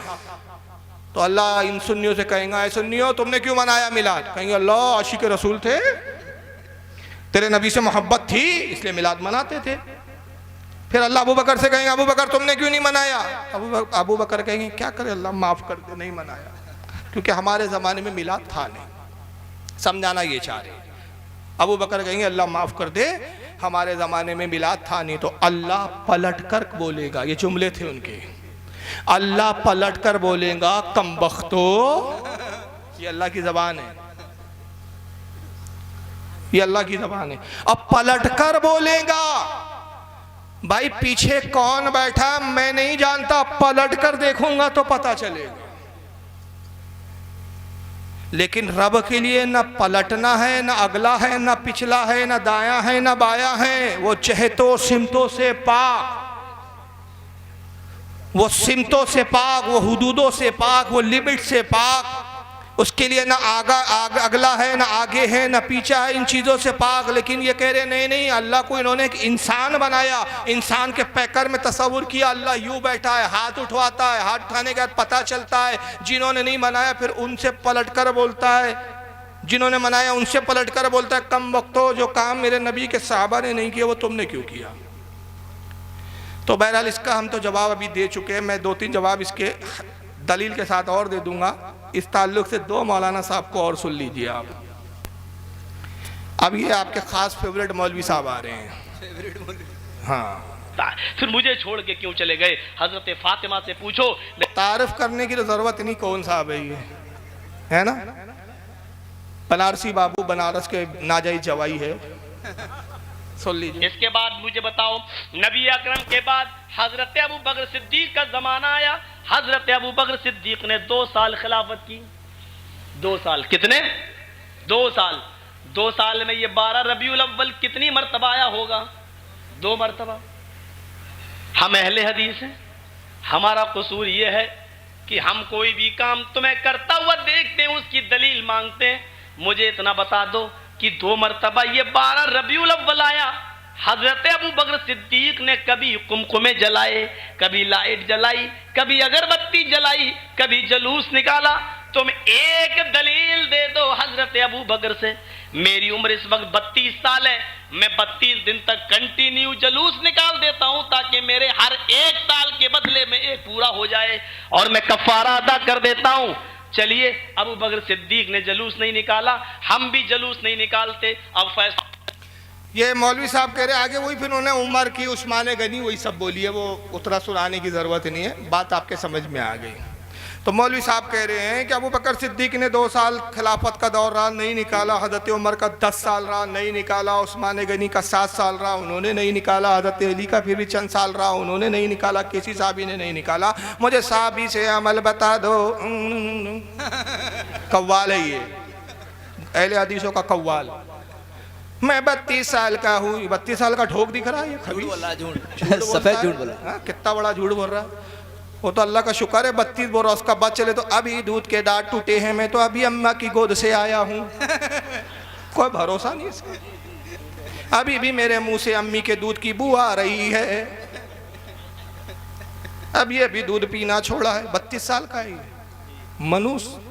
तो अल्लाह इन सुन्नियों से कहेगा ऐ सुन्नियों तुमने क्यों मनाया मिलाद? कहेंगे अल्लाह आशिक रसूल थे, तेरे नबी से मोहब्बत थी इसलिए मिलाद मनाते थे। फिर अल्लाह अबू बकर से कहेंगे अबू बकर तुमने क्यों नहीं मनाया? अबू बकर कहेंगे क्या करे अल्लाह माफ़ कर दे, नहीं मनाया, क्योंकि हमारे ज़माने में मिलाद था नहीं। समझाना ये चाह रहे। अबू बकर कहेंगे अल्लाह माफ़ कर दे, हमारे ज़माने में मिलाद था नहीं। तो अल्लाह पलट कर बोलेगा, ये जुमले थे उनके, अल्लाह पलट कर बोलेगा कमबख्तो, ये अल्लाह की ज़बान है, ये अल्लाह की ज़बान है। अब पलट कर बोलेगा, भाई पीछे कौन बैठा मैं नहीं जानता, पलट कर देखूंगा तो पता चलेगा। लेकिन रब के लिए न पलटना है, न अगला है, न पिछला है, न दायां है, न बायां है। वो चहतों सिमतों से पाक, वो सिमतों से पाक, वो हुदूदों से पाक, वो लिमिट से पाक। उसके लिए ना अगला है, ना आगे है, ना पीछा है, इन चीज़ों से पाक। लेकिन ये कह रहे नहीं नहीं, अल्लाह को इन्होंने एक इंसान बनाया, इंसान के पैकर में तस्वुर किया, अल्लाह यूँ बैठा है, हाथ उठवाता है, हाथ उठाने के बाद पता चलता है। जिन्होंने नहीं मनाया फिर उनसे पलट कर बोलता है, जिन्होंने मनाया उनसे पलट कर बोलता है कम वक्तो, जो काम मेरे नबी के साहबा ने नहीं किया वो तुमने क्यों किया? तो बहरहाल इसका हम तो जवाब अभी दे चुके हैं। मैं 2-3 जवाब इसके दलील के साथ और दे दूंगा। इस ताल्लुक से 2 मौलाना साहब को और सुन लीजिए आप। अब ये आपके खास फेवरेट मौलवी साहब आ रहे हैं। हाँ, फिर मुझे छोड़ के क्यों चले गए? हजरत फातिमा से पूछो। तारीफ करने की तो जरूरत नहीं, कौन साहब है ये, है ना? बनारसी बाबू, बनारस के नाजायज जवाई है, सुन लीजिए। इसके बाद मुझे बताओ, नबी अकरम के बाद हजरत अबू बकर सिद्दीक का जमाना आया। हजरत अबू बकर सिद्दीक ने 2 साल खिलाफत की। 2 साल कितने? 2 साल। 2 साल में ये 12 रबीउल अव्वल कितनी मरतबा आया होगा? 2 मरतबा। हम अहले हदीस हैं, हमारा कसूर ये है कि हम कोई भी काम तुम्हें करता हुआ देखते हैं उसकी दलील मांगते हैं। मुझे इतना बता दो कि 2 मरतबा ये 12 रबीउल अव्वल आया, हजरत अबू बकर सिद्दीक ने कभी कुमकुमे जलाए, कभी लाइट जलाई, कभी अगरबत्ती जलाई, कभी जलूस निकाला। तुम एक दलील दे दो हजरत अबू बकर से। मेरी उम्र इस वक्त 32 साल है, मैं 32 दिन तक कंटिन्यू जलूस निकाल देता हूं ताकि मेरे हर एक साल के बदले में एक पूरा हो जाए और मैं कफारा अदा कर देता हूं। चलिए, अबू बकर सिद्दीक ने जलूस नहीं निकाला, हम भी जलूस नहीं निकालते। अब फैसला ये मौलवी साहब कह रहे आगे वही, फिर उन्होंने उमर की, उस्मान गनी, वही सब बोली है, वो उतरा सुनाने की ज़रूरत नहीं है, बात आपके समझ में आ गई। तो मौलवी साहब कह रहे हैं कि अबू बकर सिद्दीक ने 2 साल खिलाफत का दौर रहा, नहीं निकाला। हज़रत उमर का 10 साल रहा, नहीं निकाला। उस्मान गनी का 7 साल रहा, उन्होंने नहीं निकाला। हज़रत अली का फिर भी चंद साल रहा, उन्होंने नहीं निकाला। किसी साहबी ने नहीं निकाला। मुझे साहबी से अमल बता दो। कव्वाल है ये, अहले हदीसों का कव्वाल। मैं 32 साल का हूँ। 32 साल का ठोक दिख रहा है ये खबीस, सफेद झूठ बोला। हाँ, कितना बड़ा झूठ बोल रहा है। वो तो अल्लाह का शुक्र है 32 बरस का बाद चले तो अभी दूध के दांत टूटे हैं, मैं तो अभी अम्मा की गोद से आया हूँ। कोई भरोसा नहीं इसका। अभी भी मेरे मुंह से अम्मी के दूध की बू आ रही है। अब ये भी दूध पीना छोड़ा है। 32 साल का है मनुष्य।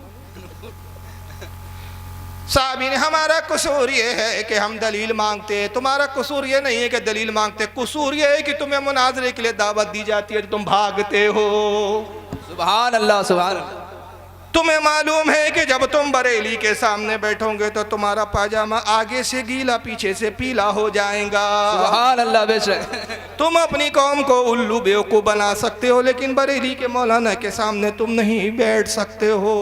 साहबी ने, हमारा कसूर ये है कि हम दलील मांगते हैं, तुम्हारा कसूर ये नहीं है कि दलील मांगते, कसूर ये है कि तुम्हें मुनाजरे के लिए दावत दी जाती है, तुम भागते हो। सुभान अल्लाह, सुभान अल्लाह। तुम्हें मालूम है कि जब तुम बरेली के सामने बैठोगे तो तुम्हारा पाजामा आगे से गीला पीछे से पीला हो जाएगा। सुभान अल्लाह। बेशक तुम अपनी कौम को उल्लू बेवकूफ बना सकते हो, लेकिन बरेली के मौलाना के सामने तुम नहीं बैठ सकते हो।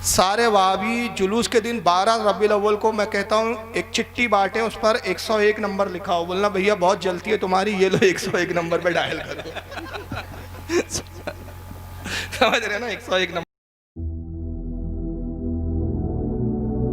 सारे वाबी जुलूस के दिन 12 रबीउल अव्वल को मैं कहता हूँ एक चिट्ठी बांटें, उस पर 101 नंबर लिखा हो। बोलना भैया बहुत जल्दी है तुम्हारी, ये लो 101 नंबर पे डायल करो। समझ रहे ना, 101 नंबर।